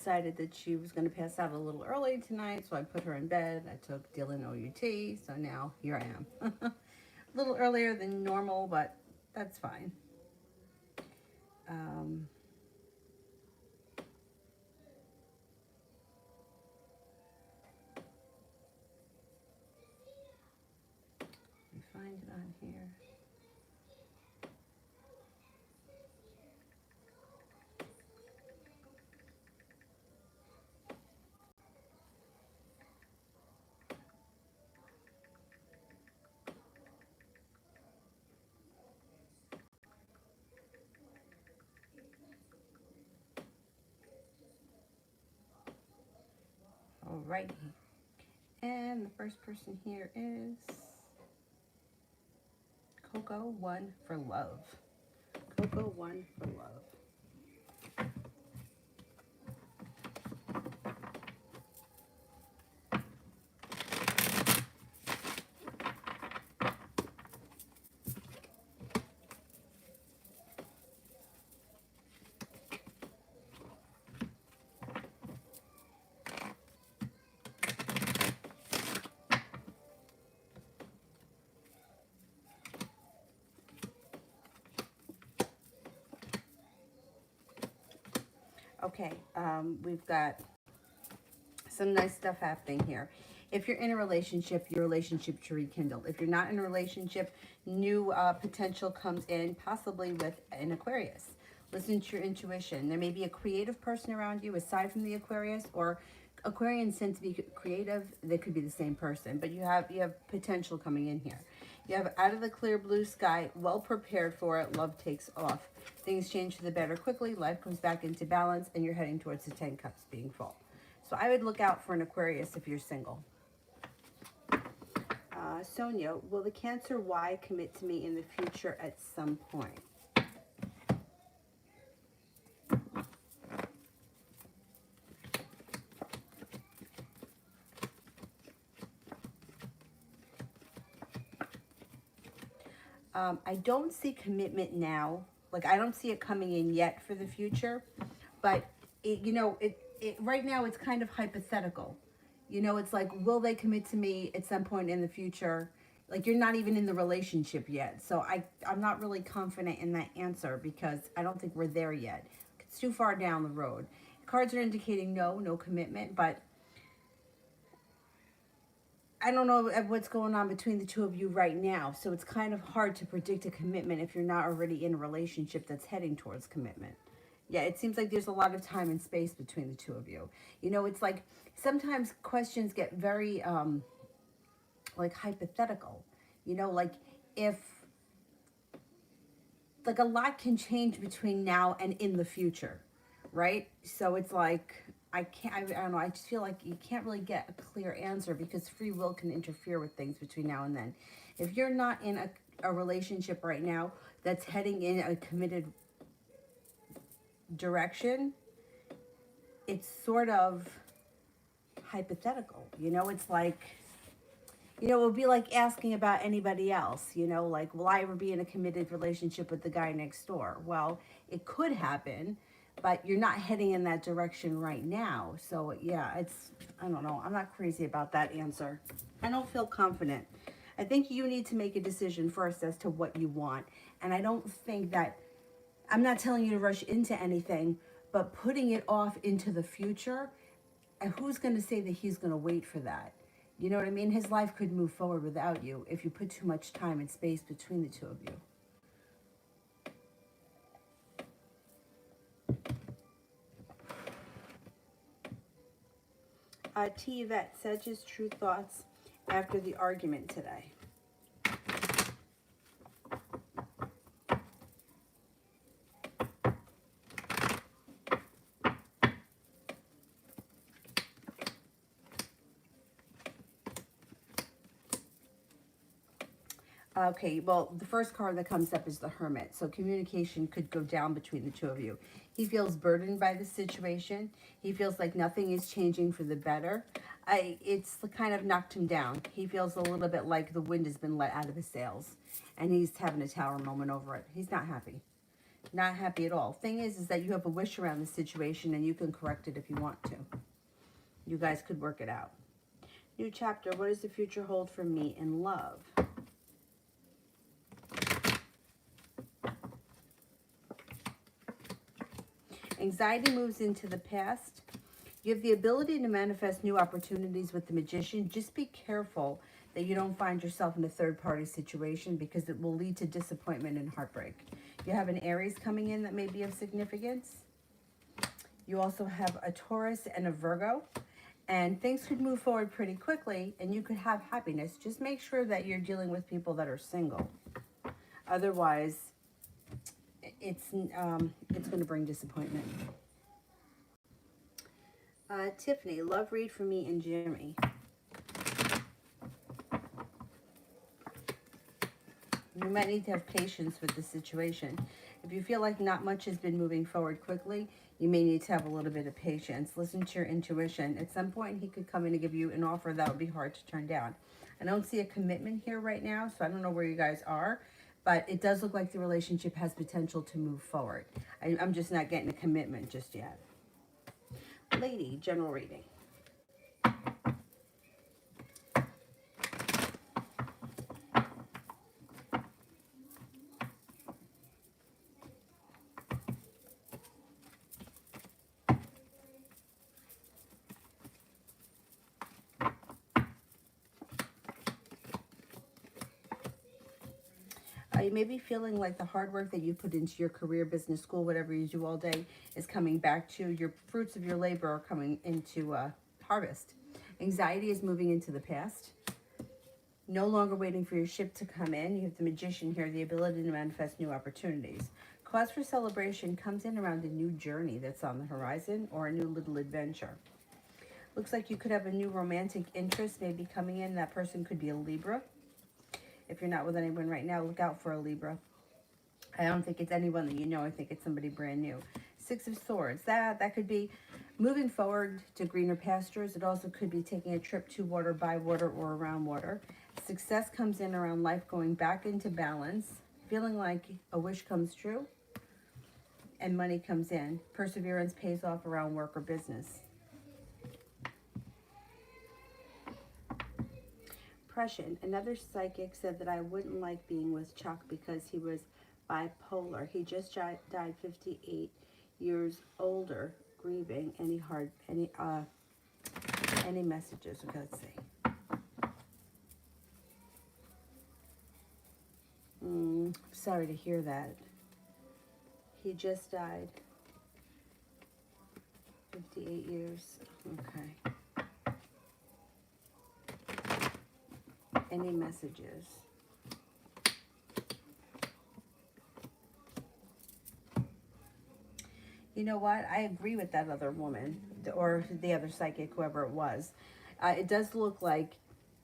decided that she was going to pass out a little early tonight, so I put her in bed. I took Dylan OUT, so now here I am. A little earlier than normal, but that's fine. Um, let me find it on here. Alrighty. And the first person here is Coco One for Love. Coco One for Love. Okay, we've got some nice stuff happening here. If you're in a relationship, your relationship should rekindle. If you're not in a relationship, new potential comes in, possibly with an Aquarius. Listen to your intuition. There may be a creative person around you aside from the Aquarius, or Aquarians tend to be creative. They could be the same person, but you have potential coming in here. You have out of the clear blue sky, well prepared for it, love takes off. Things change for the better quickly, life comes back into balance, and you're heading towards the 10 cups being full. So I would look out for an Aquarius if you're single. Sonia, will the Cancer Y commit to me in the future at some point? I don't see commitment now. Like, I don't see it coming in yet for the future. But, right now it's kind of hypothetical. It's like, will they commit to me at some point in the future? Like, you're not even in the relationship yet. So I'm not really confident in that answer because I don't think we're there yet. It's too far down the road. Cards are indicating no commitment, but I don't know what's going on between the two of you right now. So it's kind of hard to predict a commitment if you're not already in a relationship that's heading towards commitment. Yeah, it seems like there's a lot of time and space between the two of you. It's like sometimes questions get very like hypothetical. Like if like a lot can change between now and in the future, right? So it's like I don't know, I just feel like you can't really get a clear answer because free will can interfere with things between now and then. If you're not in a relationship right now that's heading in a committed direction, it's sort of hypothetical. It's like, it would be like asking about anybody else, like, will I ever be in a committed relationship with the guy next door? Well, it could happen, but you're not heading in that direction right now. So yeah, I don't know. I'm not crazy about that answer. I don't feel confident. I think you need to make a decision first as to what you want. And I don't think that, I'm not telling you to rush into anything, but putting it off into the future, and who's going to say that he's going to wait for that? You know what I mean? His life could move forward without you if you put too much time and space between the two of you. T. Yvette, Sedge's true thoughts after the argument today. Okay, well, the first card that comes up is the Hermit. So communication could go down between the two of you. He feels burdened by the situation. He feels like nothing is changing for the better. It's kind of knocked him down. He feels a little bit like the wind has been let out of his sails. And he's having a tower moment over it. He's not happy. Not happy at all. Thing is that you have a wish around the situation and you can correct it if you want to. You guys could work it out. New chapter. What does the future hold for me in love? Anxiety moves into the past. You have the ability to manifest new opportunities with the Magician. Just be careful that you don't find yourself in a third-party situation because it will lead to disappointment and heartbreak. You have an Aries coming in that may be of significance. You also have a Taurus and a Virgo. And things could move forward pretty quickly and you could have happiness. Just make sure that you're dealing with people that are single. Otherwise, it's going to bring disappointment. Tiffany, love read for me and Jimmy. You might need to have patience with the situation. If you feel like not much has been moving forward quickly, you may need to have a little bit of patience. Listen to your intuition. At some point, he could come in and give you an offer that would be hard to turn down. I don't see a commitment here right now, so I don't know where you guys are, but it does look like the relationship has potential to move forward. I'm just not getting a commitment just yet. Lady, general reading. You may be feeling like the hard work that you put into your career, business, school, whatever you do all day is coming back to you. Your fruits of your labor are coming into harvest. Anxiety is moving into the past. No longer waiting for your ship to come in. You have the Magician here, the ability to manifest new opportunities. Cause for celebration comes in around a new journey that's on the horizon or a new little adventure. Looks like you could have a new romantic interest maybe coming in. That person could be a Libra. If you're not with anyone right now, look out for a Libra. I don't think it's anyone that you know. I think it's somebody brand new. Six of Swords. That could be moving forward to greener pastures. It also could be taking a trip to water, by water, or around water. Success comes in around life going back into balance. Feeling like a wish comes true. And money comes in. Perseverance pays off around work or business. Depression. Another psychic said that I wouldn't like being with Chuck because he was bipolar. He just died 58 years older, grieving. Any messages? Okay, let's see. Sorry to hear that. He just died. 58 years. Okay. Any messages? You know what? I agree with that other woman, or the other psychic, whoever it was. It does look like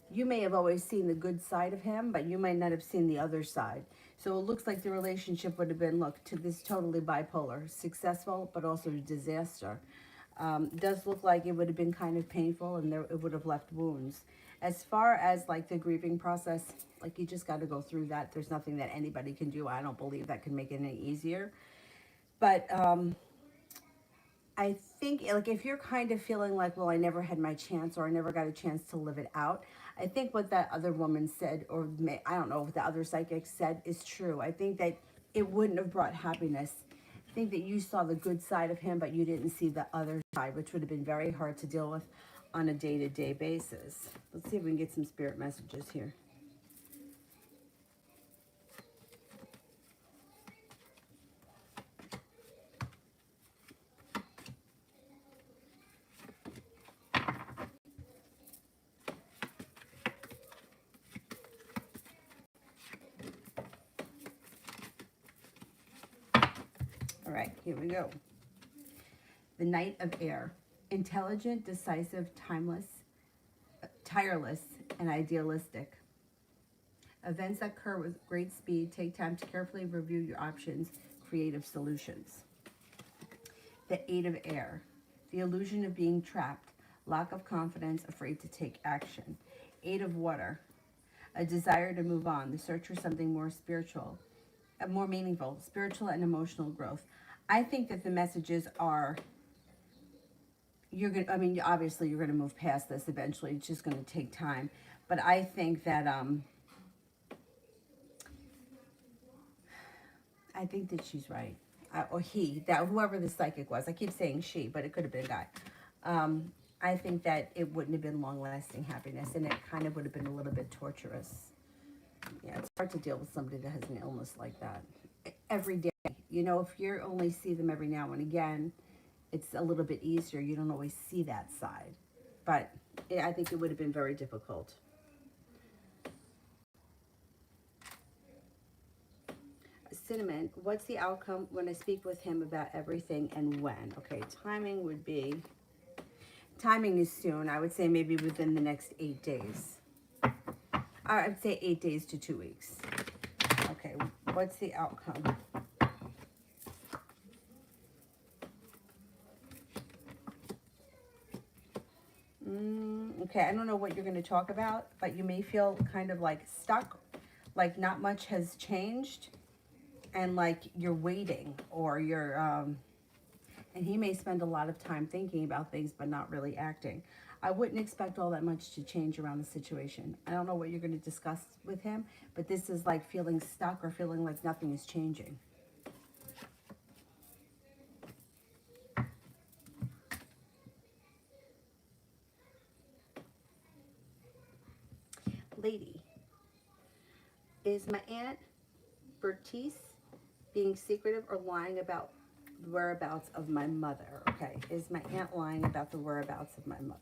you may have always seen the good side of him, but you might not have seen the other side. So it looks like the relationship would have been, look, to this totally bipolar, successful, but also disaster. It does look like it would have been kind of painful and it would have left wounds. As far as like the grieving process, like you just got to go through that. There's nothing that anybody can do. I don't believe that can make it any easier. But I think like if you're kind of feeling like, well, I never had my chance or I never got a chance to live it out, I think what that other woman said, or I don't know what the other psychic said, is true. I think that it wouldn't have brought happiness. I think that you saw the good side of him, but you didn't see the other side, which would have been very hard to deal with on a day-to-day basis. Let's see if we can get some spirit messages here. All right, here we go. The Knight of Air. Intelligent, decisive, tireless, and idealistic. Events that occur with great speed. Take time to carefully review your options. Creative solutions. The Eight of Air. The illusion of being trapped. Lack of confidence. Afraid to take action. Eight of Water. A desire to move on. The search for something more spiritual. more meaningful, spiritual and emotional growth. I think that the messages are, you're going to, I mean, obviously you're going to move past this eventually. It's just going to take time. But I think that, she's right. Or he, that whoever the psychic was. I keep saying she, but it could have been a guy. I think that it wouldn't have been long-lasting happiness, and it kind of would have been a little bit torturous. Yeah, it's hard to deal with somebody that has an illness like that every day. You know, if you only see them every now and again, it's a little bit easier. You don't always see that side. But I think it would have been very difficult. Cinnamon, what's the outcome when I speak with him about everything and when? Okay, timing is soon. I would say maybe within the next 8 days. I'd say 8 days to 2 weeks. Okay, what's the outcome? Okay, I don't know what you're going to talk about, but you may feel kind of like stuck, like not much has changed, and like you're waiting, or you're, and he may spend a lot of time thinking about things but not really acting. I wouldn't expect all that much to change around the situation. I don't know what you're going to discuss with him, but this is like feeling stuck or feeling like nothing is changing. Lady, is my Aunt Bertice being secretive or lying about the whereabouts of my mother? Okay, is my aunt lying about the whereabouts of my mother?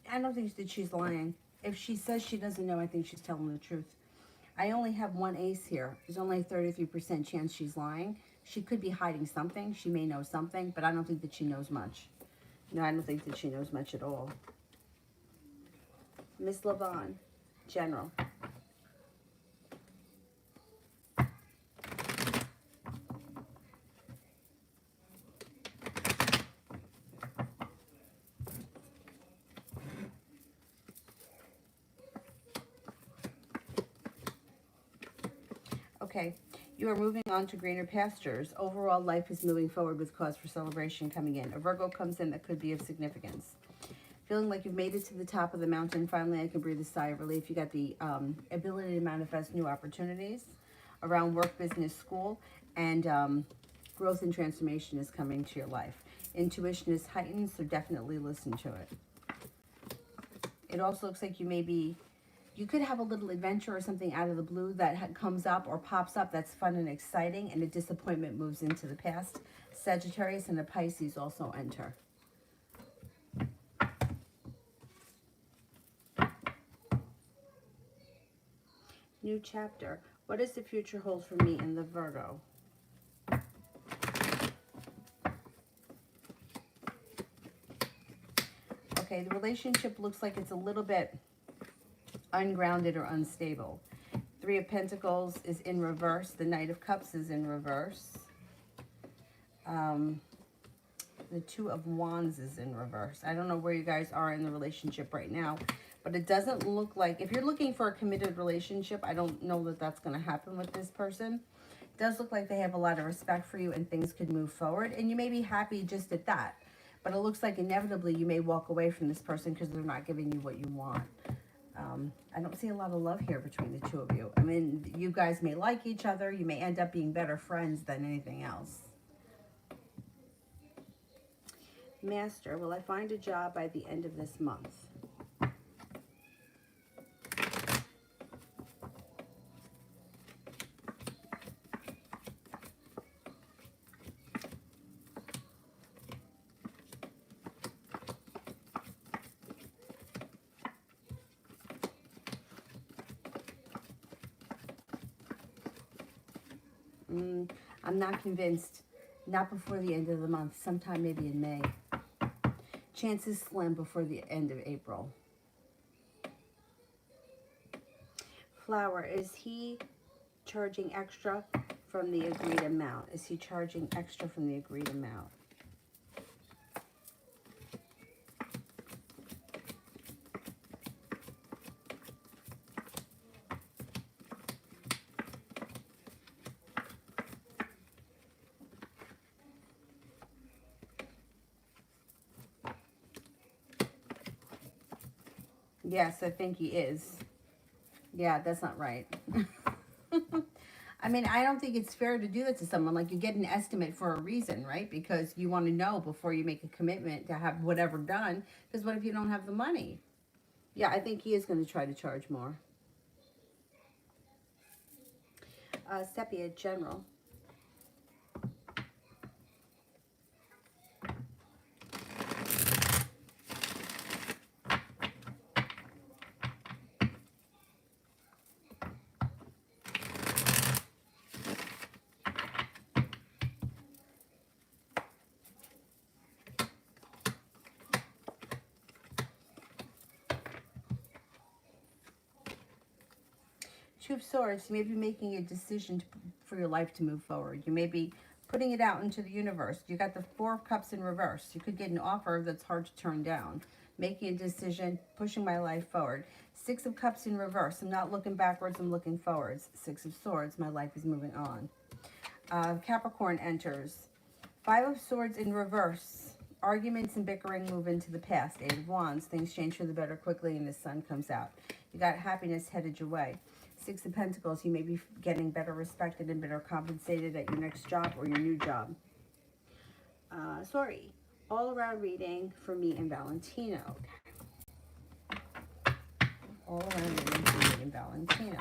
I don't think that she's lying. If she says she doesn't know, I think she's telling the truth. I only have one ace here. There's only a 33% chance she's lying. She could be hiding something. She may know something, but I don't think that she knows much. No, I don't think that she knows much at all. Miss Lavon, General. Okay, you are moving on to greener pastures. Overall, life is moving forward with cause for celebration coming in. A Virgo comes in that could be of significance. Feeling like you've made it to the top of the mountain. Finally, I can breathe a sigh of relief. You got the ability to manifest new opportunities around work, business, school, and growth and transformation is coming to your life. Intuition is heightened, so definitely listen to it. It also looks like you could have a little adventure or something out of the blue that comes up or pops up that's fun and exciting, and a disappointment moves into the past. Sagittarius and a Pisces also enter. New chapter. What does the future hold for me in the Virgo? Okay, the relationship looks like it's a little bit ungrounded or unstable. Three of Pentacles is in reverse. The Knight of Cups is in reverse. The Two of Wands is in reverse. I don't know where you guys are in the relationship right now, but it doesn't look like, if you're looking for a committed relationship, I don't know that that's going to happen with this person. It does look like they have a lot of respect for you and things could move forward, and you may be happy just at that. But it looks like inevitably you may walk away from this person because they're not giving you what you want. I don't see a lot of love here between the two of you. I mean, you guys may like each other. You may end up being better friends than anything else. Master, will I find a job by the end of this month? I'm not convinced. Not before the end of the month, sometime maybe in May. Chances slim before the end of April. Flower, is he charging extra from the agreed amount? Is he charging extra from the agreed amount? Yes, I think he is. Yeah, that's not right. I mean, I don't think it's fair to do that to someone. Like, you get an estimate for a reason, right? Because you want to know before you make a commitment to have whatever done. Because what if you don't have the money? Yeah, I think he is going to try to charge more. Sepia, general. Two of Swords, you may be making a decision for your life to move forward. You may be putting it out into the universe. You got the Four of Cups in reverse. You could get an offer that's hard to turn down. Making a decision, pushing my life forward. Six of Cups in reverse. I'm not looking backwards, I'm looking forwards. Six of Swords, my life is moving on. Capricorn enters. Five of Swords in reverse. Arguments and bickering move into the past. Eight of Wands. Things change for the better quickly and the sun comes out. You got happiness headed your way. Six of Pentacles. You may be getting better respected and better compensated at your next job or your new job. Sorry. All around reading for me and Valentino. All around reading for me and Valentino.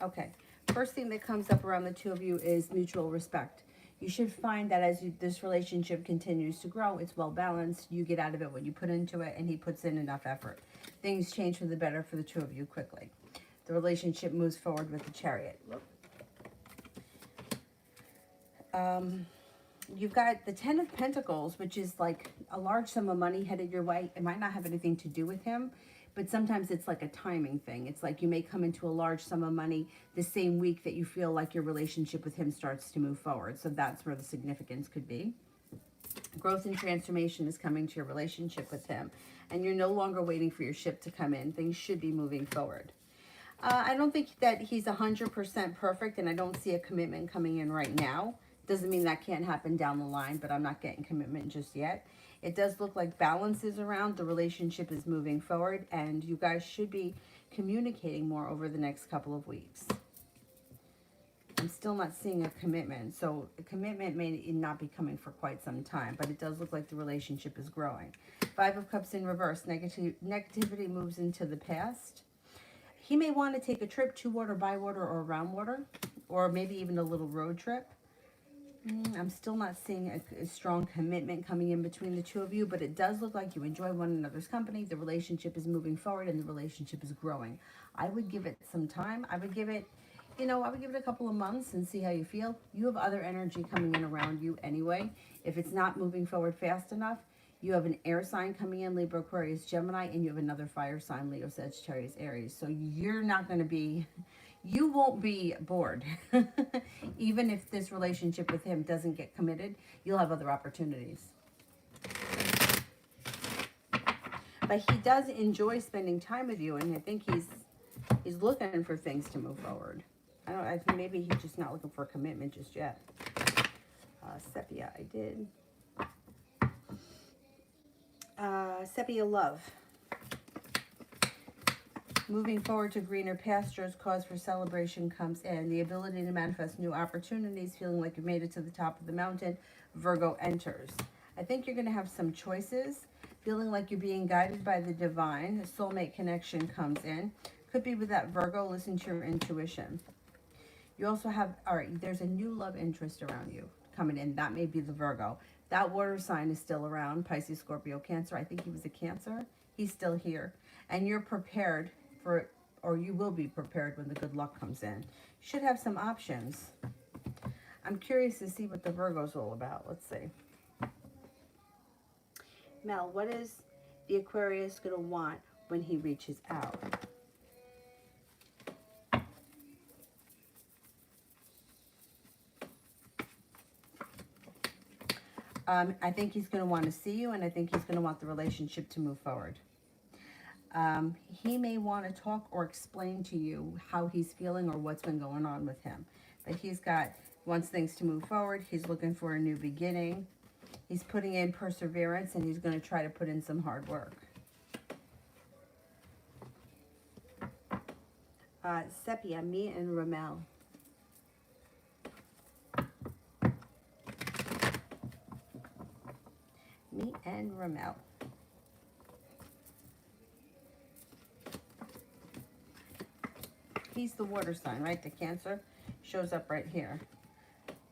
Okay, first thing that comes up around the two of you is mutual respect. You should find that as this relationship continues to grow, it's well balanced. You get out of it what you put into it, and he puts in enough effort. Things change for the better for the two of you quickly. The relationship moves forward with the Chariot. You've got the Ten of Pentacles, which is like a large sum of money headed your way. It might not have anything to do with him, but sometimes it's like a timing thing. It's like you may come into a large sum of money the same week that you feel like your relationship with him starts to move forward. So that's where the significance could be. Growth and transformation is coming to your relationship with him, and you're no longer waiting for your ship to come in. Things should be moving forward. I don't think that he's 100% perfect, and I don't see a commitment coming in right now. Doesn't mean that can't happen down the line, but I'm not getting commitment just yet. It does look like balance is around. The relationship is moving forward, and you guys should be communicating more over the next couple of weeks. I'm still not seeing a commitment, so a commitment may not be coming for quite some time, but it does look like the relationship is growing. Five of Cups in reverse. Negativity moves into the past. He may want to take a trip to water, by water, or around water, or maybe even a little road trip. I'm still not seeing a strong commitment coming in between the two of you, but it does look like you enjoy one another's company. The relationship is moving forward and the relationship is growing. I would give it some time. I would give it, I would give it a couple of months and see how you feel. You have other energy coming in around you anyway. If it's not moving forward fast enough, you have an air sign coming in, Libra, Aquarius, Gemini, and you have another fire sign, Leo, Sagittarius, Aries. So you're not going to be... You won't be bored. Even if this relationship with him doesn't get committed, you'll have other opportunities. But he does enjoy spending time with you, and I think he's looking for things to move forward. I think maybe he's just not looking for a commitment just yet. Sepia, I did. Sepia, love. Moving forward to greener pastures, cause for celebration comes in. The ability to manifest new opportunities, feeling like you've made it to the top of the mountain, Virgo enters. I think you're going to have some choices, feeling like you're being guided by the divine. A soulmate connection comes in. Could be with that Virgo, listen to your intuition. You also have, all right, there's a new love interest around you coming in. That may be the Virgo. That water sign is still around, Pisces, Scorpio, Cancer. I think he was a Cancer. He's still here. And you're prepared for, or you will be prepared when the good luck comes in. You should have some options. I'm curious to see what the Virgo's all about. Let's see. Mel, what is the Aquarius going to want when he reaches out? I think he's going to want to see you, and I think he's going to want the relationship to move forward. He may want to talk or explain to you how he's feeling or what's been going on with him. But wants things to move forward. He's looking for a new beginning. He's putting in perseverance, and he's going to try to put in some hard work. Sepia, me and Ramel. Me and Ramel. He's the water sign, right? The Cancer shows up right here.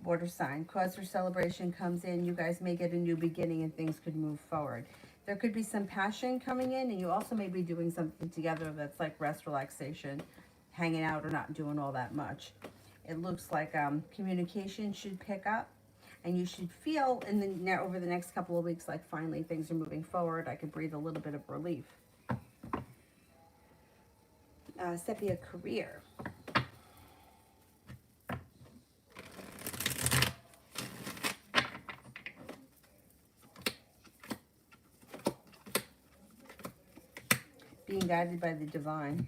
Water sign. Cause for celebration comes in. You guys may get a new beginning and things could move forward. There could be some passion coming in, and you also may be doing something together that's like rest, relaxation, hanging out, or not doing all that much. It looks like communication should pick up, and you should feel over the next couple of weeks like finally things are moving forward. I could breathe a little bit of relief. Sepia, career. Being guided by the divine.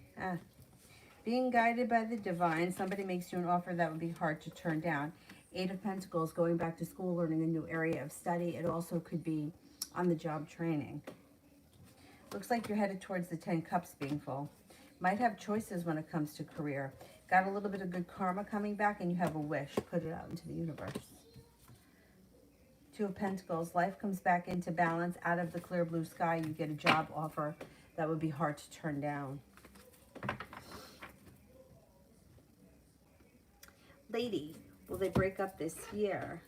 Being guided by the divine. Somebody makes you an offer that would be hard to turn down. 8 of Pentacles, going back to school, learning a new area of study. It also could be on the job training. Looks like you're headed towards the 10 Cups being full. Might have choices when it comes to career. Got a little bit of good karma coming back, and you have a wish. Put it out into the universe. 2 of Pentacles. Life comes back into balance. Out of the clear blue sky, you get a job offer that would be hard to turn down. Lady, will they break up this year?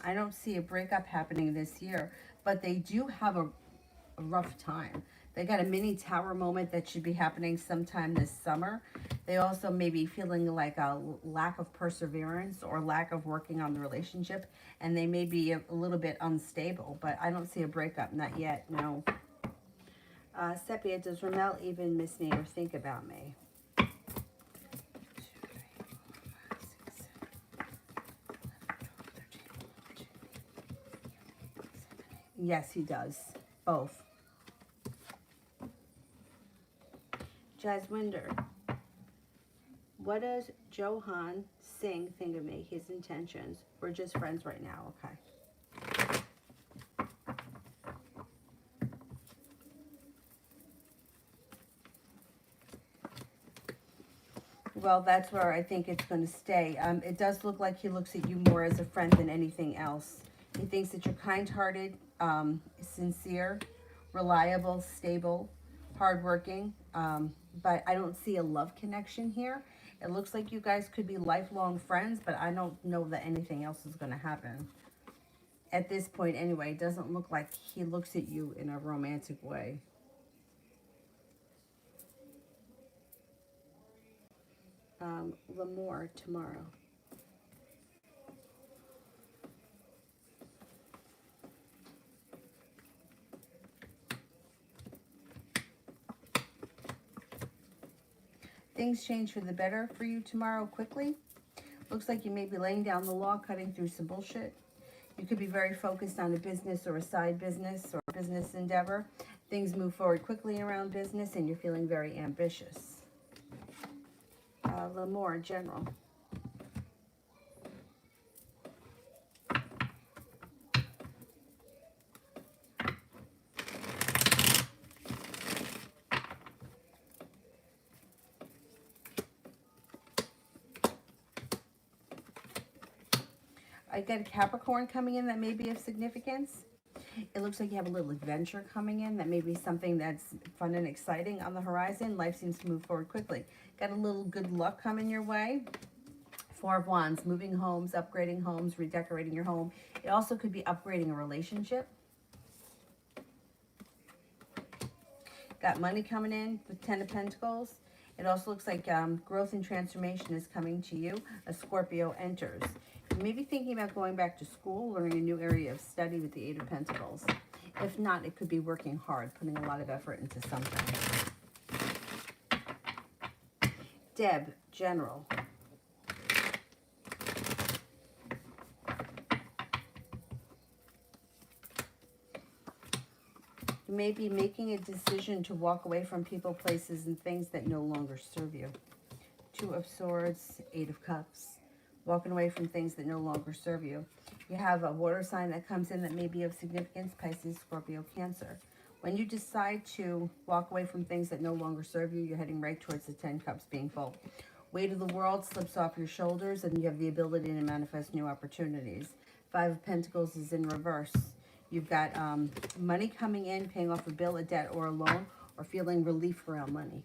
I don't see a breakup happening this year, but they do have a rough time. They got a mini tower moment that should be happening sometime this summer. They also may be feeling like a lack of perseverance or lack of working on the relationship, and they may be a little bit unstable, but I don't see a breakup, not yet, no. Sepia, does Ramel even miss me or think about me? Yes, he does. Both. Jaswinder, what does Johan Singh think of me? His intentions. We're just friends right now. Okay. Well, that's where I think it's going to stay. It does look like he looks at you more as a friend than anything else. He thinks that you're kind-hearted, sincere, reliable, stable, hardworking, but I don't see a love connection here. It looks like you guys could be lifelong friends, but I don't know that anything else is going to happen. At this point, anyway, it doesn't look like he looks at you in a romantic way. L'Amour tomorrow. Things change for the better for you tomorrow quickly. Looks like you may be laying down the law, cutting through some bullshit. You could be very focused on a business or a side business or business endeavor. Things move forward quickly around business, and you're feeling very ambitious. L'Amour, general. I got a Capricorn coming in that may be of significance. It looks like you have a little adventure coming in that may be something that's fun and exciting on the horizon. Life seems to move forward quickly. Got a little good luck coming your way. Four of Wands, moving homes, upgrading homes, redecorating your home. It also could be upgrading a relationship. Got money coming in with Ten of Pentacles. It also looks like growth and transformation is coming to you. A Scorpio enters. You may be thinking about going back to school, learning a new area of study with the Eight of Pentacles. If not, it could be working hard, putting a lot of effort into something. Deb, General. You may be making a decision to walk away from people, places, and things that no longer serve you. Two of Swords, Eight of Cups. Walking away from things that no longer serve you. You have a water sign that comes in that may be of significance, Pisces, Scorpio, Cancer. When you decide to walk away from things that no longer serve you, you're heading right towards the 10 Cups being full. Weight of the world slips off your shoulders and you have the ability to manifest new opportunities. Five of Pentacles is in reverse. You've got money coming in, paying off a bill, a debt, or a loan, or feeling relief around money.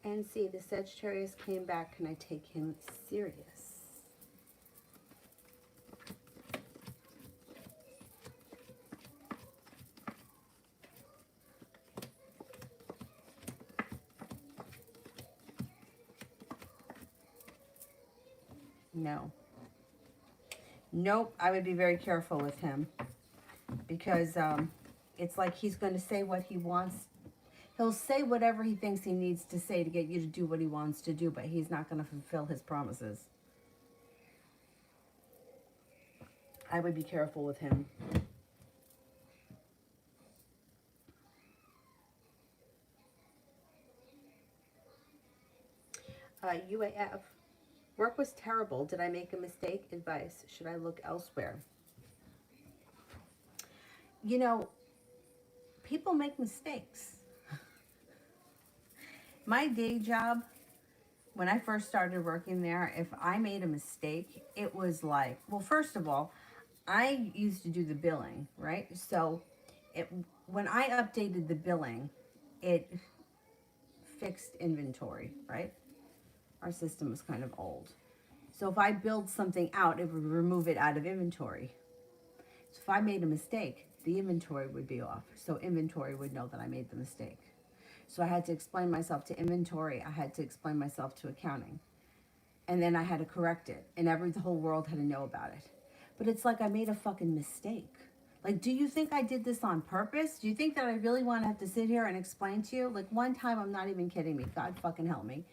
And see, the Sagittarius came back. Can I take him serious? No. Nope, I would be very careful with him. Because it's like he's going to say what he wants. He'll say whatever he thinks he needs to say to get you to do what he wants to do, but he's not going to fulfill his promises. I would be careful with him. UAF. Work was terrible. Did I make a mistake? Advice. Should I look elsewhere? You know, people make mistakes. My day job, when I first started working there, if I made a mistake, it was like, well, first of all, I used to do the billing, right? So when I updated the billing, it fixed inventory, right? Our system was kind of old. So if I billed something out, it would remove it out of inventory. So if I made a mistake, the inventory would be off. So inventory would know that I made the mistake. So I had to explain myself to inventory. I had to explain myself to accounting. And then I had to correct it. And the whole world had to know about it. But it's like I made a fucking mistake. Like, do you think I did this on purpose? Do you think that I really want to have to sit here and explain to you? Like, one time, I'm not even kidding me. God fucking help me.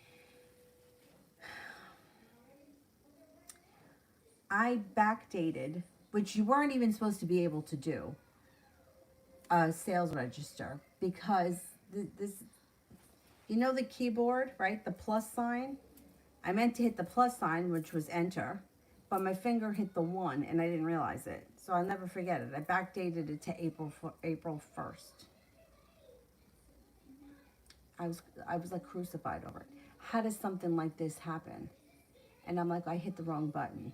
I backdated, which you weren't even supposed to be able to do, a sales register. Because this, you know the keyboard, right? The plus sign? I meant to hit the plus sign, which was enter, but my finger hit the 1 and I didn't realize it. So I'll never forget it. I backdated it to April 1st. I was like crucified over it. How does something like this happen? And I'm like, I hit the wrong button.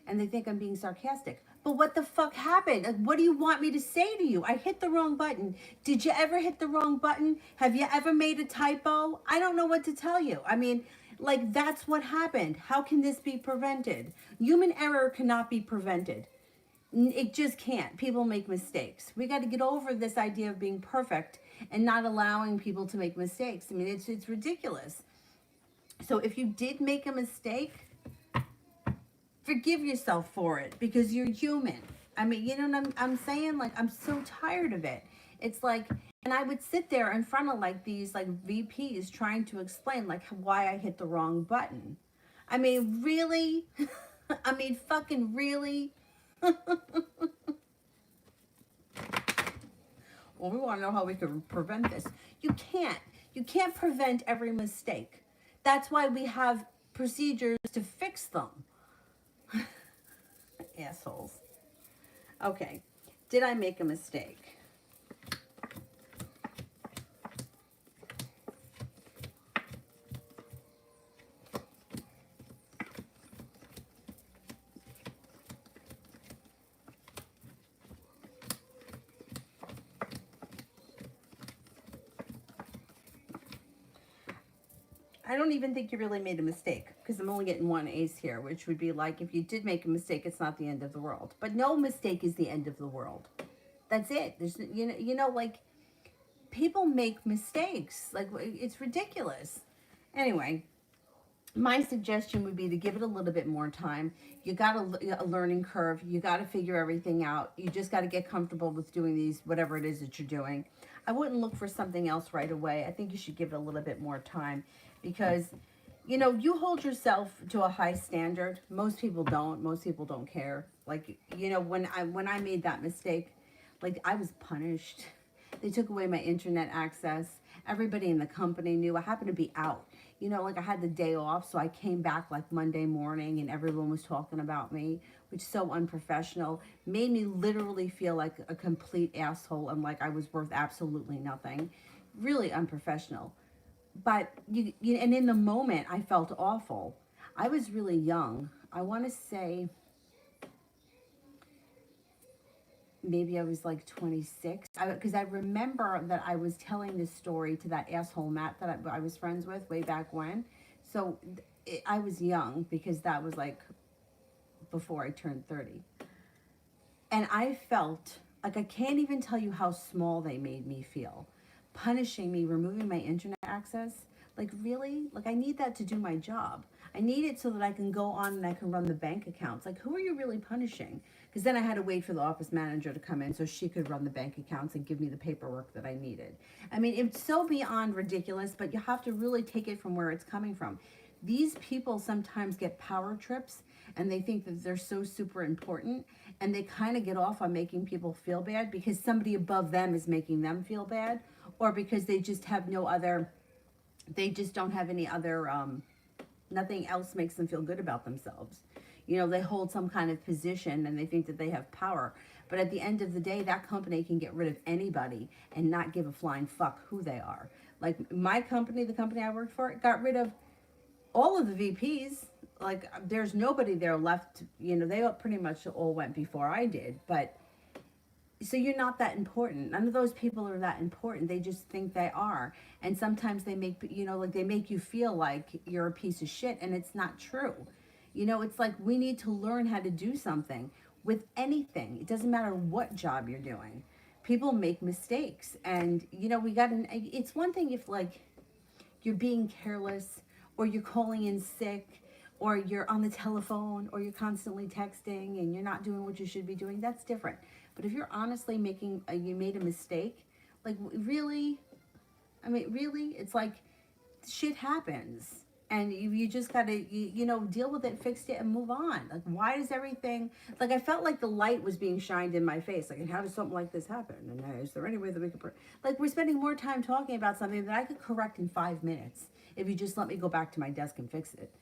And they think I'm being sarcastic. But what the fuck happened? Like, what do you want me to say to you? I hit the wrong button. Did you ever hit the wrong button? Have you ever made a typo? I don't know what to tell you. I mean, like, that's what happened. How can this be prevented? Human error cannot be prevented. It just can't. People make mistakes. We got to get over this idea of being perfect and not allowing people to make mistakes. I mean, it's ridiculous. So if you did make a mistake, forgive yourself for it because you're human. I mean, you know what I'm saying? Like, I'm so tired of it. It's like, and I would sit there in front of like these like VPs trying to explain like why I hit the wrong button. I mean, really? I mean, fucking really? Well, we want to know how we can prevent this. You can't. You can't prevent every mistake. That's why we have procedures to fix them. Assholes. Okay. Did I make a mistake? I don't even think you really made a mistake, because I'm only getting one ace here, which would be like, if you did make a mistake, it's not the end of the world. But no mistake is the end of the world. That's it. There's, like, people make mistakes. Like, it's ridiculous. Anyway, my suggestion would be to give it a little bit more time. You got a learning curve. You got to figure everything out. You just got to get comfortable with doing these, whatever it is that you're doing. I wouldn't look for something else right away. I think you should give it a little bit more time, because, you hold yourself to a high standard. Most people don't. Most people don't care. Like, when I made that mistake, like, I was punished. They took away my internet access. Everybody in the company knew. I happened to be out. Like, I had the day off, so I came back like Monday morning and everyone was talking about me, which is so unprofessional. Made me literally feel like a complete asshole and like I was worth absolutely nothing. Really unprofessional. But, and in the moment, I felt awful. I was really young. I want to say maybe I was like 26, because I remember that I was telling this story to that asshole Matt that I was friends with way back when. So I was young, because that was like before I turned 30. And I felt like, I can't even tell you how small they made me feel. Punishing me, removing my internet access. Like, really? Like, I need that to do my job. I need it so that I can go on and I can run the bank accounts. Like, who are you really punishing? Because then I had to wait for the office manager to come in so she could run the bank accounts and give me the paperwork that I needed. I mean, it's so beyond ridiculous, but you have to really take it from where it's coming from. These people sometimes get power trips and they think that they're so super important, and they kind of get off on making people feel bad because somebody above them is making them feel bad, or because they just have they just don't have any other, nothing else makes them feel good about themselves. They hold some kind of position and they think that they have power. But at the end of the day, that company can get rid of anybody and not give a flying fuck who they are. Like, my company, the company I worked for, got rid of all of the VPs. Like, there's nobody there left. They pretty much all went before I did. But so you're not that important. None of those people are that important. They just think they are. And sometimes they make, like, they make you feel like you're a piece of shit, and it's not true. It's like, we need to learn how to do something with anything. It doesn't matter what job you're doing. People make mistakes, and it's one thing if, like, you're being careless, or you're calling in sick, or you're on the telephone, or you're constantly texting and you're not doing what you should be doing. That's different. But if you're honestly you made a mistake, like, really, I mean, really, it's like, shit happens. And you just got to, deal with it, fix it, and move on. Like, why does everything, like, I felt like the light was being shined in my face. Like, and how does something like this happen? And is there any way that we could, like, we're spending more time talking about something that I could correct in 5 minutes if you just let me go back to my desk and fix it.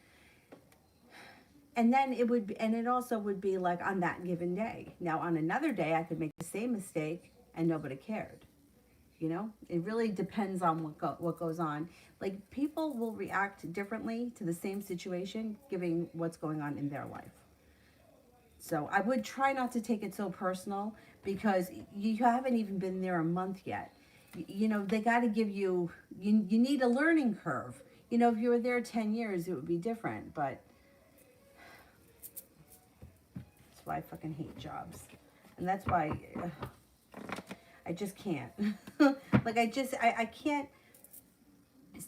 And then it also would be like on that given day. Now, on another day, I could make the same mistake and nobody cared. It really depends on what goes on. Like, people will react differently to the same situation, given what's going on in their life. So I would try not to take it so personal, because you haven't even been there a month yet. They got to give you need a learning curve. If you were there 10 years, it would be different, but that's why I fucking hate jobs. And that's why I just can't. Like, I can't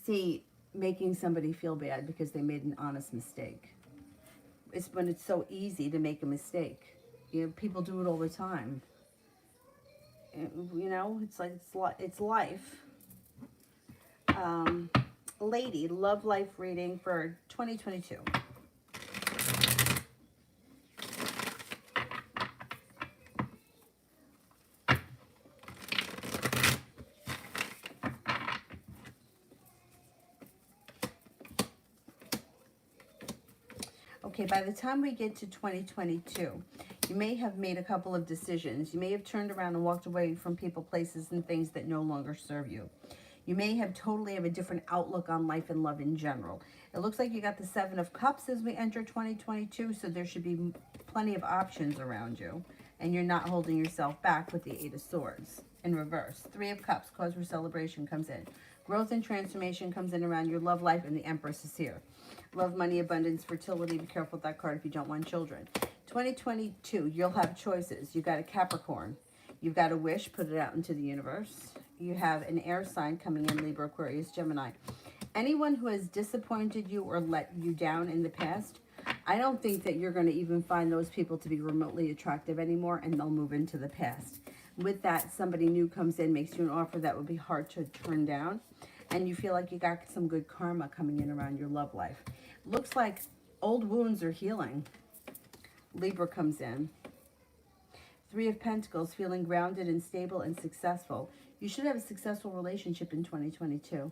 see making somebody feel bad because they made an honest mistake. It's when it's so easy to make a mistake. People do it all the time. It's like, it's life. Lady, love life reading for 2022. Okay, by the time we get to 2022, you may have made a couple of decisions. You may have turned around and walked away from people, places, and things that no longer serve you. You may have a different outlook on life and love in general. It looks like you got the 7 of Cups as we enter 2022, so there should be plenty of options around you, and you're not holding yourself back with the 8 of Swords in reverse. 3 of Cups, cause for celebration, comes in. Growth and transformation comes in around your love life, and the Empress is here. Love, money, abundance, fertility. Be careful with that card if you don't want children. 2022, you'll have choices. You've got a Capricorn. You've got a wish, put it out into the universe. You have an air sign coming in, Libra, Aquarius, Gemini. Anyone who has disappointed you or let you down in the past, I don't think that you're going to even find those people to be remotely attractive anymore, and they'll move into the past. With that, somebody new comes in, makes you an offer that would be hard to turn down, and you feel like you got some good karma coming in around your love life. Looks like old wounds are healing. Libra comes in. Three of Pentacles, feeling grounded and stable and successful. You should have a successful relationship in 2022.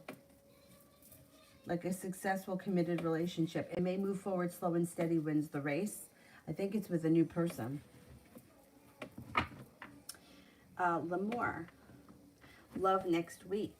Like a successful, committed relationship. It may move forward slow and steady, wins the race. I think it's with a new person. L'Amour. Love next week.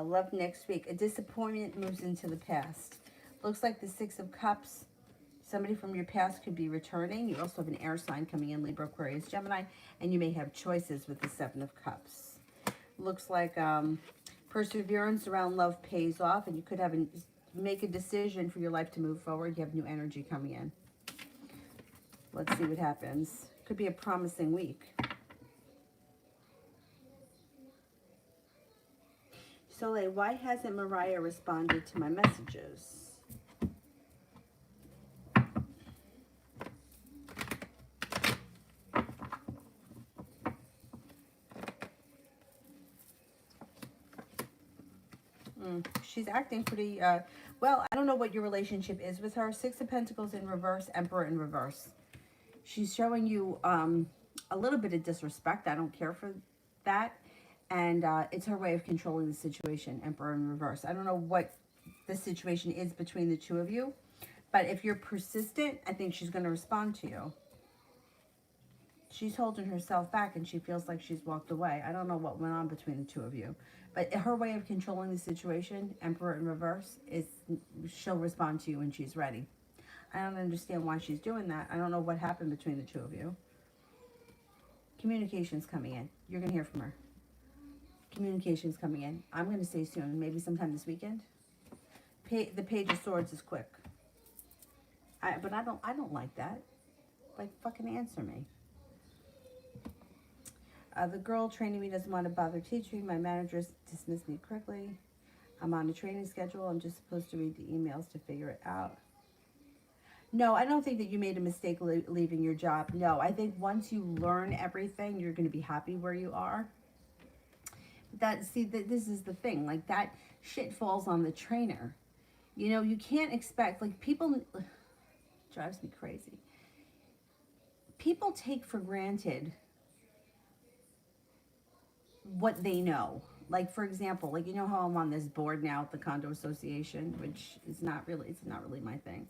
Love next week. A disappointment moves into the past. Looks like the Six of Cups. Somebody from your past could be returning. You also have an air sign coming in, Libra, Aquarius, Gemini. And you may have choices with the Seven of Cups. Looks like perseverance around love pays off. And you could have make a decision for your life to move forward. You have new energy coming in. Let's see what happens. Could be a promising week. Soleil, why hasn't Mariah responded to my messages? She's acting pretty, well, I don't know what your relationship is with her. Six of Pentacles in reverse, Emperor in reverse. She's showing you a little bit of disrespect. I don't care for that. And it's her way of controlling the situation, Emperor in reverse. I don't know what the situation is between the two of you. But if you're persistent, I think she's going to respond to you. She's holding herself back and she feels like she's walked away. I don't know what went on between the two of you. But her way of controlling the situation, Emperor in reverse, is she'll respond to you when she's ready. I don't understand why she's doing that. I don't know what happened between the two of you. Communication's coming in. You're going to hear from her. Communication's coming in. I'm going to say soon, maybe sometime this weekend. The Page of Swords is quick. But I don't like that. Like, fucking answer me. The girl training me doesn't want to bother teaching. My managers dismissed me quickly. I'm on a training schedule. I'm just supposed to read the emails to figure it out. No, I don't think that you made a mistake leaving your job. No, I think once you learn everything, you're going to be happy where you are. This is the thing. Like, that shit falls on the trainer. You know, you can't expect, like, people, drives me crazy. People take for granted what they know. Like, for example, like, you know how I'm on this board now at the condo association, which is not really, it's not really my thing.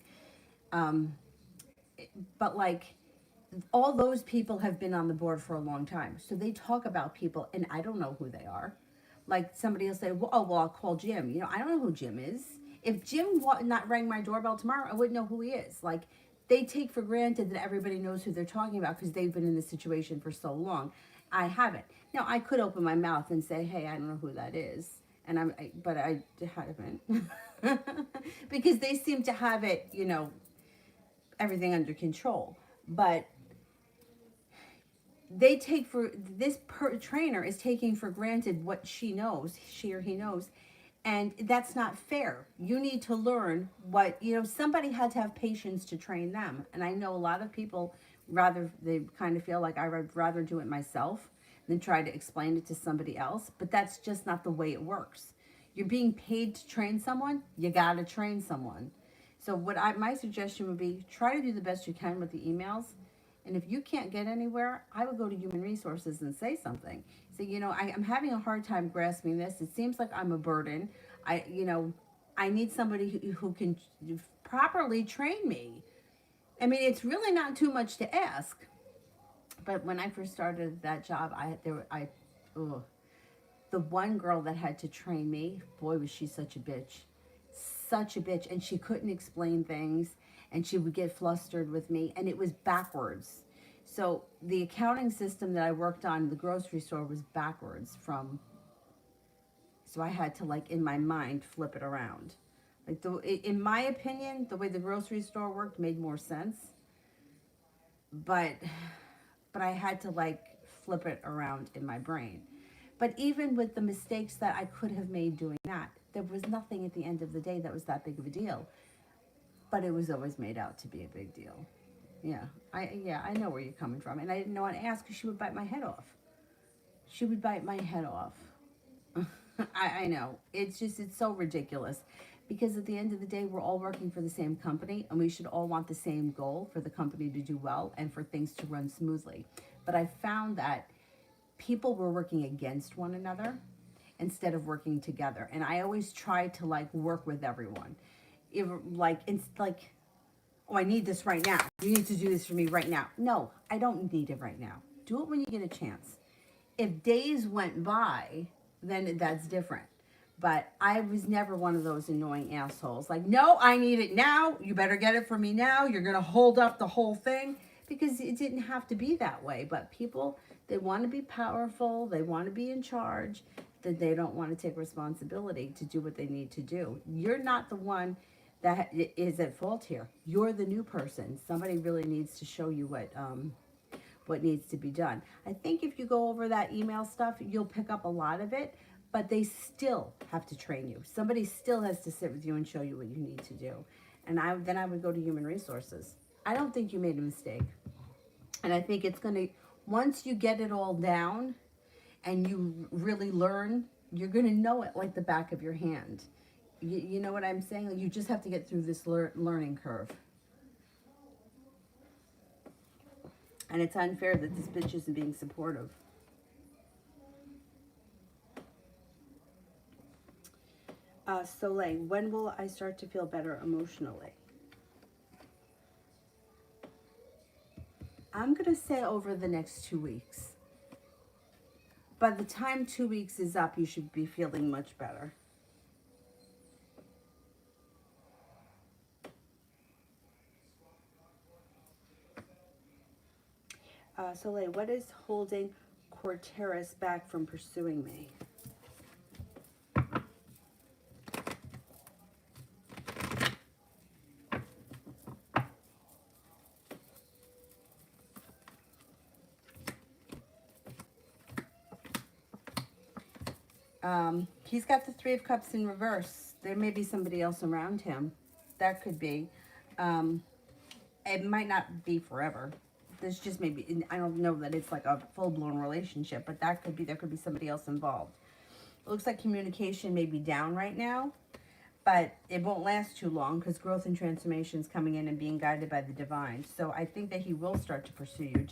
But like, all those people have been on the board for a long time. So they talk about people and I don't know who they are. Like, somebody will say, well, oh, well, I'll call Jim. You know, I don't know who Jim is. If Jim not rang my doorbell tomorrow, I wouldn't know who he is. Like, they take for granted that everybody knows who they're talking about because they've been in this situation for so long. I haven't. Now, I could open my mouth and say, hey, I don't know who that is. But I haven't. Because they seem to have it, you know, everything under control. But they take for, trainer is taking for granted what she or he knows. And that's not fair. You need to learn what, you know, somebody had to have patience to train them. And I know a lot of people they kind of feel like I'd rather do it myself than try to explain it to somebody else. But that's just not the way it works. You're being paid to train someone, you got to train someone. So my suggestion would be, try to do the best you can with the emails. And if you can't get anywhere, I would go to Human Resources and say something. Say, you know, I'm having a hard time grasping this. It seems like I'm a burden. I need somebody who can properly train me. I mean, it's really not too much to ask. But when I first started that job, ugh, the one girl that had to train me, boy, was she such a bitch. Such a bitch. And she couldn't explain things, and she would get flustered with me, and it was backwards. So the accounting system that I worked on in the grocery store was backwards from, so I had to, like, in my mind, flip it around. Like, in my opinion, the way the grocery store worked made more sense, but I had to, like, flip it around in my brain. But even with the mistakes that I could have made doing that, there was nothing at the end of the day that was that big of a deal. But it was always made out to be a big deal. I know where you're coming from. And I didn't know how to ask because she would bite my head off. She would bite my head off. I know. It's so ridiculous. Because at the end of the day, we're all working for the same company, and we should all want the same goal for the company to do well and for things to run smoothly. But I found that people were working against one another instead of working together. And I always try to, like, work with everyone. It's like, oh, I need this right now. You need to do this for me right now. No, I don't need it right now. Do it when you get a chance. If days went by, then that's different. But I was never one of those annoying assholes. Like, no, I need it now. You better get it for me now. You're going to hold up the whole thing. Because it didn't have to be that way. But people, they want to be powerful. They want to be in charge. That they don't want to take responsibility to do what they need to do. You're not the one that is at fault here. You're the new person. Somebody really needs to show you what needs to be done. I think if you go over that email stuff, you'll pick up a lot of it. But they still have to train you. Somebody still has to sit with you and show you what you need to do. And then I would go to human resources. I don't think you made a mistake. And I think it's going to, once you get it all down and you really learn, you're going to know it like the back of your hand. You know what I'm saying? You just have to get through this learning curve. And it's unfair that this bitch isn't being supportive. Soleil, when will I start to feel better emotionally? I'm going to say over the next 2 weeks. By the time 2 weeks is up, you should be feeling much better. Soleil, what is holding Corteris back from pursuing me? He's got the Three of Cups in reverse. There may be somebody else around him. That could be. It might not be forever. There's just maybe, I don't know that it's like a full-blown relationship, but there could be somebody else involved. It looks like communication may be down right now, but it won't last too long because growth and transformation is coming in and being guided by the divine. So I think that he will start to pursue you.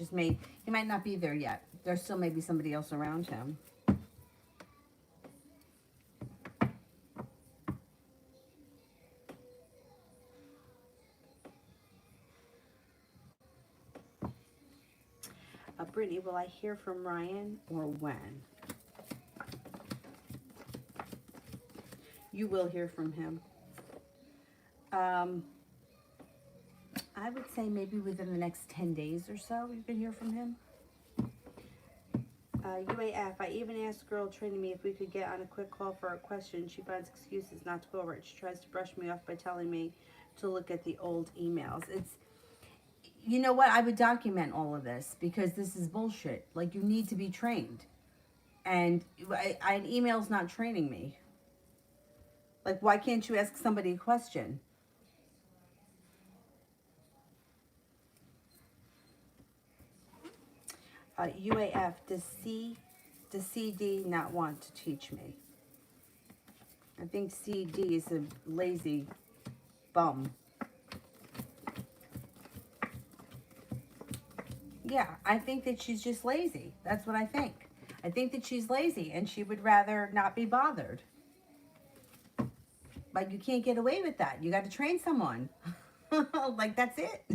He might not be there yet. There still may be somebody else around him. Brittany, will I hear from Ryan or when? You will hear from him. I would say maybe within the next 10 days or so, you can hear from him. UAF, I even asked the girl training me if we could get on a quick call for a question. She finds excuses not to go over it. She tries to brush me off by telling me to look at the old emails. You know what? I would document all of this because this is bullshit. Like, you need to be trained. And an email's not training me. Like, why can't you ask somebody a question? UAF, does CD not want to teach me? I think CD is a lazy bum. Yeah, I think that she's just lazy. That's what I think. I think that she's lazy and she would rather not be bothered. Like, you can't get away with that. You got to train someone. Like, that's it.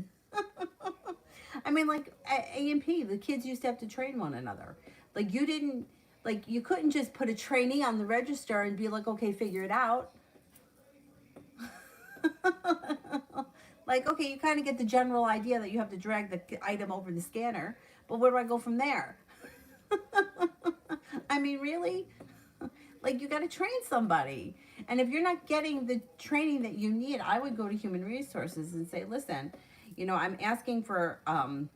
I mean, like A&P, the kids used to have to train one another. Like you didn't, like you couldn't just put a trainee on the register and be like, okay, figure it out. Like, okay, you kind of get the general idea that you have to drag the item over the scanner, but where do I go from there? I mean, really? Like, you got to train somebody. And if you're not getting the training that you need, I would go to human resources and say, listen, you know, I'm asking for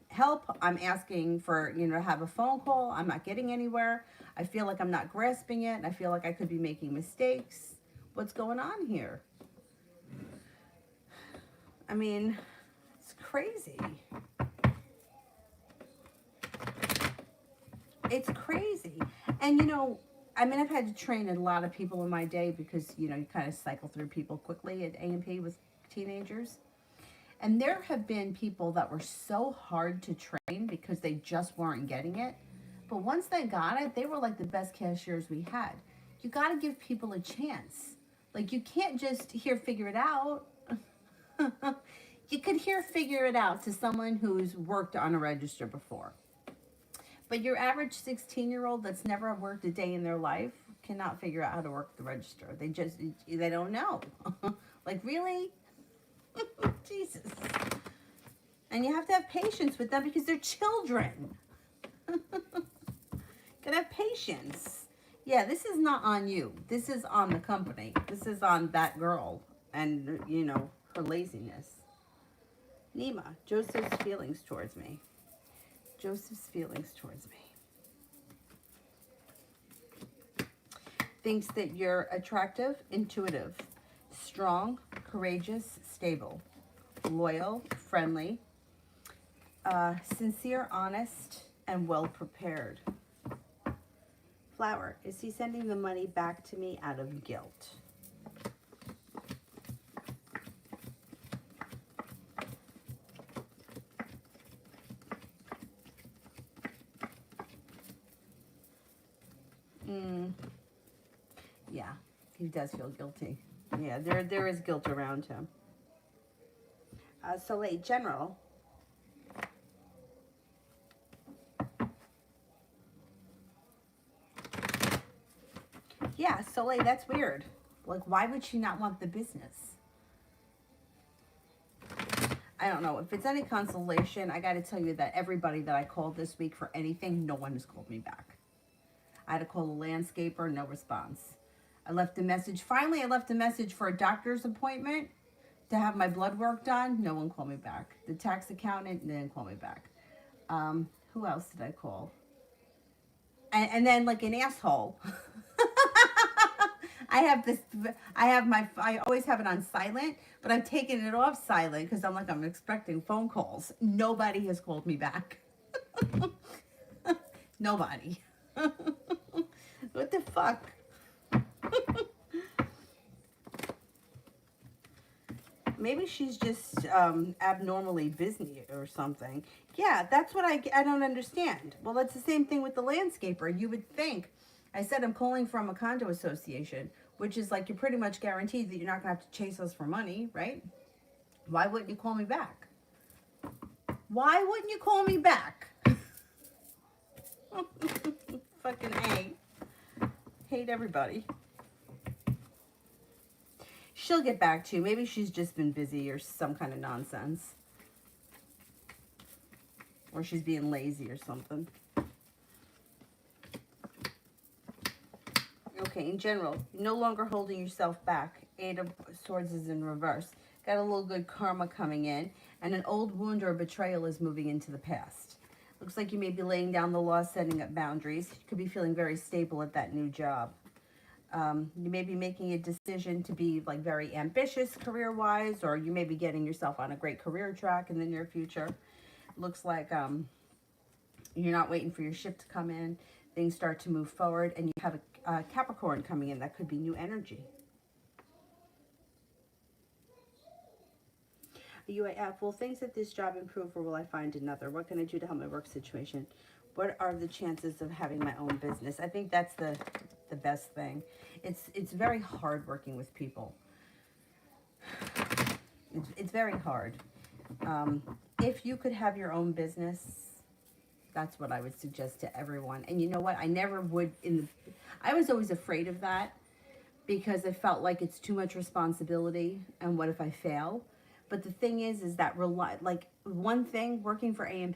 help. I'm asking for, you know, to have a phone call. I'm not getting anywhere. I feel like I'm not grasping it. I feel like I could be making mistakes. What's going on here? I mean, it's crazy. It's crazy. And, you know, I mean, I've had to train a lot of people in my day because, you know, you kind of cycle through people quickly at A&P with teenagers. And there have been people that were so hard to train because they just weren't getting it. But once they got it, they were like the best cashiers we had. You got to give people a chance. Like, you can't just here figure it out. You could here figure it out to someone who's worked on a register before. But your average 16-year-old that's never worked a day in their life cannot figure out how to work the register. They don't know. Like, really? Jesus. And you have to have patience with them because they're children. Gotta have patience. Yeah, this is not on you. This is on the company. This is on that girl and, you know, her laziness. Nima, Joseph's feelings towards me. Joseph's feelings towards me. Thinks that you're attractive, intuitive, strong, courageous, stable, loyal, friendly, sincere, honest, and well prepared. Flower, is he sending the money back to me out of guilt? Yeah, he does feel guilty. Yeah, there is guilt around him. Soleil, General. Yeah, Soleil, that's weird. Like, why would she not want the business? I don't know. If it's any consolation, I got to tell you that everybody that I called this week for anything, no one has called me back. I had to call a landscaper, no response. I left a message. Finally, I left a message for a doctor's appointment to have my blood work done. No one called me back. The tax accountant didn't call me back. Who else did I call? And then, like an asshole. I always have it on silent, but I've taken it off silent because I'm expecting phone calls. Nobody has called me back. Nobody. What the fuck? Maybe she's just abnormally busy or something. Yeah, that's what I don't understand. Well, that's the same thing with the landscaper. You would think. I said I'm calling from a condo association, which is like you're pretty much guaranteed that you're not going to have to chase us for money, right? Why wouldn't you call me back? Why wouldn't you call me back? Fucking A. Hate everybody. She'll get back to you. Maybe she's just been busy or some kind of nonsense. Or she's being lazy or something. Okay, in general, you're no longer holding yourself back. Eight of Swords is in reverse. Got a little good karma coming in. And an old wound or betrayal is moving into the past. Looks like you may be laying down the law, setting up boundaries. You could be feeling very stable at that new job. You may be making a decision to be like very ambitious career-wise, or you may be getting yourself on a great career track in the near future. Looks like you're not waiting for your ship to come in. Things start to move forward, and you have a Capricorn coming in. That could be new energy. UAF, will things at this job improve, or will I find another? What can I do to help my work situation? What are the chances of having my own business? I think that's the best thing. It's very hard working with people. It's very hard. If you could have your own business, that's what I would suggest to everyone. And you know what? I never would I was always afraid of that because I felt like it's too much responsibility and what if I fail? But the thing is that like one thing working for and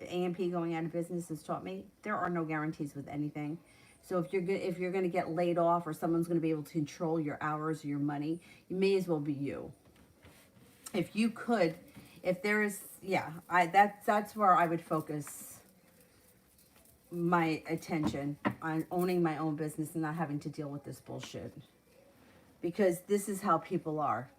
AMP going out of business has taught me there are no guarantees with anything. So if you're going to get laid off or someone's going to be able to control your hours or your money, you may as well be you. If you could, if there is, yeah, that's where I would focus my attention on owning my own business and not having to deal with this bullshit. Because this is how people are.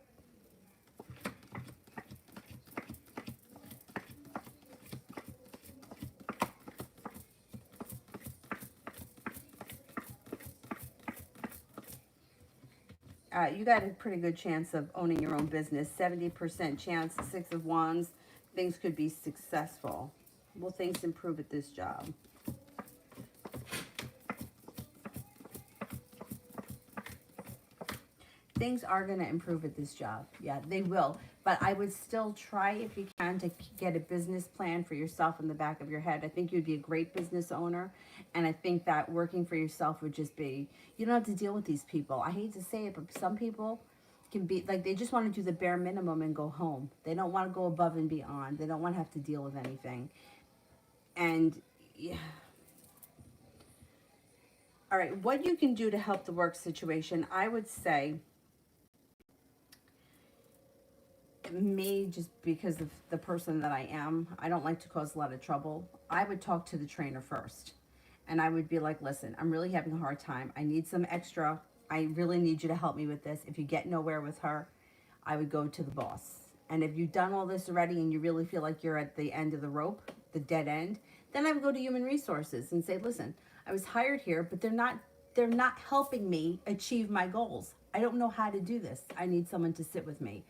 You got a pretty good chance of owning your own business. 70% chance, 6 of Wands, things could be successful. Will things improve at this job? Things are going to improve at this job. Yeah, they will. But I would still try, if you can, to get a business plan for yourself in the back of your head. I think you'd be a great business owner. And I think that working for yourself would just be, you don't have to deal with these people. I hate to say it, but some people can be, like, they just want to do the bare minimum and go home. They don't want to go above and beyond. They don't want to have to deal with anything. And, yeah. All right, what you can do to help the work situation, I would say, me, just because of the person that I am, I don't like to cause a lot of trouble. I would talk to the trainer first. And I would be like, listen, I'm really having a hard time. I need some extra. I really need you to help me with this. If you get nowhere with her, I would go to the boss. And if you've done all this already and you really feel like you're at the end of the rope, the dead end, then I would go to human resources and say, listen, I was hired here, but they're not helping me achieve my goals. I don't know how to do this. I need someone to sit with me.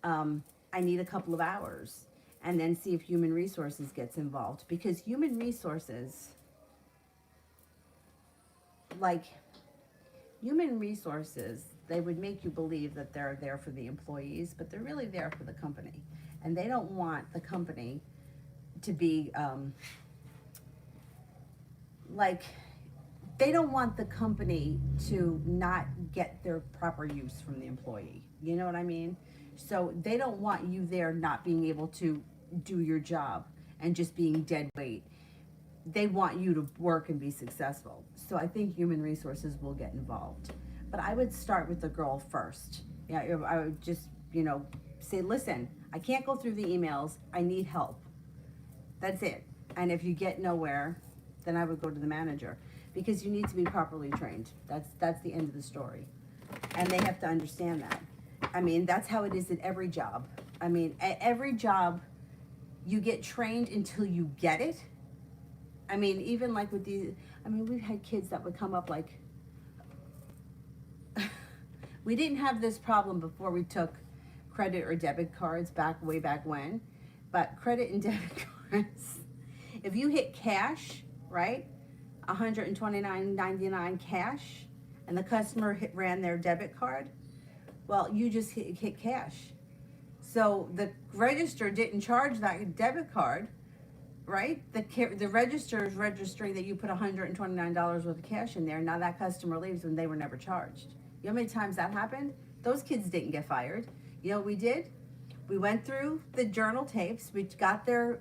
I need a couple of hours, and then see if human resources gets involved, because human resources, like human resources, they would make you believe that they're there for the employees, but they're really there for the company, and they don't want the company to be like, they don't want the company to not get their proper use from the employee. You know what I mean? So they don't want you there not being able to do your job and just being dead weight. They want you to work and be successful. So I think human resources will get involved. But I would start with the girl first. Yeah, I would just, say, listen, I can't go through the emails. I need help. That's it. And if you get nowhere, then I would go to the manager, because you need to be properly trained. That's the end of the story. And they have to understand that. I mean, that's how it is at every job. I mean, at every job, you get trained until you get it. I mean, even like with these, I mean, we've had kids that would come up like, we didn't have this problem before we took credit or debit cards way back when, but credit and debit cards, if you hit cash, right, $129.99 cash, and the customer ran their debit card, well, you just hit cash. So the register didn't charge that debit card, right? The register is registering that you put $129 worth of cash in there. Now that customer leaves when they were never charged. You know how many times that happened? Those kids didn't get fired. You know what we did? We went through the journal tapes. We got their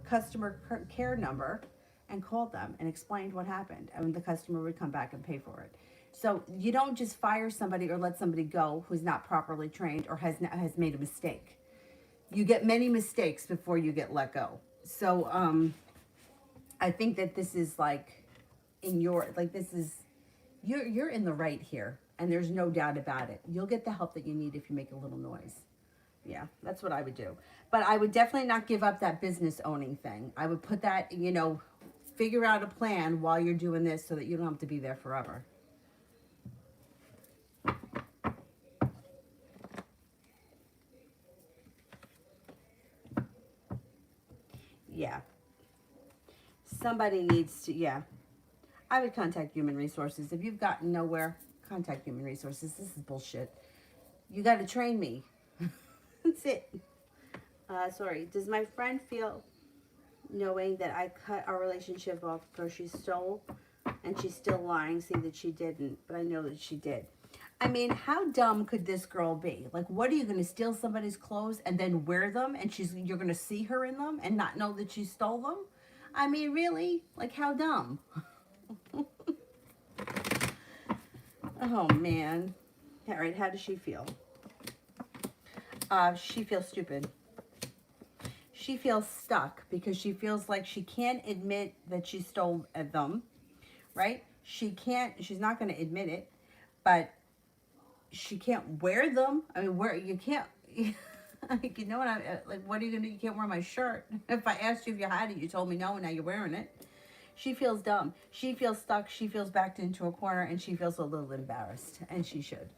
customer care number and called them and explained what happened. And the customer would come back and pay for it. So you don't just fire somebody or let somebody go who's not properly trained or has made a mistake. You get many mistakes before you get let go. So I think that this is like you're in the right here, and there's no doubt about it. You'll get the help that you need if you make a little noise. Yeah, that's what I would do. But I would definitely not give up that business owning thing. I would put that, figure out a plan while you're doing this so that you don't have to be there forever. Yeah. Somebody needs to, yeah. I would contact human resources. If you've gotten nowhere, contact human resources. This is bullshit. You got to train me. That's it. Sorry. Does my friend feel knowing that I cut our relationship off because she stole and she's still lying, saying that she didn't, but I know that she did? I mean, how dumb could this girl be? Like, what are you going to steal somebody's clothes and then wear them and you're going to see her in them and not know that she stole them? I mean, really? Like, how dumb? Oh, man. All right, how does she feel? She feels stupid. She feels stuck because she feels like she can't admit that she stole them, right? She's not going to admit it, but she can't wear them. I mean, you can't, like, you know what like, what are you going to do? You can't wear my shirt. If I asked you if you had it, you told me no, and now you're wearing it. She feels dumb. She feels stuck. She feels backed into a corner, and she feels a little embarrassed, and she should.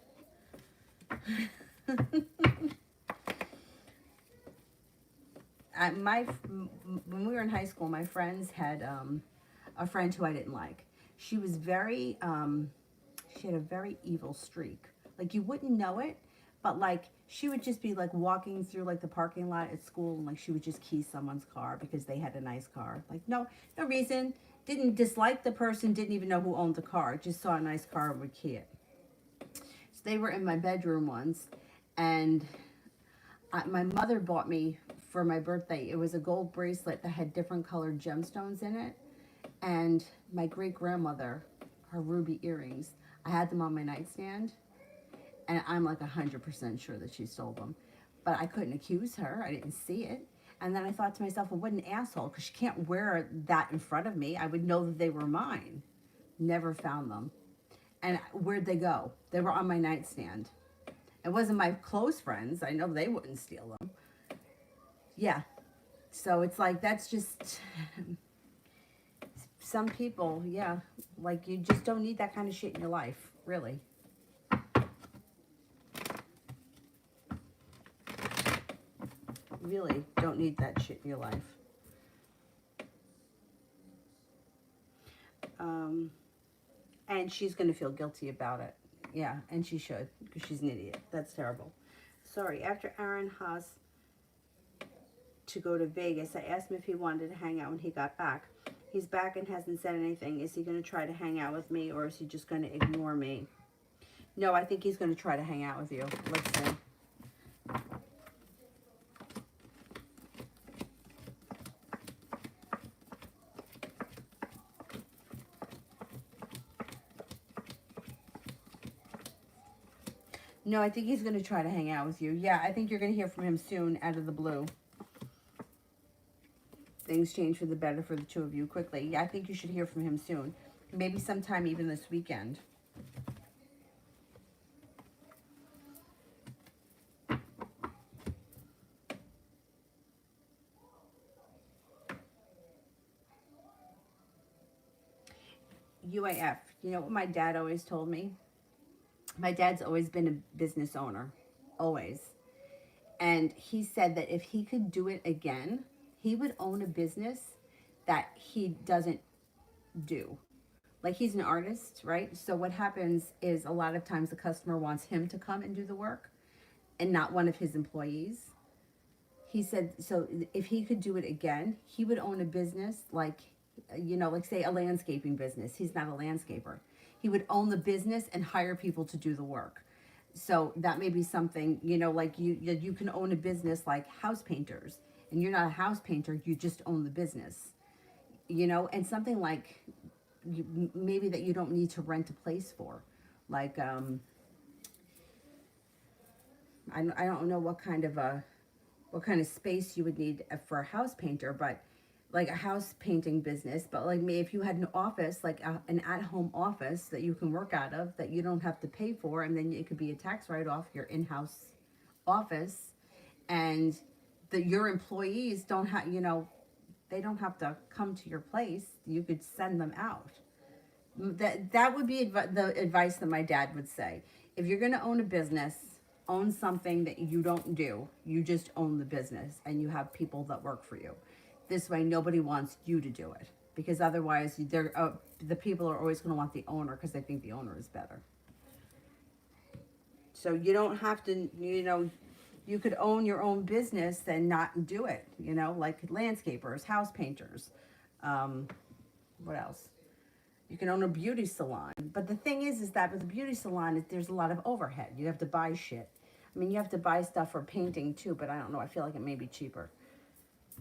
When we were in high school, my friends had a friend who I didn't like. She was she had a very evil streak. Like, you wouldn't know it, but like she would just be like walking through like the parking lot at school, and like she would just key someone's car because they had a nice car. Like, no reason. Didn't dislike the person. Didn't even know who owned the car. Just saw a nice car and would key it. So they were in my bedroom once, and my mother bought me for my birthday. It was a gold bracelet that had different colored gemstones in it, and my great grandmother, her ruby earrings. I had them on my nightstand, and I'm like 100% sure that she stole them, but I couldn't accuse her. I didn't see it. And then I thought to myself, well, what an asshole, because she can't wear that in front of me. I would know that they were mine. Never found them. And where'd they go? They were on my nightstand. It wasn't my close friends. I know they wouldn't steal them. Yeah. So it's like, that's just, some people, yeah, like, you just don't need that kind of shit in your life, really. Really don't need that shit in your life. And she's going to feel guilty about it. Yeah, and she should, because she's an idiot. That's terrible. Sorry, after Aaron Haas to go to Vegas, I asked him if he wanted to hang out when he got back. He's back and hasn't said anything. Is he going to try to hang out with me, or is he just going to ignore me? No, I think he's going to try to hang out with you. Let's see. No, I think he's going to try to hang out with you. Yeah, I think you're going to hear from him soon, out of the blue. Things change for the better for the two of you quickly. Yeah, I think you should hear from him soon. Maybe sometime even this weekend. UAF. You know what my dad always told me? My dad's always been a business owner. Always. And he said that if he could do it again, he would own a business that he doesn't do. Like, he's an artist, right? So what happens is a lot of times the customer wants him to come and do the work and not one of his employees. He said, so if he could do it again, he would own a business like, you know, like say a landscaping business. He's not a landscaper. He would own the business and hire people to do the work. So that may be something, you know, like you can own a business like house painters, and you're not a house painter, you just own the business, you know, and something like maybe that you don't need to rent a place for. Like, I don't know what kind of space you would need for a house painter, but like a house painting business. But like, maybe if you had an office, like an at-home office that you can work out of, that you don't have to pay for, and then it could be a tax write-off, your in-house office, and your employees don't have, you know, they don't have to come to your place. You could send them out. That would be the advice that my dad would say. If you're going to own a business, own something that you don't do. You just own the business, and you have people that work for you. This way, nobody wants you to do it, because otherwise, the people are always going to want the owner because they think the owner is better. So you don't have to, you know, You could own your own business and not do it, you know, like landscapers, house painters. Um, what else? You can own a beauty salon. But the thing is that with a beauty salon, there's a lot of overhead. You have to buy shit. I mean, you have to buy stuff for painting too, but I don't know. I feel like it may be cheaper.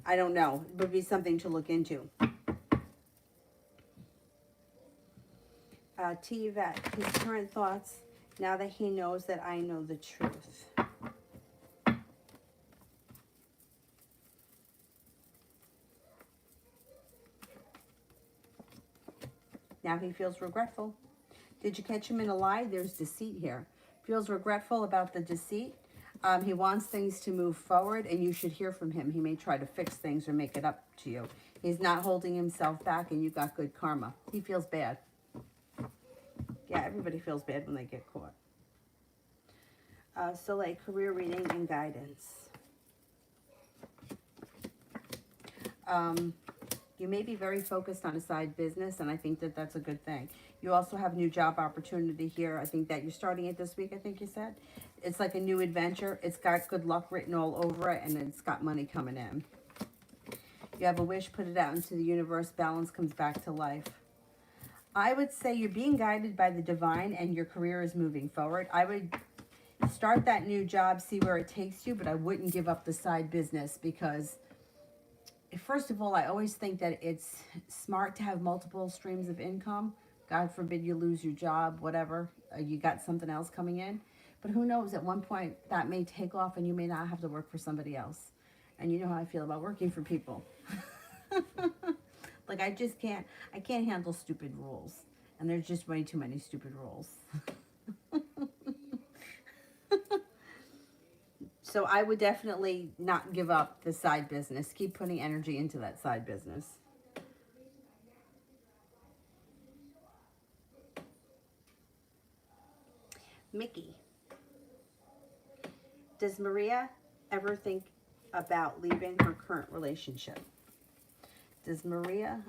I don't know. It would be something to look into. T. Yvette, his current thoughts now that he knows that I know the truth. Now he feels regretful. Did you catch him in a lie? There's deceit here. Feels regretful about the deceit. He wants things to move forward, and you should hear from him. He may try to fix things or make it up to you. He's not holding himself back, and you got good karma. He feels bad. Yeah, everybody feels bad when they get caught. Soleil, career reading and guidance. You may be very focused on a side business, and I think that that's a good thing. You also have a new job opportunity here. I think that you're starting it this week, I think you said. It's like a new adventure. It's got good luck written all over it, and it's got money coming in. You have a wish, put it out into the universe. Balance comes back to life. I would say you're being guided by the divine, and your career is moving forward. I would start that new job, see where it takes you, but I wouldn't give up the side business because... First of all, I always think that it's smart to have multiple streams of income. God forbid you lose your job, whatever. You got something else coming in. But who knows, at one point that may take off and you may not have to work for somebody else. And you know how I feel about working for people. Like I can't handle stupid rules. And there's just way too many stupid rules. So I would definitely not give up the side business. Keep putting energy into that side business. Mickey, does Maria ever think about leaving her current relationship? Does Maria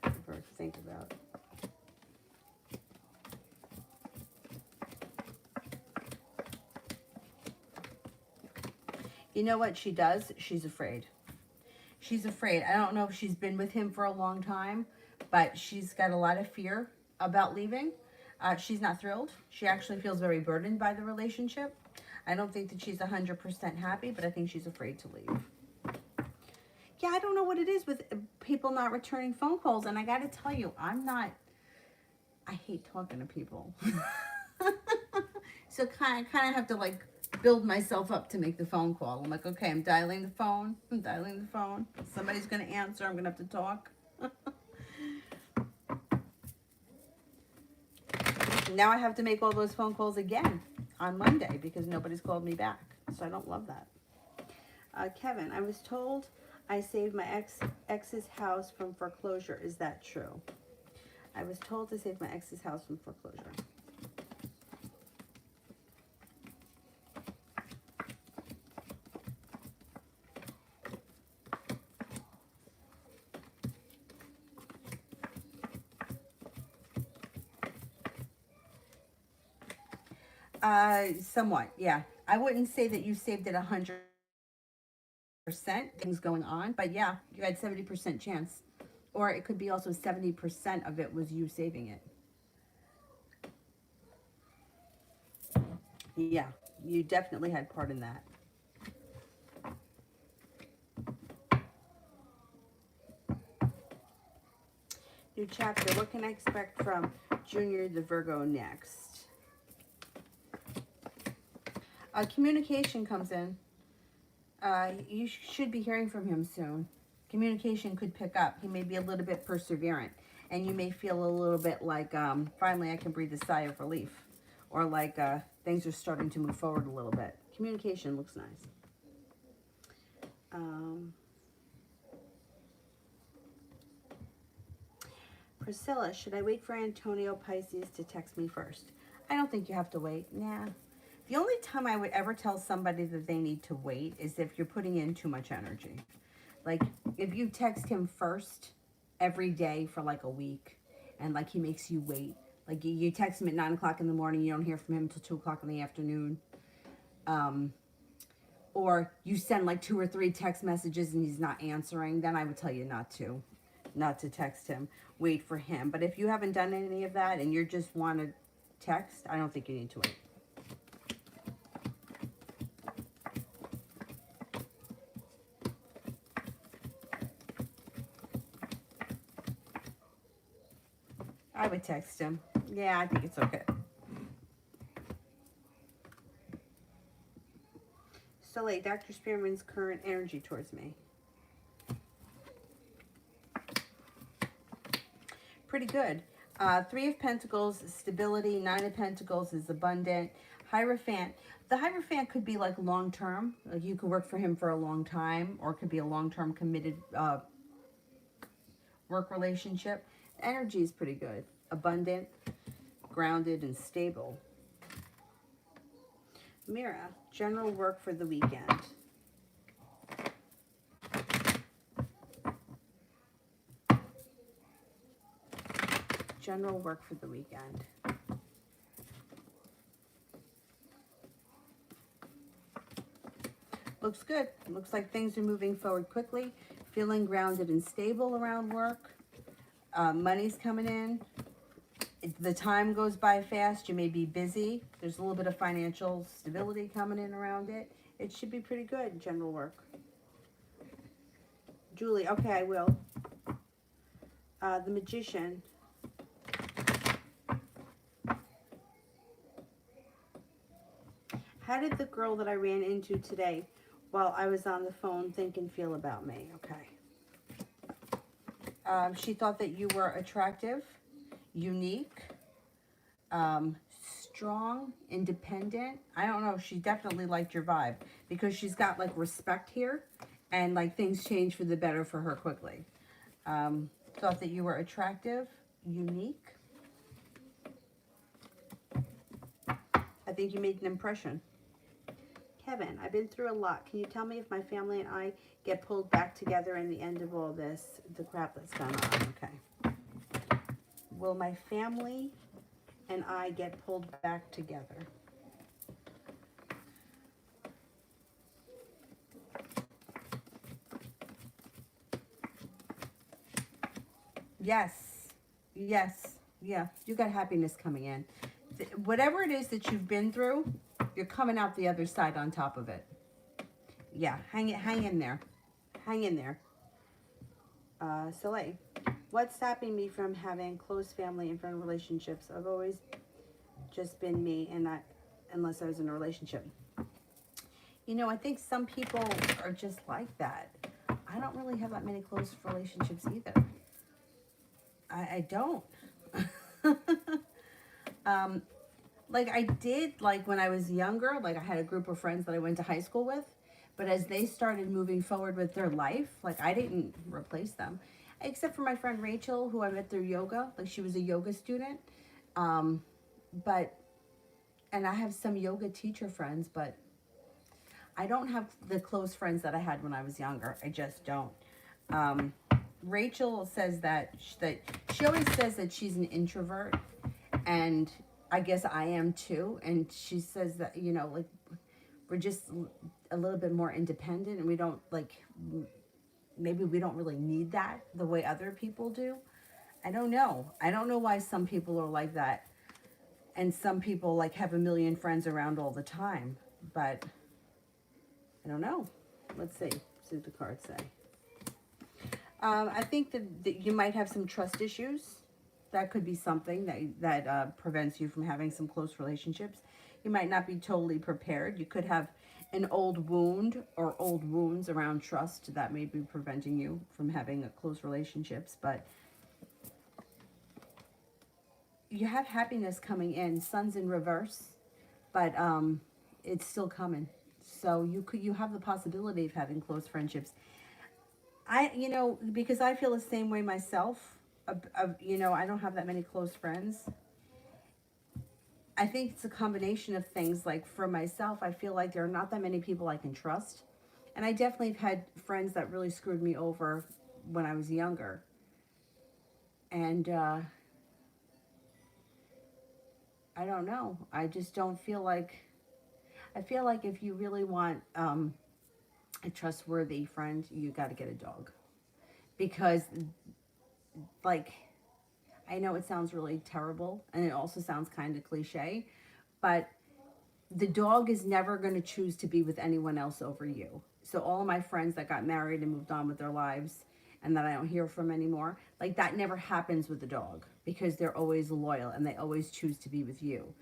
ever think about... You know what she does? She's afraid. She's afraid. I don't know if she's been with him for a long time, but she's got a lot of fear about leaving. She's not thrilled. She actually feels very burdened by the relationship. I don't think that she's 100% happy, but I think she's afraid to leave. Yeah, I don't know what it is with people not returning phone calls, and I got to tell you, I hate talking to people. So kind of have to like build myself up to make the phone call. I'm like, okay, I'm dialing the phone. Somebody's going to answer. I'm going to have to talk. Now I have to make all those phone calls again on Monday because nobody's called me back. So I don't love that. Kevin, I was told I saved my ex's house from foreclosure. Is that true? I was told to save my ex's house from foreclosure. Somewhat, yeah. I wouldn't say that you saved it 100% things going on, but yeah, you had 70% chance. Or it could be also 70% of it was you saving it. Yeah, you definitely had part in that. New chapter. What can I expect from Junior the Virgo next? Communication comes in. You should be hearing from him soon. Communication could pick up. He may be a little bit perseverant. And you may feel a little bit like, finally I can breathe a sigh of relief. Or like things are starting to move forward a little bit. Communication looks nice. Priscilla, should I wait for Antonio Pisces to text me first? I don't think you have to wait. Nah. The only time I would ever tell somebody that they need to wait is if you're putting in too much energy. Like, if you text him first every day for like a week, and like he makes you wait. Like, you text him at 9 o'clock in the morning, you don't hear from him until 2 o'clock in the afternoon. or you send like 2 or 3 text messages and he's not answering, then I would tell you not to text him. Wait for him. But if you haven't done any of that and you just want to text, I don't think you need to wait. I would text him. Yeah, I think it's okay. So like Dr. Spearman's current energy towards me. Pretty good. 3 of Pentacles, stability. 9 of Pentacles is abundant. Hierophant. The Hierophant could be like long-term. Like you could work for him for a long time, or it could be a long-term committed work relationship. Energy is pretty good. Abundant, grounded, and stable. Mira, general work for the weekend. General work for the weekend. Looks good. Looks like things are moving forward quickly. Feeling grounded and stable around work. Money's coming in. The time goes by fast. You may be busy. There's a little bit of financial stability coming in around it. It should be pretty good, general work. Julie, okay, I will. The Magician. How did the girl that I ran into today while I was on the phone think and feel about me? Okay. She thought that you were attractive, unique, strong, independent. I don't know. She definitely liked your vibe because she's got like respect here, and like things change for the better for her quickly. Thought that you were attractive, unique. I think you made an impression. Kevin, I've been through a lot. Can you tell me if my family and I get pulled back together in the end of all this, the crap that's going on? Okay. Will my family and I get pulled back together? Yes. Yes. Yeah. You got happiness coming in. Whatever it is that you've been through, you're coming out the other side on top of it. Yeah. Hang in there. Hang in there. Soleil, what's stopping me from having close family and friend relationships? I've always just been me, and not unless I was in a relationship. You know, I think some people are just like that. I don't really have that many close relationships either. I don't. Like I did, like when I was younger, like I had a group of friends that I went to high school with, but as they started moving forward with their life, like I didn't replace them, except for my friend Rachel, who I met through yoga. Like she was a yoga student, but and I have some yoga teacher friends, but I don't have the close friends that I had when I was younger. I just don't. Rachel says that she always says that she's an introvert, and I guess I am too. And she says that, you know, like we're just a little bit more independent, and we don't like, maybe we don't really need that the way other people do. I don't know. I don't know why some people are like that, and some people like have a million friends around all the time, but I don't know. Let's see what the cards say. I think that you might have some trust issues. That could be something that prevents you from having some close relationships. You might not be totally prepared. You could have an old wound or old wounds around trust that may be preventing you from having close relationships. But you have happiness coming in. Sun's in reverse, but it's still coming. So you have the possibility of having close friendships. You know, because I feel the same way myself. You know, I don't have that many close friends. I think it's a combination of things. Like for myself, I feel like there are not that many people I can trust. And I definitely have had friends that really screwed me over when I was younger. And I don't know. I just don't feel like, I feel like if you really want a trustworthy friend, you got to get a dog. Because, like, I know it sounds really terrible and it also sounds kind of cliche, but the dog is never going to choose to be with anyone else over you. So all of my friends that got married and moved on with their lives and that I don't hear from anymore, like that never happens with the dog because they're always loyal and they always choose to be with you.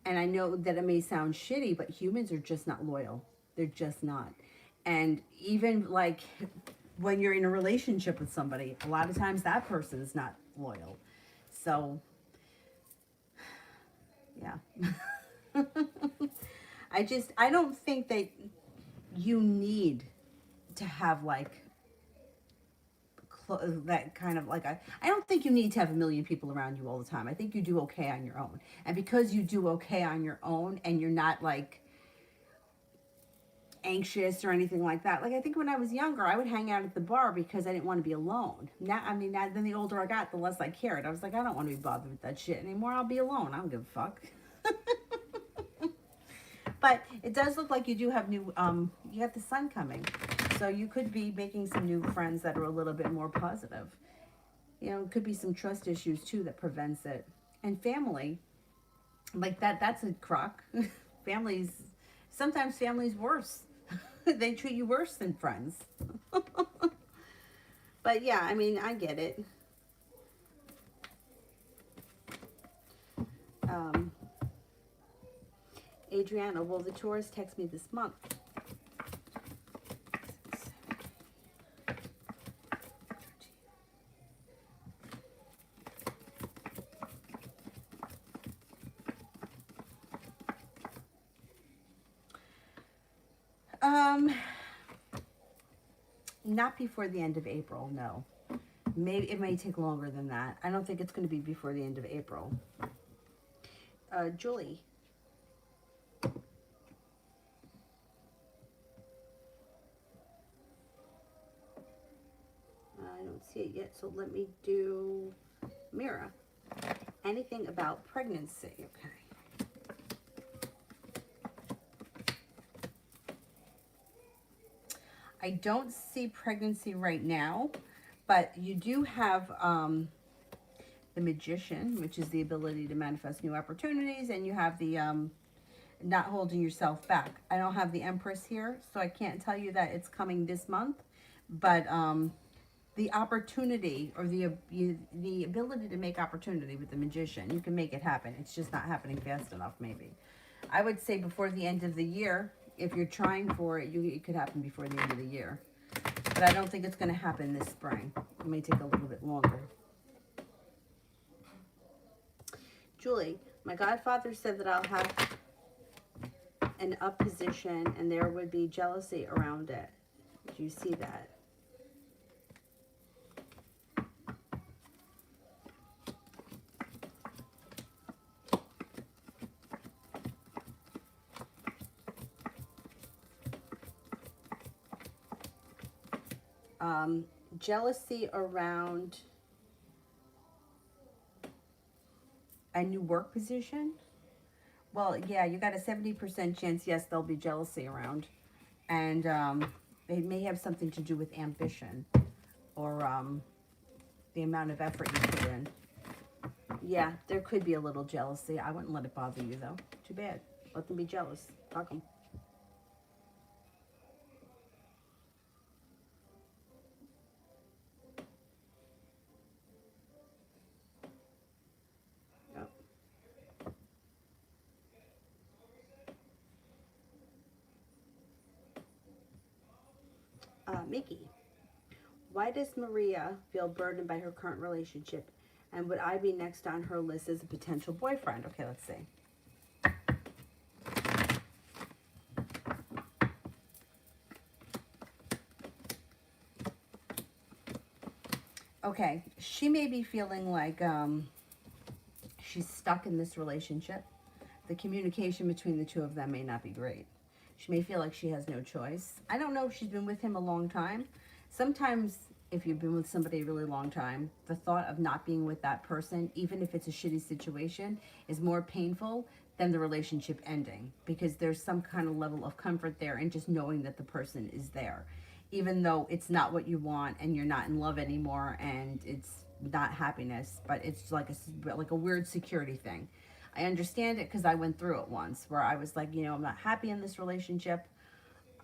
And I know that it may sound shitty, but humans are just not loyal. They're just not. And even like when you're in a relationship with somebody, a lot of times that person is not loyal. So, yeah. I don't think that you need to have like that kind of like I don't think you need to have a million people around you all the time. I think you do okay on your own. And because you do okay on your own and you're not like anxious or anything like that. Like I think when I was younger, I would hang out at the bar because I didn't want to be alone. Now, I mean, then the older I got, the less I cared. I was like, I don't want to be bothered with that shit anymore. I'll be alone. I don't give a fuck. But it does look like you do have new, you got the sun coming. So you could be making some new friends that are a little bit more positive. You know, it could be some trust issues too that prevents it. And family, like that's a crock. Families, sometimes family's worse. They treat you worse than friends. But yeah, I mean, I get it. Um, Adriana, will the tourist text me this month? Not before the end of April, no. Maybe it may take longer than that. I don't think it's going to be before the end of April. Julie. I don't see it yet, so let me do Mira. Anything about pregnancy? Okay. I don't see pregnancy right now, but you do have the Magician, which is the ability to manifest new opportunities, and you have the not holding yourself back. I don't have the Empress here, so I can't tell you that it's coming this month, but the opportunity or the ability to make opportunity with the Magician, you can make it happen. It's just not happening fast enough, maybe. I would say before the end of the year, if you're trying for it, it could happen before the end of the year. But I don't think it's going to happen this spring. It may take a little bit longer. Julie, my godfather said that I'll have an up position and there would be jealousy around it. Do you see that? Jealousy around a new work position. Well, yeah, you got a 70% chance, yes, there'll be jealousy around. And it may have something to do with ambition or the amount of effort you put in. Yeah, there could be a little jealousy. I wouldn't let it bother you, though. Too bad. Let them be jealous. Fuck them. Mickey, why does Maria feel burdened by her current relationship? And would I be next on her list as a potential boyfriend? Okay, let's see. Okay, she may be feeling like she's stuck in this relationship. The communication between the two of them may not be great. She may feel like she has no choice. I don't know if she's been with him a long time. Sometimes if you've been with somebody a really long time, the thought of not being with that person, even if it's a shitty situation, is more painful than the relationship ending, because there's some kind of level of comfort there and just knowing that the person is there, even though it's not what you want and you're not in love anymore and it's not happiness, but it's like a weird security thing. I understand it because I went through it once where I was like, I'm not happy in this relationship.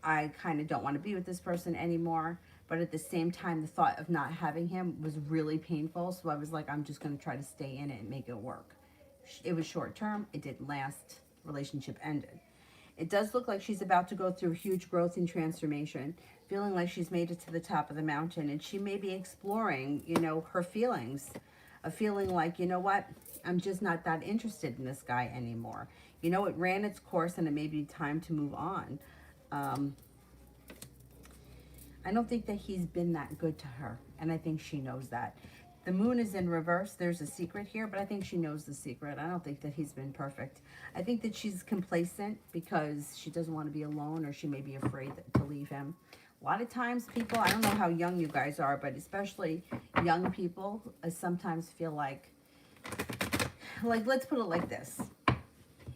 I kind of don't want to be with this person anymore. But at the same time, the thought of not having him was really painful. So I was like, I'm just going to try to stay in it and make it work. It was short term. It didn't last. Relationship ended. It does look like she's about to go through huge growth and transformation, feeling like she's made it to the top of the mountain. And she may be exploring, her feelings. A feeling like, you know what? I'm just not that interested in this guy anymore. It ran its course and it may be time to move on. I don't think that he's been that good to her, and I think she knows that. The moon is in reverse. There's a secret here, but I think she knows the secret. I don't think that he's been perfect. I think that she's complacent because she doesn't want to be alone, or she may be afraid to leave him. A lot of times people, I don't know how young you guys are, but especially young people sometimes feel like, let's put it like this.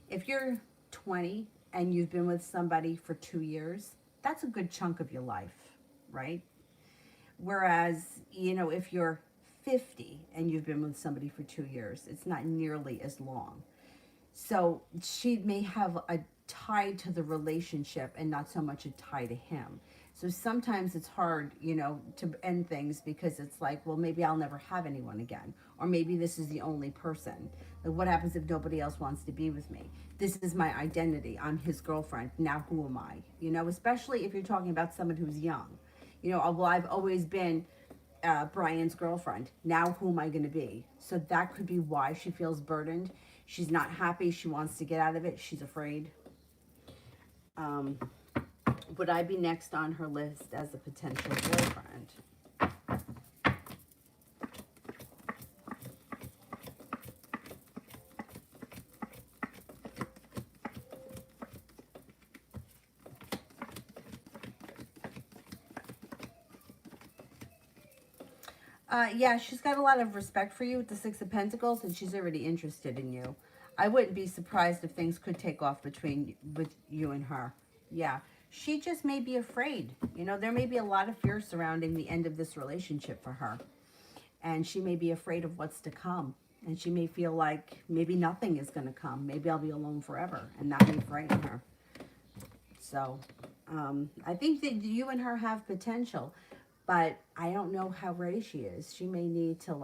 If you're 20 and you've been with somebody for 2 years, that's a good chunk of your life, right? Whereas, if you're 50 and you've been with somebody for 2 years, it's not nearly as long. So she may have a tie to the relationship and not so much a tie to him. So sometimes it's hard, to end things because it's like, well, maybe I'll never have anyone again. Or maybe this is the only person. Like, what happens if nobody else wants to be with me? This is my identity. I'm his girlfriend. Now who am I? Especially if you're talking about someone who's young. Well, I've always been Brian's girlfriend. Now who am I going to be? So that could be why she feels burdened. She's not happy. She wants to get out of it. She's afraid. Would I be next on her list as a potential boyfriend? Yeah, she's got a lot of respect for you with the Six of Pentacles, and she's already interested in you. I wouldn't be surprised if things could take off with you and her. Yeah, she just may be afraid. There may be a lot of fear surrounding the end of this relationship for her. And she may be afraid of what's to come. And she may feel like maybe nothing is going to come. Maybe I'll be alone forever. And that may frighten her. So, I think that you and her have potential. But I don't know how ready she is. She may need to,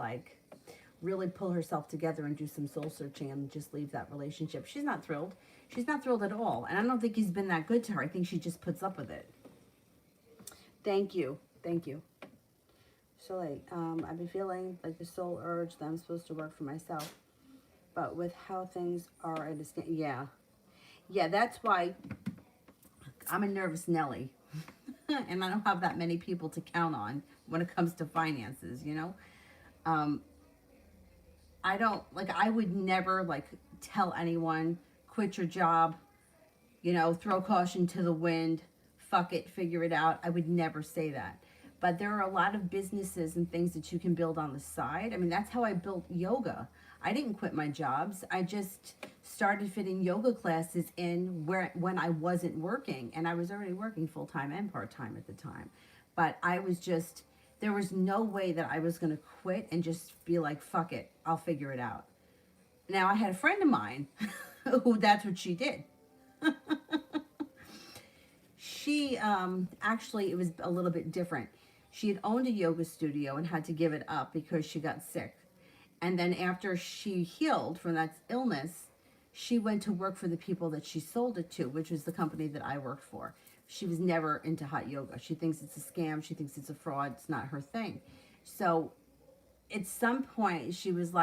really pull herself together and do some soul searching and just leave that relationship. She's not thrilled. She's not thrilled at all. And I don't think he's been that good to her. I think she just puts up with it. Thank you. Thank you. So, I've been feeling like the soul urge that I'm supposed to work for myself. But with how things are at a stand, yeah. Yeah, that's why I'm a nervous Nelly. And I don't have that many people to count on when it comes to finances, I would never, tell anyone, quit your job, throw caution to the wind, fuck it, figure it out. I would never say that. But there are a lot of businesses and things that you can build on the side. I mean, that's how I built yoga. I didn't quit my jobs. I just started fitting yoga classes in when I wasn't working. And I was already working full-time and part-time at the time. But there was no way that I was going to quit and just be like, fuck it, I'll figure it out. Now, I had a friend of mine who that's what she did. She, actually, it was a little bit different. She had owned a yoga studio and had to give it up because she got sick. And then after she healed from that illness, she went to work for the people that she sold it to, which was the company that I worked for. She was never into hot yoga. She thinks it's a scam. She thinks it's a fraud. It's not her thing. So at some point she just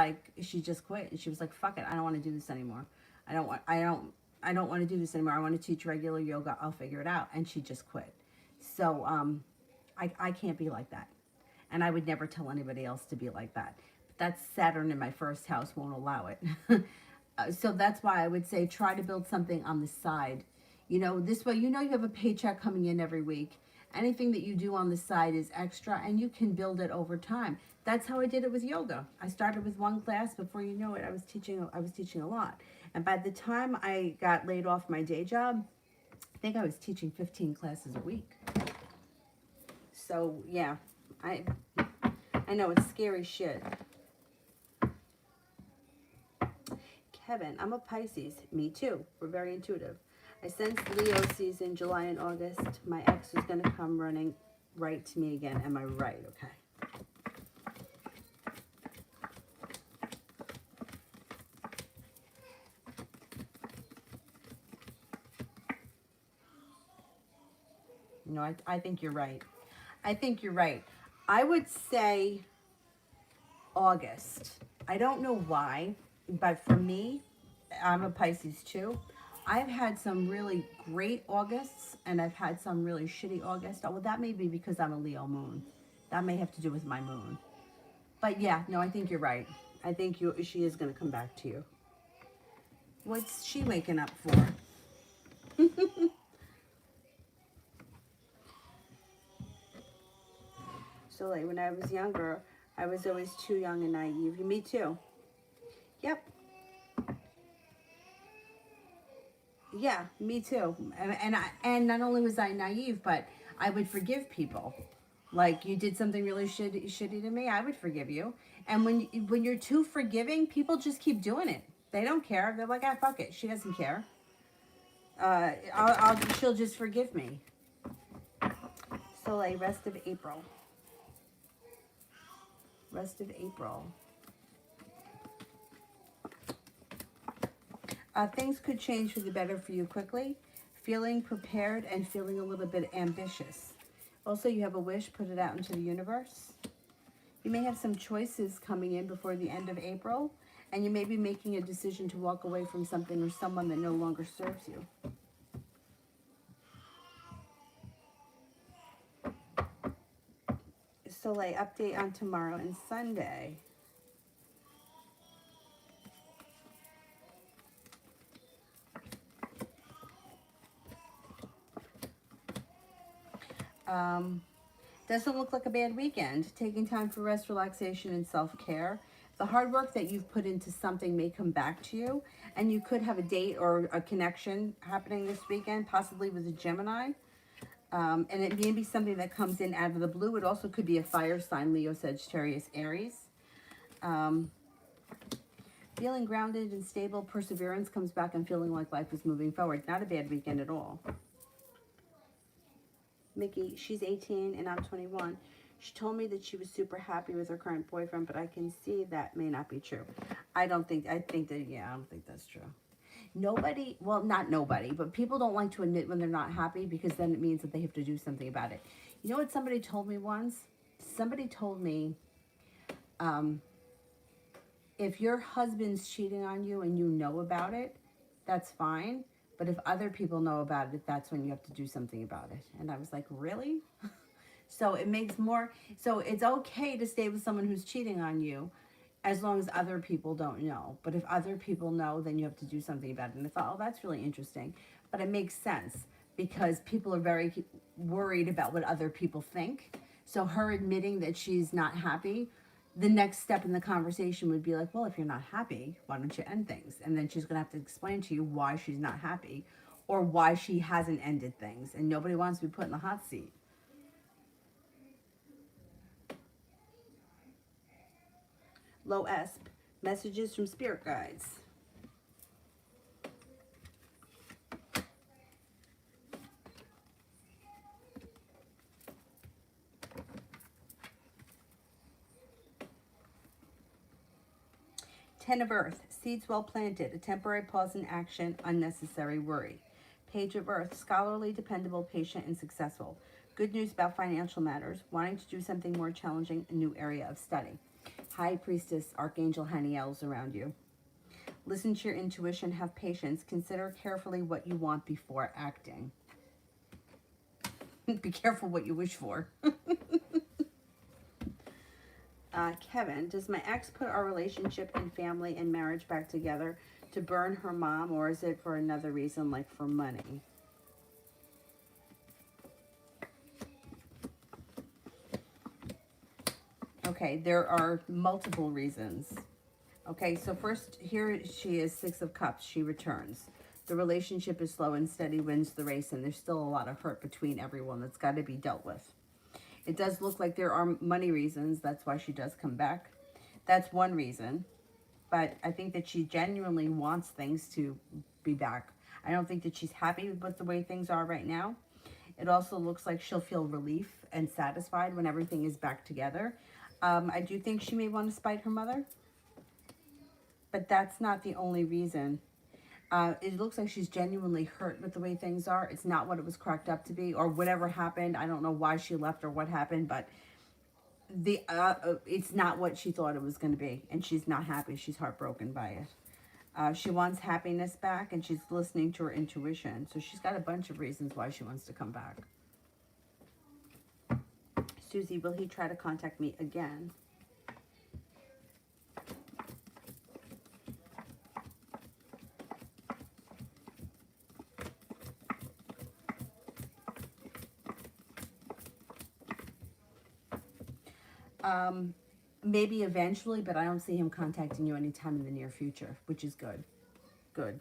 quit. And she was like, fuck it. I don't want to do this anymore. I don't want to do this anymore. I want to teach regular yoga. I'll figure it out. And she just quit. So, I can't be like that. And I would never tell anybody else to be like that. But that's Saturn in my first house won't allow it. So that's why I would say try to build something on the side. This way, you have a paycheck coming in every week. Anything that you do on the side is extra and you can build it over time. That's how I did it with yoga. I started with one class. Before you know it, I was teaching a lot. And by the time I got laid off my day job, I think I was teaching 15 classes a week. So yeah, I know it's scary shit. Kevin, I'm a Pisces. Me too. We're very intuitive. I sense Leo season, July and August. My ex is going to come running right to me again. Am I right? Okay. No, I think you're right. I think you're right. I would say August. I don't know why, but for me, I'm a Pisces too. I've had some really great Augusts and I've had some really shitty Augusts. Oh, well, that may be because I'm a Leo moon. That may have to do with my moon. But yeah, no, I think you're right. I think she is going to come back to you. What's she waking up for? So, like, when I was younger, I was always too young and naive. Me too. Yep. Yeah, me too. And not only was I naive, but I would forgive people. Like, you did something really shitty to me, I would forgive you. And when you're too forgiving, people just keep doing it. They don't care. They're like, ah, fuck it. She doesn't care. She'll just forgive me. So, like, rest of April. Rest of April. Things could change for the better for you quickly. Feeling prepared and feeling a little bit ambitious. Also, you have a wish, put it out into the universe. You may have some choices coming in before the end of April, and you may be making a decision to walk away from something or someone that no longer serves you. Soleil, update on tomorrow and Sunday. Doesn't look like a bad weekend. Taking time for rest, relaxation, and self-care. The hard work that you've put into something may come back to you, and you could have a date or a connection happening this weekend, possibly with a Gemini. And it may be something that comes in out of the blue. It also could be a fire sign, Leo, Sagittarius, Aries. Feeling grounded and stable, perseverance comes back and feeling like life is moving forward. Not a bad weekend at all. Mickey, she's 18 and I'm 21. She told me that she was super happy with her current boyfriend, but I can see that may not be true. I don't think that's true. Nobody, well, not nobody, but people don't like to admit when they're not happy because then it means that they have to do something about it. You know what somebody told me once? Somebody told me, if your husband's cheating on you and you know about it, that's fine. But if other people know about it, that's when you have to do something about it. And I was like, really? So it makes more, so it's okay to stay with someone who's cheating on you as long as other people don't know. But if other people know, then you have to do something about it. And I thought, oh, that's really interesting. But it makes sense because people are very worried about what other people think. So her admitting that she's not happy, the next step in the conversation would be like, well, if you're not happy, why don't you end things? And then she's going to have to explain to you why she's not happy or why she hasn't ended things. And nobody wants to be put in the hot seat. Low Esp, messages from spirit guides. Ten of Earth, seeds well planted, a temporary pause in action, unnecessary worry. Page of Earth, scholarly, dependable, patient, and successful. Good news about financial matters, wanting to do something more challenging, a new area of study. High Priestess, Archangel Haniel's around you. Listen to your intuition, have patience, consider carefully what you want before acting. Be careful what you wish for. Kevin, does my ex put our relationship and family and marriage back together to burn her mom, or is it for another reason, like for money? Okay, there are multiple reasons. Okay, so first, here she is, Six of Cups. She returns. The relationship is slow and steady, wins the race, and there's still a lot of hurt between everyone that's got to be dealt with. It does look like there are money reasons. That's why she does come back. That's one reason. But I think that she genuinely wants things to be back. I don't think that she's happy with the way things are right now. It also looks like she'll feel relief and satisfied when everything is back together. I do think she may want to spite her mother, but that's not the only reason. It looks like she's genuinely hurt with the way things are. It's not what it was cracked up to be, or whatever happened. I don't know why she left or what happened, but it's not what she thought it was going to be, and she's not happy. She's heartbroken by it. She wants happiness back, and she's listening to her intuition. So she's got a bunch of reasons why she wants to come back. Susie, will he try to contact me again? Maybe eventually, but I don't see him contacting you anytime in the near future, which is good. Good.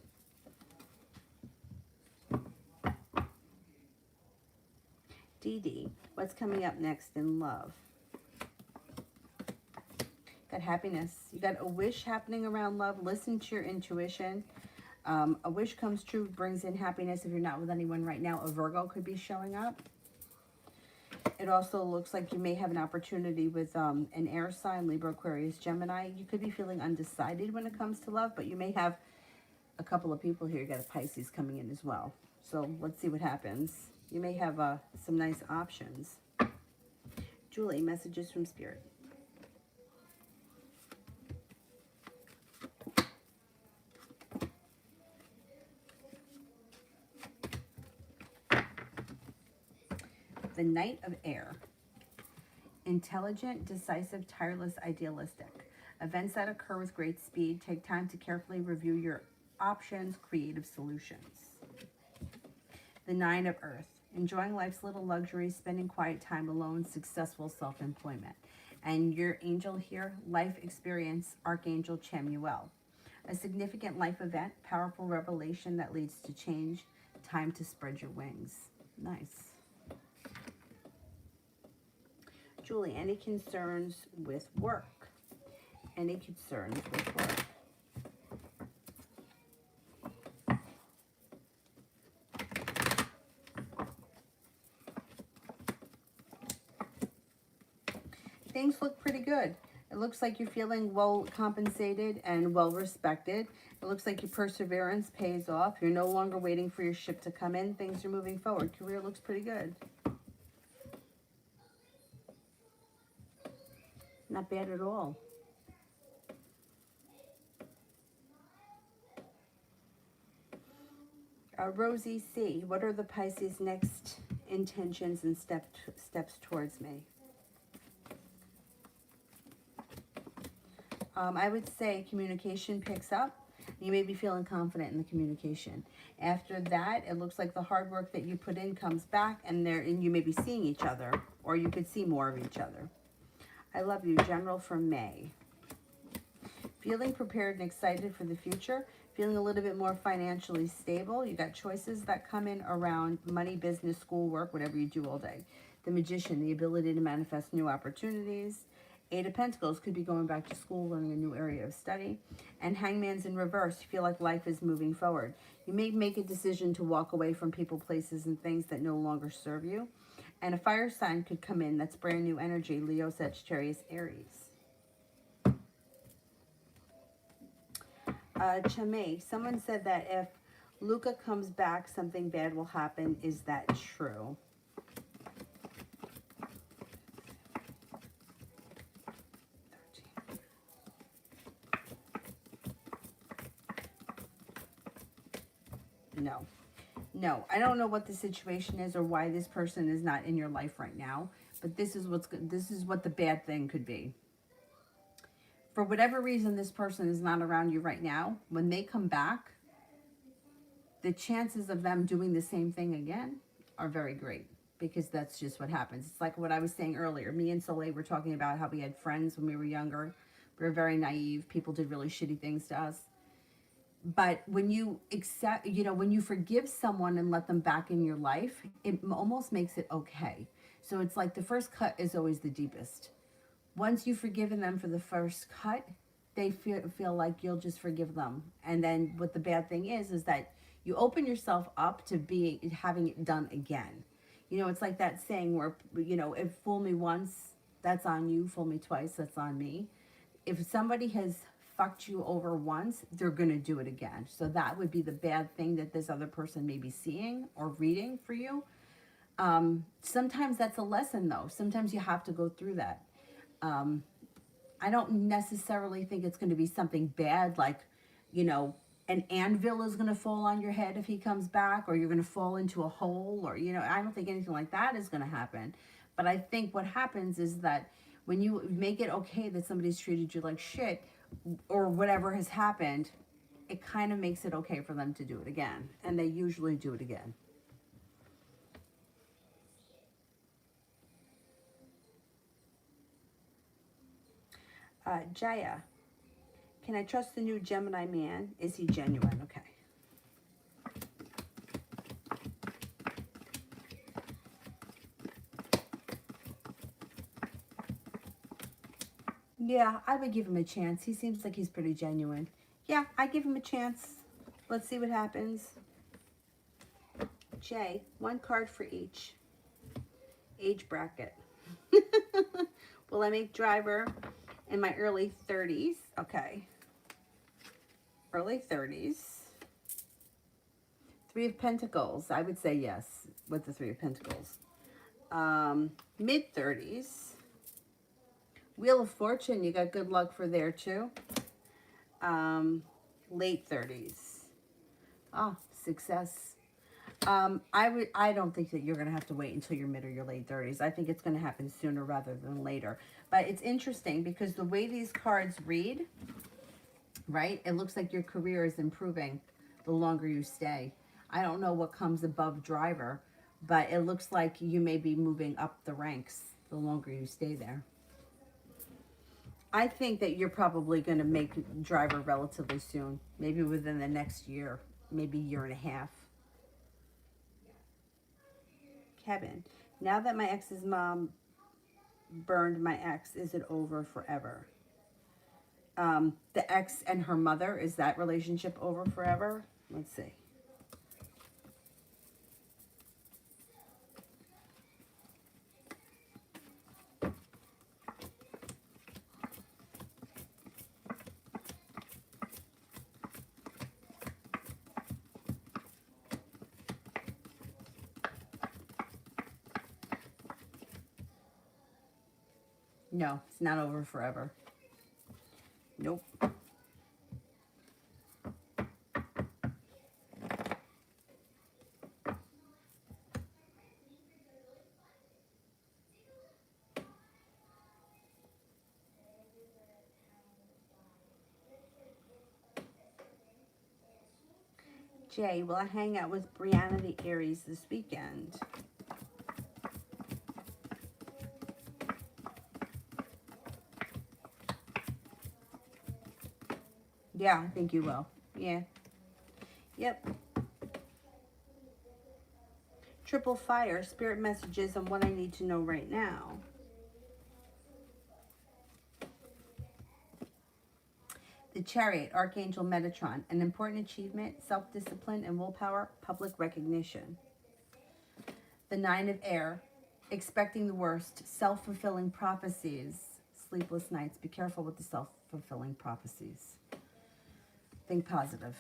Dee Dee, what's coming up next in love? Got happiness. You got a wish happening around love. Listen to your intuition. A wish comes true, brings in happiness. If you're not with anyone right now, a Virgo could be showing up. It also looks like you may have an opportunity with an air sign, Libra, Aquarius, Gemini. You could be feeling undecided when it comes to love, but you may have a couple of people here. You got a Pisces coming in as well. So let's see what happens. You may have some nice options. Julie, messages from Spirit. The Knight of Air. Intelligent, decisive, tireless, idealistic. Events that occur with great speed. Take time to carefully review your options, creative solutions. The Nine of Earth. Enjoying life's little luxuries, spending quiet time alone, successful self-employment. And your angel here, life experience, Archangel Chamuel. A significant life event, powerful revelation that leads to change. Time to spread your wings. Nice. Julie, any concerns with work? Any concerns with work? Things look pretty good. It looks like you're feeling well compensated and well respected. It looks like your perseverance pays off. You're no longer waiting for your ship to come in. Things are moving forward. Career looks pretty good. Not bad at all. Rosie C., what are the Pisces' next intentions and steps towards me? I would say communication picks up. You may be feeling confident in the communication. After that, it looks like the hard work that you put in comes back, and you may be seeing each other, or you could see more of each other. I love you, General, from May. Feeling prepared and excited for the future. Feeling a little bit more financially stable. You got choices that come in around money, business, schoolwork, whatever you do all day. The Magician, the ability to manifest new opportunities. Eight of Pentacles, could be going back to school, learning a new area of study. And Hangman's in reverse. You feel like life is moving forward. You may make a decision to walk away from people, places, and things that no longer serve you. And a fire sign could come in. That's brand new energy. Leo, Sagittarius, Aries. Chame, someone said that if Luca comes back, something bad will happen. Is that true? No. No, I don't know what the situation is or why this person is not in your life right now, but this is what the bad thing could be. For whatever reason this person is not around you right now, when they come back, the chances of them doing the same thing again are very great, because that's just what happens. It's like what I was saying earlier. Me and Soleil were talking about how we had friends when we were younger, We're very naive. People did really shitty things to us. But when you accept, when you forgive someone and let them back in your life, it almost makes it okay. So it's like the first cut is always the deepest. Once you've forgiven them for the first cut, they feel like you'll just forgive them. And then what the bad thing is that you open yourself up to having it done again. It's like that saying where, if fool me once, that's on you. Fool me twice, that's on me. If somebody has fucked you over once, they're going to do it again. So that would be the bad thing that this other person may be seeing or reading for you. Sometimes that's a lesson, though. Sometimes you have to go through that. I don't necessarily think it's going to be something bad like, an anvil is going to fall on your head if he comes back, or you're going to fall into a hole, or, I don't think anything like that is going to happen. But I think what happens is that when you make it okay that somebody's treated you like shit or whatever has happened, it kind of makes it okay for them to do it again. And they usually do it again. Jaya, can I trust the new Gemini man? Is he genuine? Okay. Yeah, I would give him a chance. He seems like he's pretty genuine. Yeah, I give him a chance. Let's see what happens. Jay, one card for each age bracket. Will I make driver in my early 30s? Okay. Early 30s. Three of Pentacles. I would say yes with the Three of Pentacles. Mid 30s. Wheel of Fortune. You got good luck for there too. Late 30s. Oh, success. I don't think that you're going to have to wait until your mid or your late 30s. I think it's going to happen sooner rather than later. But it's interesting because the way these cards read, right, it looks like your career is improving the longer you stay. I don't know what comes above driver, but it looks like you may be moving up the ranks the longer you stay there. I think that you're probably going to make driver relatively soon, maybe within the next year, maybe year and a half. Kevin, now that my ex's mom burned my ex, is it over forever? The ex and her mother, is that relationship over forever? Let's see. No, it's not over forever. Nope. Jay, will I hang out with Brianna the Aries this weekend? Yeah, I think you will. Yeah. Yep. Triple fire, spirit messages on what I need to know right now. The Chariot, Archangel Metatron, an important achievement, self-discipline and willpower, public recognition. The Nine of Air, expecting the worst, self-fulfilling prophecies, sleepless nights. Be careful with the self-fulfilling prophecies. Think positive.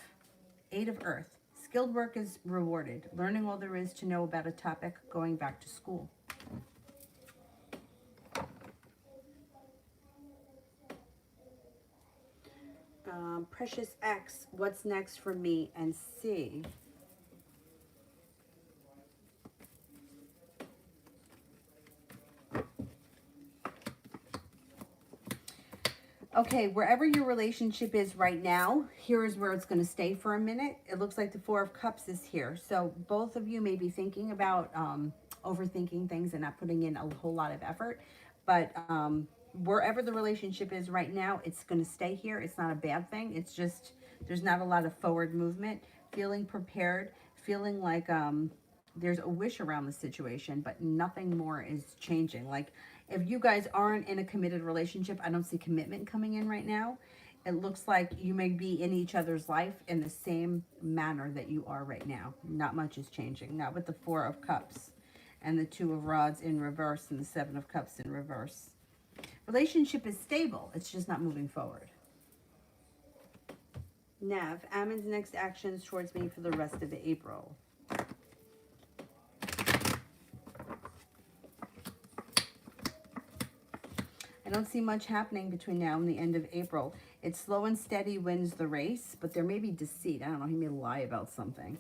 Eight of Earth, skilled work is rewarded, learning all there is to know about a topic, going back to school. Precious X, what's next for me and C? Okay, wherever your relationship is right now, here is where it's going to stay for a minute. It looks like the Four of Cups is here. So both of you may be thinking about overthinking things and not putting in a whole lot of effort. But wherever the relationship is right now, it's going to stay here. It's not a bad thing. It's just there's not a lot of forward movement. Feeling prepared, feeling like there's a wish around the situation, but nothing more is changing. Like if you guys aren't in a committed relationship, I don't see commitment coming in right now. It looks like you may be in each other's life in the same manner that you are right now. Not much is changing. Not with the Four of Cups and the Two of Rods in reverse and the Seven of Cups in reverse. Relationship is stable. It's just not moving forward. Nav, Ammon's next actions towards me for the rest of April. I don't see much happening between now and the end of April. It's slow and steady wins the race, but there may be deceit. I don't know. He may lie about something.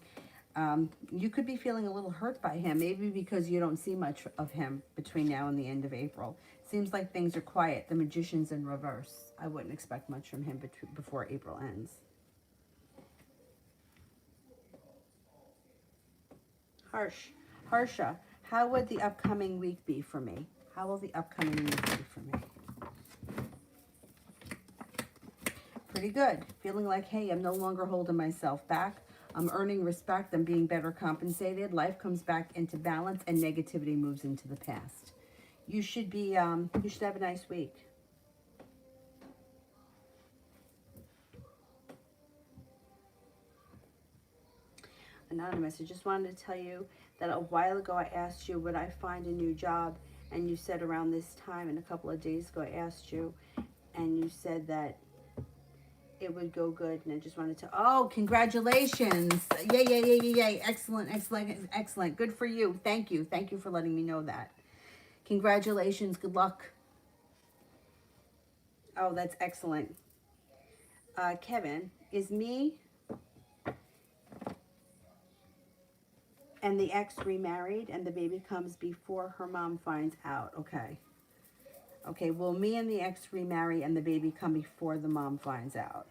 You could be feeling a little hurt by him, maybe because you don't see much of him between now and the end of April. Seems like things are quiet. The Magician's in reverse. I wouldn't expect much from him before April ends. Harsha, how would the upcoming week be for me? How will the upcoming week be for me? Pretty good. Feeling like, hey, I'm no longer holding myself back. I'm earning respect. I'm being better compensated. Life comes back into balance and negativity moves into the past. You should be, you should have a nice week. Anonymous, I just wanted to tell you that a while ago I asked you, would I find a new job? And you said around this time, and a couple of days ago I asked you, and you said that it would go good. And I just wanted to, oh, congratulations. Yay, yay, yay, yay, yay. Excellent, excellent, excellent. Good for you. Thank you. Thank you for letting me know that. Congratulations. Good luck. Oh, that's excellent. Kevin, is me and the ex remarried and the baby comes before her mom finds out? Okay. Okay, will me and the ex remarry and the baby come before the mom finds out?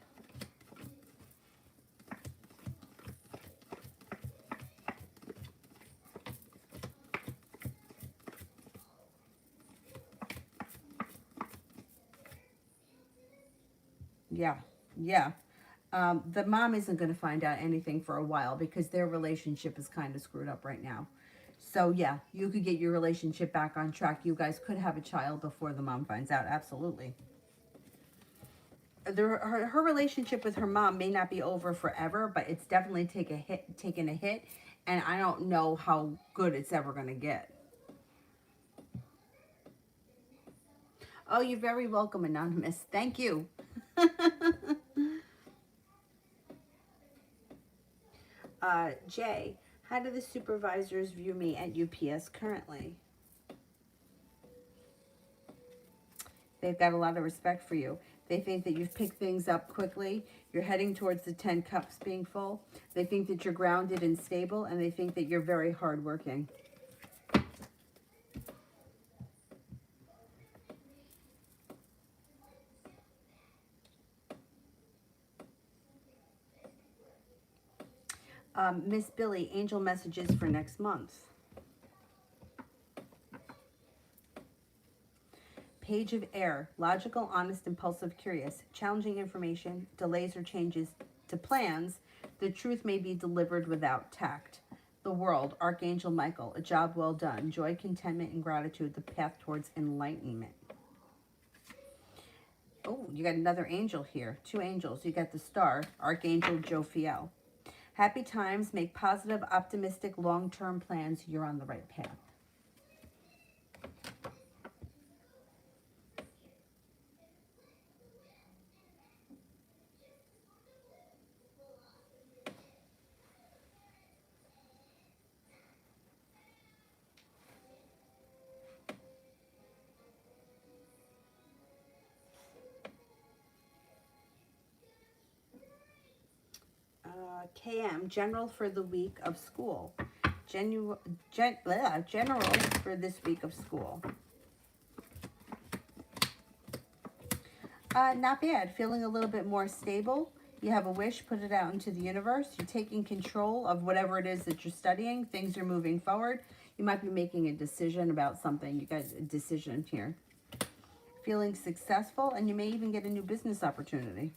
Yeah, yeah. The mom isn't going to find out anything for a while because their relationship is kind of screwed up right now. So yeah, you could get your relationship back on track. You guys could have a child before the mom finds out. Absolutely. Her relationship with her mom may not be over forever, but it's definitely taken a hit, and I don't know how good it's ever going to get. Oh, you're very welcome, Anonymous. Thank you. Jay, how do the supervisors view me at UPS currently? They've got a lot of respect for you. They think that you've picked things up quickly. You're heading towards the 10 cups being full. They think that you're grounded and stable, and they think that you're very hardworking. Miss Billy, angel messages for next month. Page of Air, logical, honest, impulsive, curious, challenging information, delays or changes to plans. The truth may be delivered without tact. The World, Archangel Michael, a job well done, joy, contentment, and gratitude, the path towards enlightenment. Oh, you got another angel here. Two angels. You got the Star, Archangel Jophiel. Happy times, make positive, optimistic, long-term plans. You're on the right path. KM, general for the week of school. General for this week of school. Not bad. Feeling a little bit more stable. You have a wish, put it out into the universe. You're taking control of whatever it is that you're studying. Things are moving forward. You might be making a decision about something. You got a decision here. feeling successful, and you may even get a new business opportunity.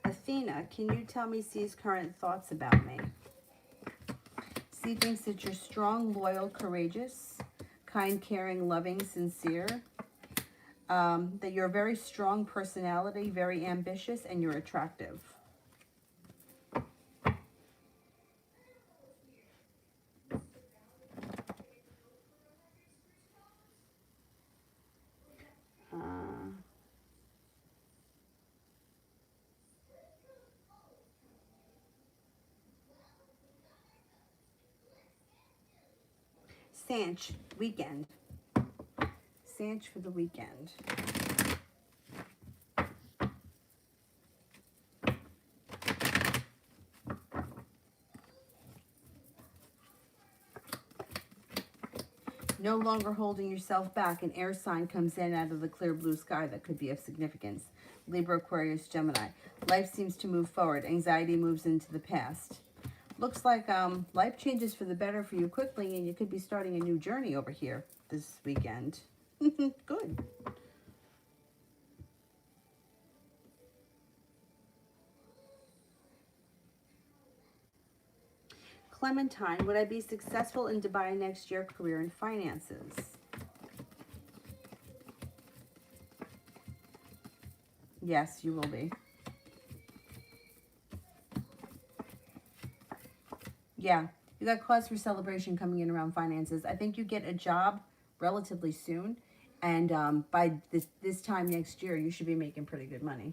Athena, can you tell me C's current thoughts about me? C thinks that you're strong, loyal, courageous, kind, caring, loving, sincere. That you're a very strong personality, very ambitious, and you're attractive. Sanch, weekend. Sanch for the weekend. No longer holding yourself back. An air sign comes in out of the clear blue sky that could be of significance. Libra, Aquarius, Gemini. Life seems to move forward. Anxiety moves into the past. Looks like life changes for the better for you quickly, and you could be starting a new journey over here this weekend. Good. Clementine, would I be successful in Dubai next year, career and finances? Yes, you will be. Yeah, you got cause for celebration coming in around finances. I think you get a job relatively soon, and by this time next year, you should be making pretty good money.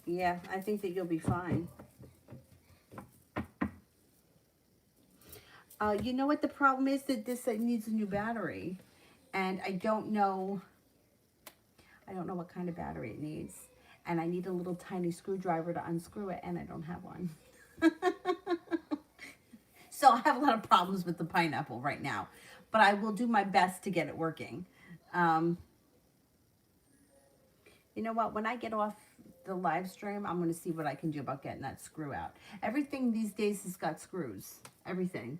Yeah, I think that you'll be fine. You know what the problem is? That this needs a new battery, and I don't know what kind of battery it needs, and I need a little tiny screwdriver to unscrew it, and I don't have one. So I have a lot of problems with the pineapple right now, but I will do my best to get it working. You know what? When I get off the live stream, I'm going to see what I can do about getting that screw out. Everything these days has got screws. Everything.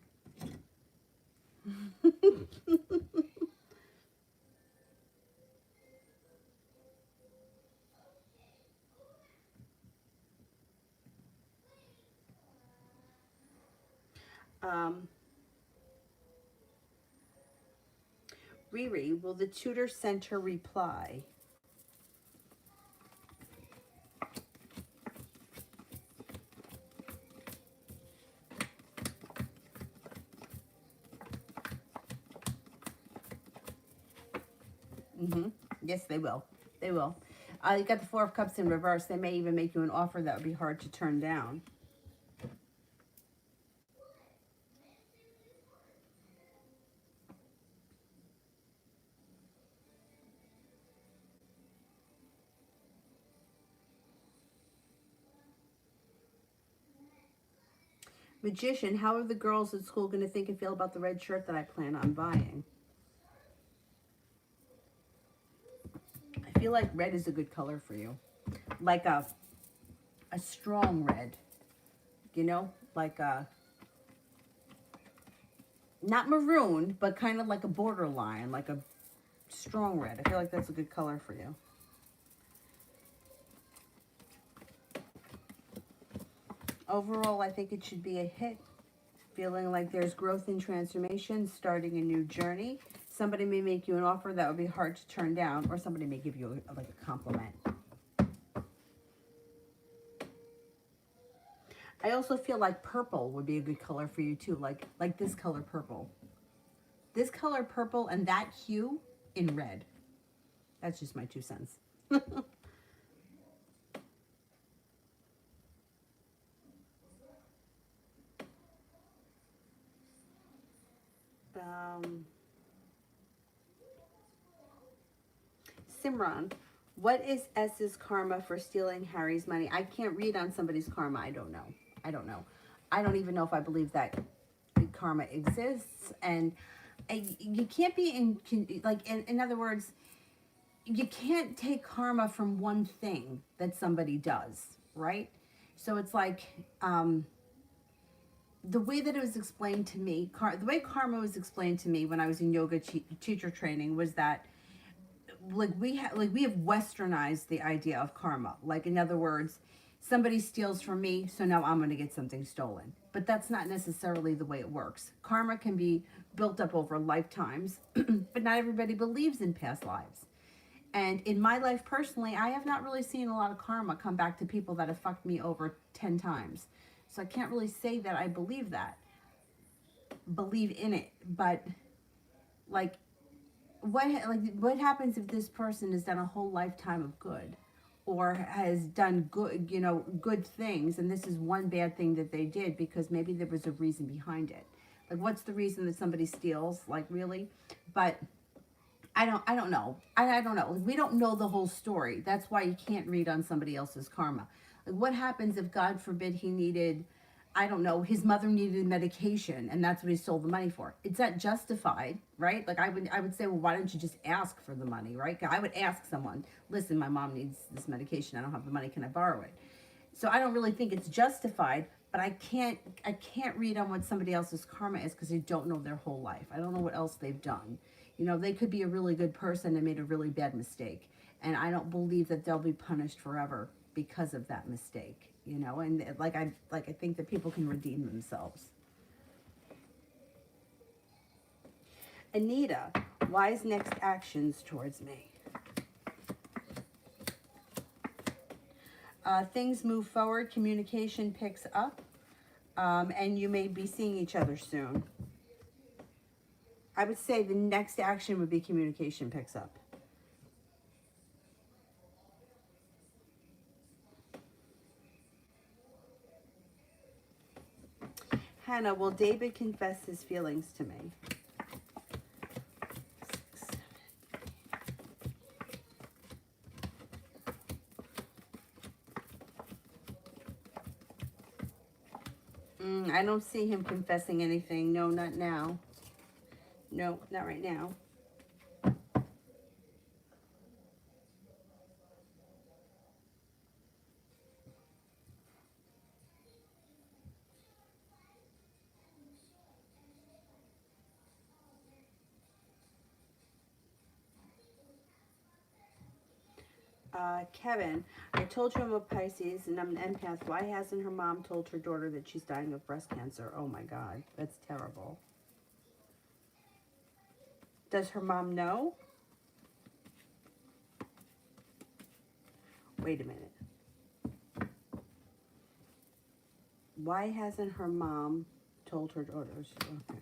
Riri, will the tutor center reply? Yes, they will. They will. You got the Four of Cups in reverse. They may even make you an offer that would be hard to turn down. Magician, how are the girls at school going to think and feel about the red shirt that I plan on buying? I feel like red is a good color for you. Like a strong red. You know? Like a... Not maroon, but kind of like a borderline. Like a strong red. I feel like that's a good color for you. Overall, I think it should be a hit. Feeling like there's growth and transformation, starting a new journey. Somebody may make you an offer that would be hard to turn down, or somebody may give you like a compliment. I also feel like purple would be a good color for you too, like this color purple. This color purple and that hue in red. That's just my 2 cents. Simran, what is S's karma for stealing Harry's money? I can't read on somebody's karma. I don't know. I don't know. I don't even know if I believe that karma exists. And you can't be in other words, you can't take karma from one thing that somebody does, right? So it's like, the way that it was explained to me, the way karma was explained to me when I was in yoga teacher training was that we have westernized the idea of karma. Like, in other words, somebody steals from me, so now I'm going to get something stolen. But that's not necessarily the way it works. Karma can be built up over lifetimes, but not everybody believes in past lives. And in my life personally, I have not really seen a lot of karma come back to people that have fucked me over 10 times. So I can't really say that I believe in it. But like, what happens if this person has done a whole lifetime of good, or has done good, good things, and this is one bad thing that they did because maybe there was a reason behind it. Like, what's the reason that somebody steals? Like, really? But I don't know. I don't know. We don't know the whole story. That's why you can't read on somebody else's karma. Like, what happens if, God forbid, he needed, I don't know, his mother needed medication and that's what he sold the money for? It's not justified, right? Like, I would say, well, why don't you just ask for the money, right? I would ask someone, listen, my mom needs this medication. I don't have the money. Can I borrow it? So I don't really think it's justified, but I can't read on what somebody else's karma is because I don't know their whole life. I don't know what else they've done. They could be a really good person and made a really bad mistake. And I don't believe that they'll be punished forever because of that mistake. And I think that people can redeem themselves. Anita, wise next actions towards me. Things move forward, communication picks up, and you may be seeing each other soon. I would say the next action would be communication picks up. Hannah, will David confess his feelings to me? 6, 7. I don't see him confessing anything. No, not now. No, not right now. Kevin, I told you I'm a Pisces and I'm an empath. Why hasn't her mom told her daughter that she's dying of breast cancer? Oh my God, that's terrible. Does her mom know? Wait a minute. Why hasn't her mom told her daughters? Okay.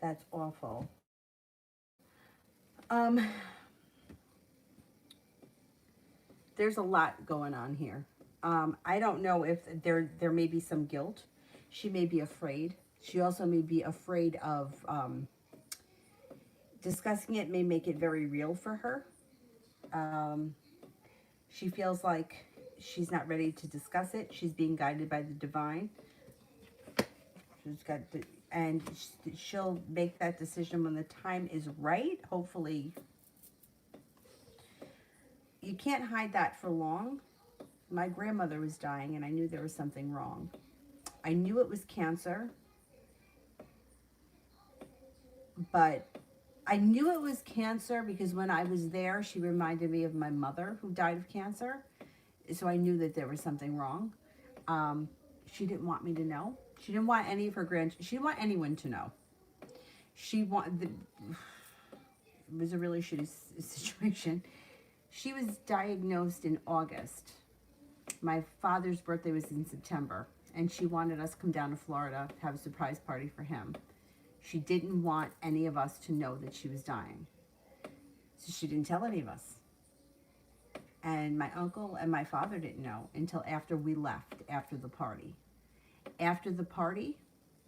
That's awful. There's a lot going on here. I don't know if there may be some guilt. She may be afraid. She also may be afraid of discussing it. May make it very real for her. She feels like she's not ready to discuss it. She's being guided by the divine. And she'll make that decision when the time is right. Hopefully, you can't hide that for long. My grandmother was dying, and I knew there was something wrong. I knew it was cancer, but I knew it was cancer because when I was there, she reminded me of my mother who died of cancer. So I knew that there was something wrong. She didn't want me to know. She didn't want any of her she didn't want anyone to know. It was a really shitty situation. She was diagnosed in August. My father's birthday was in September, and she wanted us to come down to Florida to have a surprise party for him. She didn't want any of us to know that she was dying. So she didn't tell any of us. And my uncle and my father didn't know until after we left, after the party. After the party,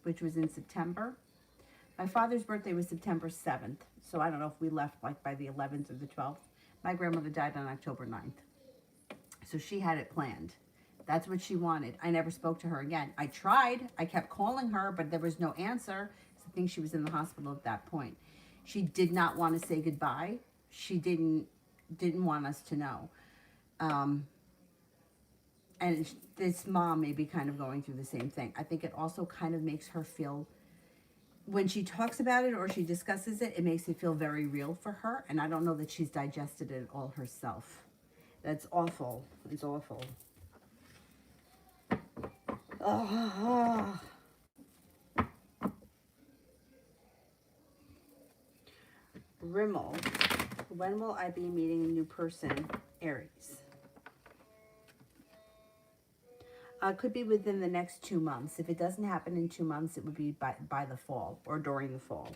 which was in September, my father's birthday was September 7th. So I don't know if we left like by the 11th or the 12th. My grandmother died on October 9th. So she had it planned. That's what she wanted. I never spoke to her again. I tried. I kept calling her, but there was no answer. I think she was in the hospital at that point. She did not want to say goodbye. She didn't want us to know. And this mom may be kind of going through the same thing. I think it also kind of makes her feel, when she talks about it or she discusses it, it makes it feel very real for her. And I don't know that she's digested it all herself. That's awful. It's awful. Oh. Rimmel. When will I be meeting a new person? Aries. Could be within the next 2 months. If it doesn't happen in 2 months, it would be by the fall or during the fall.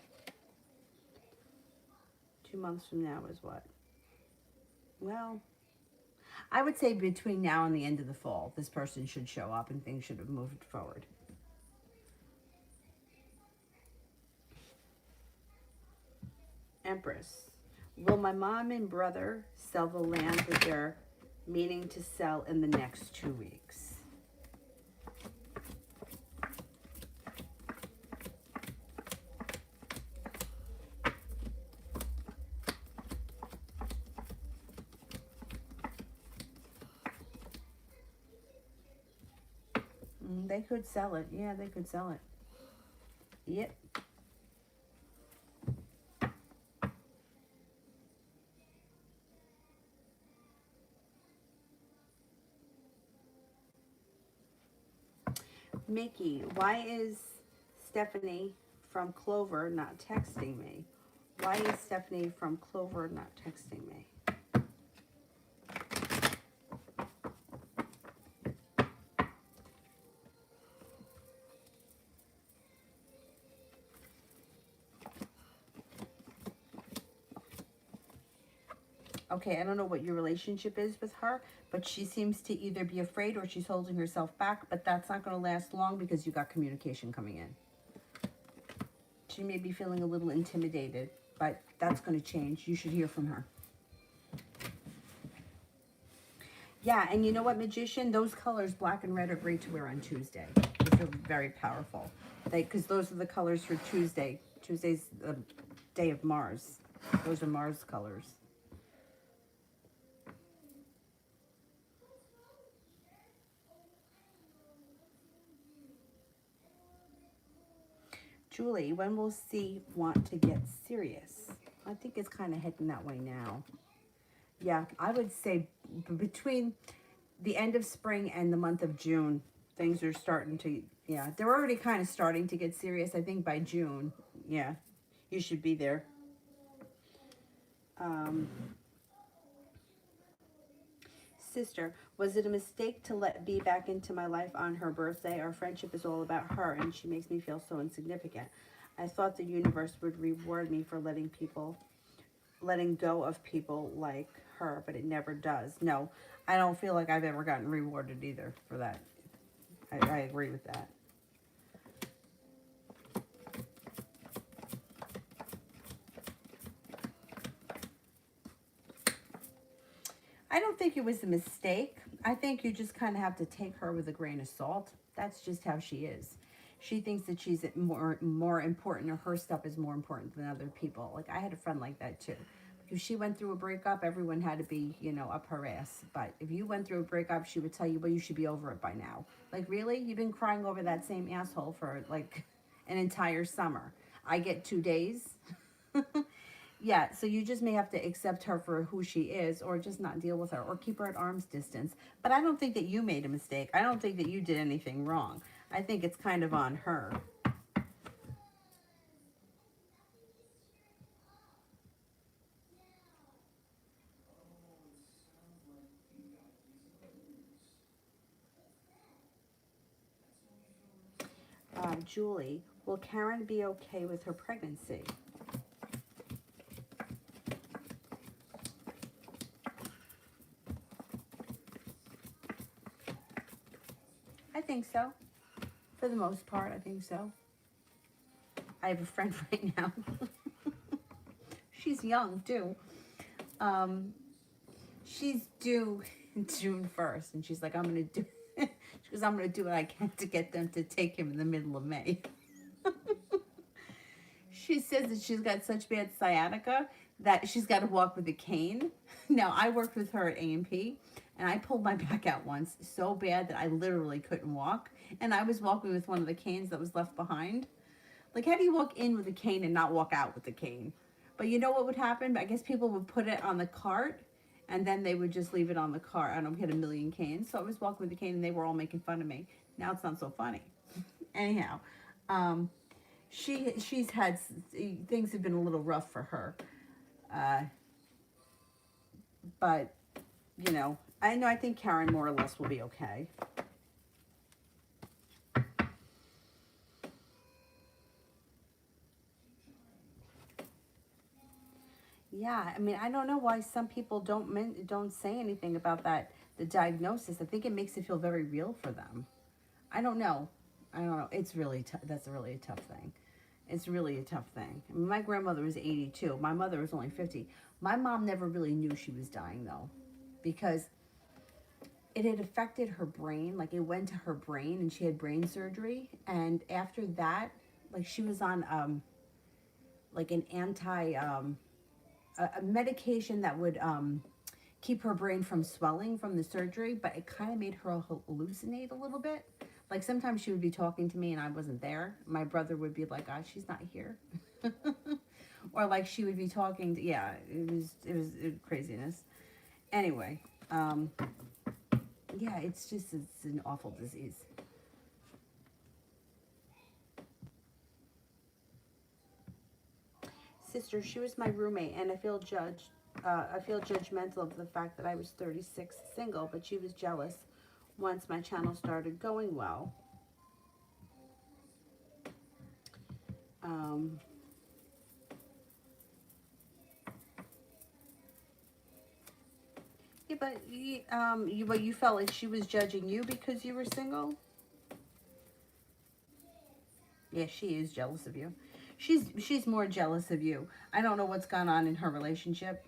2 months from now is what? Well, I would say between now and the end of the fall, this person should show up and things should have moved forward. Empress. Will my mom and brother sell the land that they're meaning to sell in the next 2 weeks? They could sell it. Yeah, they could sell it. Yep. Mickey, why is Stephanie from Clover not texting me? Why is Stephanie from Clover not texting me? Okay, I don't know what your relationship is with her, but she seems to either be afraid or she's holding herself back, but that's not going to last long because you got communication coming in. She may be feeling a little intimidated, but that's going to change. You should hear from her. Yeah, and you know what, Magician? Those colors, black and red, are great to wear on Tuesday. Those are very powerful. Because those are the colors for Tuesday. Tuesday's the day of Mars. Those are Mars colors. Julie, when will C want to get serious? I think it's kind of heading that way now. Yeah, I would say between the end of spring and the month of June, things are starting to, yeah, they're already kind of starting to get serious. I think by June, yeah, you should be there. Sister, was it a mistake to let B back into my life on her birthday? Our friendship is all about her, and she makes me feel so insignificant. I thought the universe would reward me for letting go of people like her, but it never does. No, I don't feel like I've ever gotten rewarded either for that. I agree with that. I don't think it was a mistake. I think you just kind of have to take her with a grain of salt. That's just how she is. She thinks that she's more important, or her stuff is more important than other people. Like, I had a friend like that too. If she went through a breakup, everyone had to be, up her ass. But if you went through a breakup, she would tell you, well, you should be over it by now. Like, really? You've been crying over that same asshole for like an entire summer. I get 2 days. Yeah, so you just may have to accept her for who she is, or just not deal with her, or keep her at arm's distance. But I don't think that you made a mistake. I don't think that you did anything wrong. I think it's kind of on her. Julie, will Karen be okay with her pregnancy? I think so. For the most part, I think so. I have a friend right now. She's young, too. She's due June 1st, and she's like, I'm going to do... She goes, I'm going to do what I can to get them to take him in the middle of May. She says that she's got such bad sciatica that she's got to walk with a cane. Now, I worked with her at A&P, And I pulled my back out once so bad that I literally couldn't walk. And I was walking with one of the canes that was left behind. Like, how do you walk in with a cane and not walk out with the cane? But you know what would happen? I guess people would put it on the cart and then they would just leave it on the cart. I don't know, we had a million canes. So I was walking with the cane and they were all making fun of me. Now it's not so funny. Anyhow, um, she's had, things have been a little rough for her. Uh, but, you know, I think Karen more or less will be okay. Yeah, I mean, I don't know why some people don't say anything about that, the diagnosis. I think it makes it feel very real for them. I don't know. I don't know. It's really tough. That's really a tough thing. It's really a tough thing. I mean, my grandmother was 82. My mother was only 50. My mom never really knew she was dying though, because it had affected her brain. Like, it went to her brain and she had brain surgery. And after that, like, she was on like an a medication that would keep her brain from swelling from the surgery, but it kind of made her hallucinate a little bit. Like, sometimes she would be talking to me and I wasn't there. My brother would be like, "God, she's not here," or like she would be talking to, yeah, it was craziness. Anyway, yeah, it's an awful disease. Sister, she was my roommate, and I feel judgmental of the fact that I was 36 single, but she was jealous once my channel started going well. Um, yeah, but you felt like she was judging you because you were single? Yeah, she is jealous of you. She's more jealous of you. I don't know what's gone on in her relationship,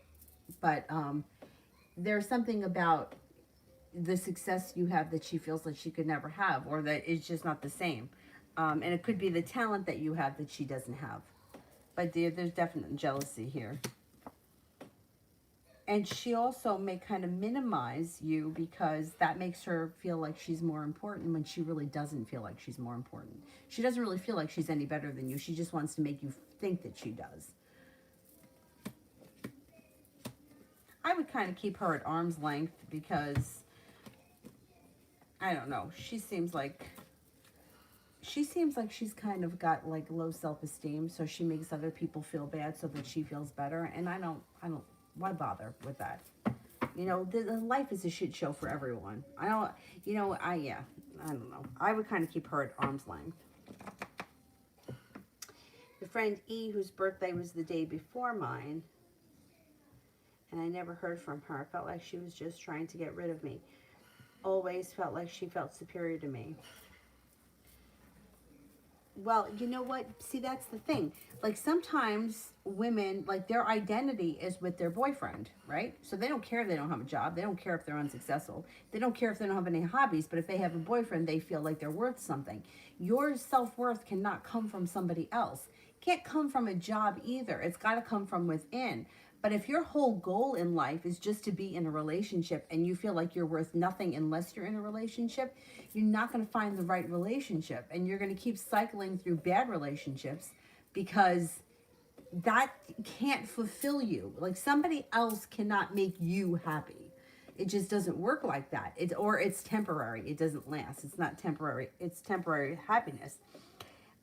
but there's something about the success you have that she feels like she could never have, or that it's just not the same. And it could be the talent that you have that she doesn't have. But there's definite jealousy here. And she also may kind of minimize you because that makes her feel like she's more important when she really doesn't feel like she's more important. She doesn't really feel like she's any better than you. She just wants to make you think that she does. I would kind of keep her at arm's length because, I don't know, she's kind of got like low self-esteem, so she makes other people feel bad so that she feels better. And I don't, why bother with that? You know, the life is a shit show for everyone. I don't, yeah, I don't know. I would kind of keep her at arm's length. The friend E, whose birthday was the day before mine, and I never heard from her. Felt like she was just trying to get rid of me. Always felt like she felt superior to me. Well, you know what? See, that's the thing. Like, sometimes women, like, their identity is with their boyfriend, right? So they don't care if they don't have a job. They don't care if they're unsuccessful. They don't care if they don't have any hobbies. But if they have a boyfriend, they feel like they're worth something. Your self-worth cannot come from somebody else. It can't come from a job either. It's got to come from within. But if your whole goal in life is just to be in a relationship and you feel like you're worth nothing unless you're in a relationship, you're not going to find the right relationship. And you're going to keep cycling through bad relationships because that can't fulfill you. Like, somebody else cannot make you happy. It just doesn't work like that. It's temporary. It doesn't last. It's not temporary. It's temporary happiness.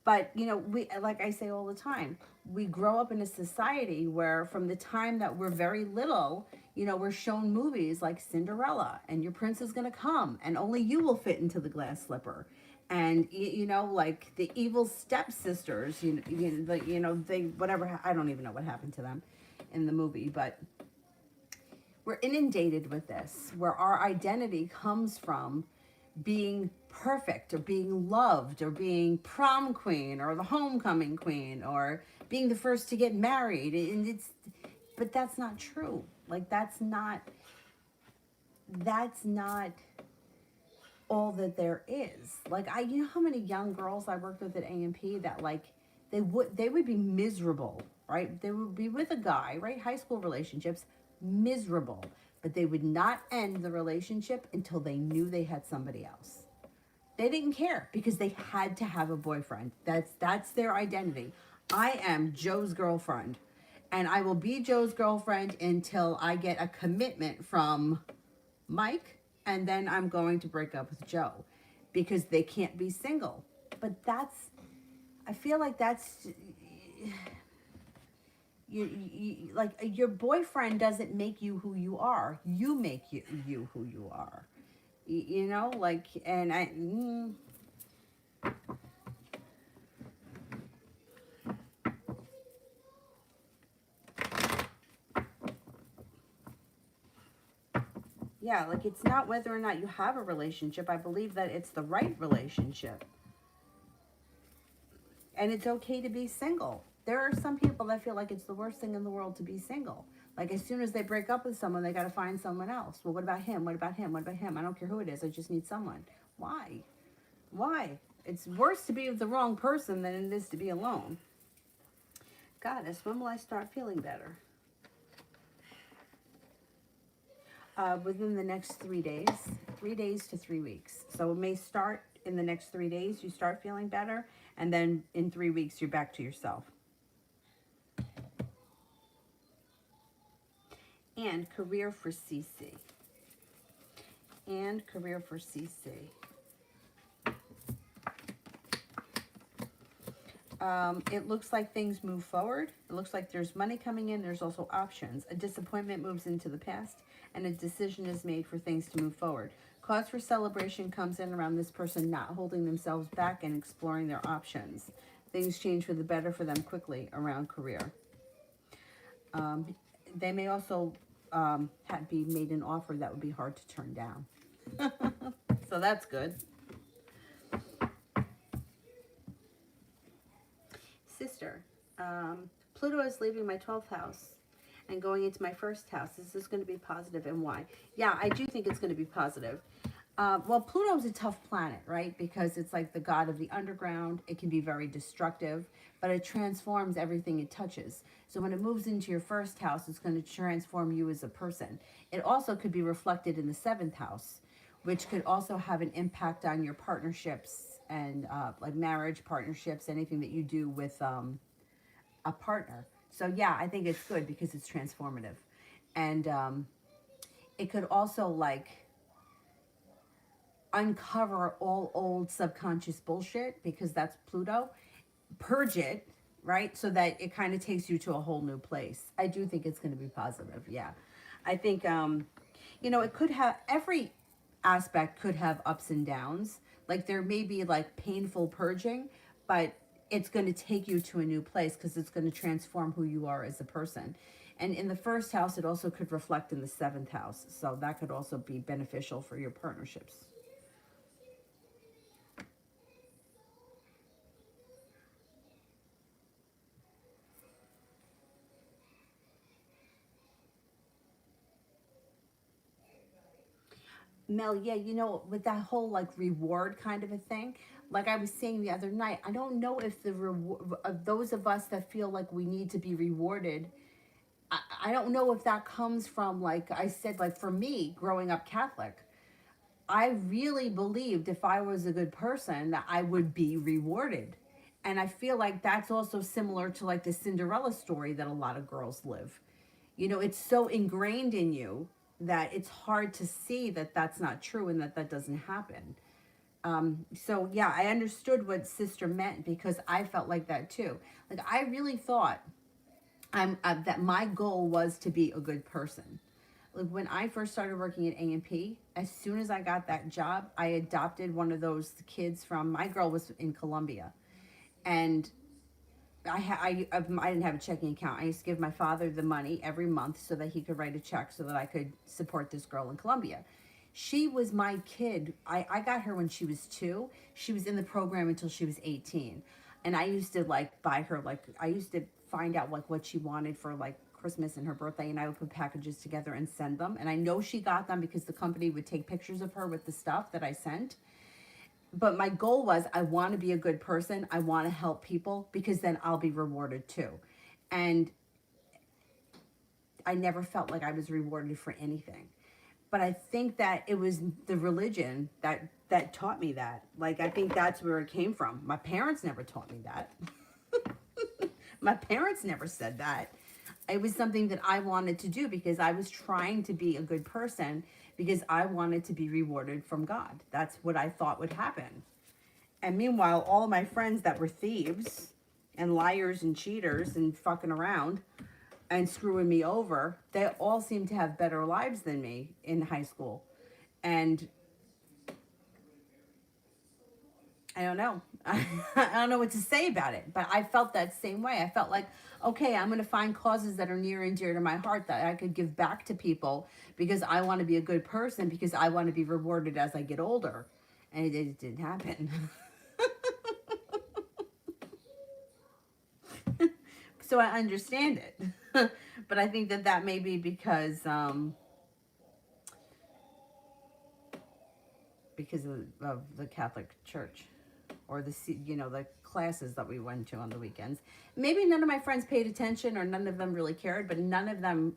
But, we, like I say all the time, we grow up in a society where from the time that we're very little, we're shown movies like Cinderella and your prince is going to come and only you will fit into the glass slipper. And, like the evil stepsisters, they, whatever, I don't even know what happened to them in the movie, but we're inundated with this, where our identity comes from being perfect or being loved or being prom queen or the homecoming queen or being the first to get married. And but that's not true. Like, that's not all that there is. Like, you know how many young girls I worked with at A&P that, like, they would be miserable, right? They would be with a guy, right? High school relationships, miserable. but they would not end the relationship until they knew they had somebody else. They didn't care because they had to have a boyfriend. That's their identity. I am Joe's girlfriend, and I will be Joe's girlfriend until I get a commitment from Mike, and then I'm going to break up with Joe because they can't be single. But I feel like that's like your boyfriend doesn't make you who you are. You make you who you are. You know, like, and yeah, like it's not whether or not you have a relationship. I believe that it's the right relationship. And it's okay to be single. There are some people that feel like it's the worst thing in the world to be single. Like as soon as they break up with someone, they got to find someone else. Well, what about him? What about him? What about him? I don't care who it is. I just need someone. Why? Why? It's worse to be with the wrong person than it is to be alone. Goddess, when will I start feeling better? Within the next 3 days, 3 days to 3 weeks. So it may start in the next 3 days, you start feeling better, and then in 3 weeks, you're back to yourself. And career for CC. And career for CC. It looks like things move forward. It looks like there's money coming in. There's also options. A disappointment moves into the past, and a decision is made for things to move forward. Cause for celebration comes in around this person not holding themselves back and exploring their options. Things change for the better for them quickly around career. They may also be made an offer that would be hard to turn down. So that's good. Sister, Pluto is leaving my 12th house and going into my first house. Is this going to be positive, and why? Yeah, I do think it's going to be positive. Well, Pluto's a tough planet, right? Because it's like the god of the underground. It can be very destructive, but it transforms everything it touches. So when it moves into your first house, it's going to transform you as a person. It also could be reflected in the 7th house, which could also have an impact on your partnerships and like marriage, partnerships, anything that you do with a partner. So yeah, I think it's good because it's transformative. And it could also like uncover all old subconscious bullshit because that's Pluto. Purge it, right? So that it kind of takes you to a whole new place. I do think it's going to be positive. Yeah. I think, it could have, every aspect could have ups and downs. Like there may be like painful purging, but it's going to take you to a new place because it's going to transform who you are as a person. And in the first house, it also could reflect in the 7th house. So that could also be beneficial for your partnerships. Mel, yeah, with that whole like reward kind of a thing, like I was saying the other night, I don't know if the reward of those of us that feel like we need to be rewarded, I don't know if that comes from, like I said, like for me, growing up Catholic, I really believed if I was a good person that I would be rewarded. And I feel like that's also similar to like the Cinderella story that a lot of girls live. It's so ingrained in you that it's hard to see that that's not true and that that doesn't happen. So yeah, I understood what sister meant because I felt like that too. Like I really thought that my goal was to be a good person. Like when I first started working at A&P, as soon as I got that job, I adopted one of those kids from, my girl was in Colombia, and I didn't have a checking account. I used to give my father the money every month so that he could write a check so that I could support this girl in Colombia. She was my kid. I got her when she was 2. She was in the program until she was 18. And I used to like buy her, like I used to find out like what she wanted for like Christmas and her birthday, and I would put packages together and send them. And I know she got them because the company would take pictures of her with the stuff that I sent. But my goal was I want to be a good person. I want to help people because then I'll be rewarded too. And I never felt like I was rewarded for anything. But I think that it was the religion that taught me that. Like, I think that's where it came from. My parents never taught me that. My parents never said that. It was something that I wanted to do because I was trying to be a good person, because I wanted to be rewarded from God. That's what I thought would happen. And meanwhile, all of my friends that were thieves and liars and cheaters and fucking around and screwing me over, they all seemed to have better lives than me in high school. And I don't know. I don't know what to say about it, but I felt that same way. I felt like, okay, I'm going to find causes that are near and dear to my heart that I could give back to people, because I want to be a good person, because I want to be rewarded as I get older. And it didn't happen. So I understand it. But I think that may be because of the Catholic Church, or the classes that we went to on the weekends. Maybe none of my friends paid attention, or none of them really cared, but none of them,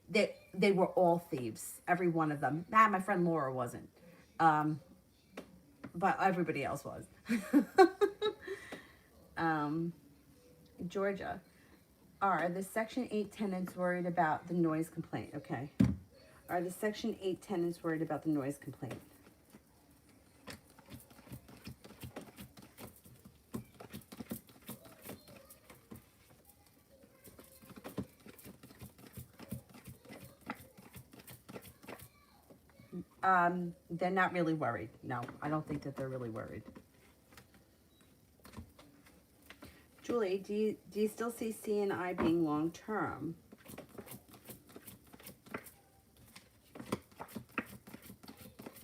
they were all thieves, every one of them. My friend Laura wasn't, but everybody else was. Georgia, are the Section 8 tenants worried about the noise complaint? Okay. Are the Section 8 tenants worried about the noise complaint? They're not really worried. No, I don't think that they're really worried. Julie, do you still see C&I being long term?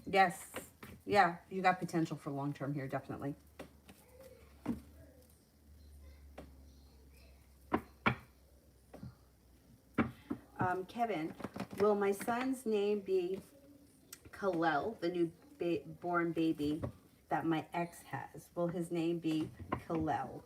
Yes. Yeah, you got potential for long term here, definitely. Kevin, will my son's name be Kalel, the new born baby that my ex has? Will his name be Kalel?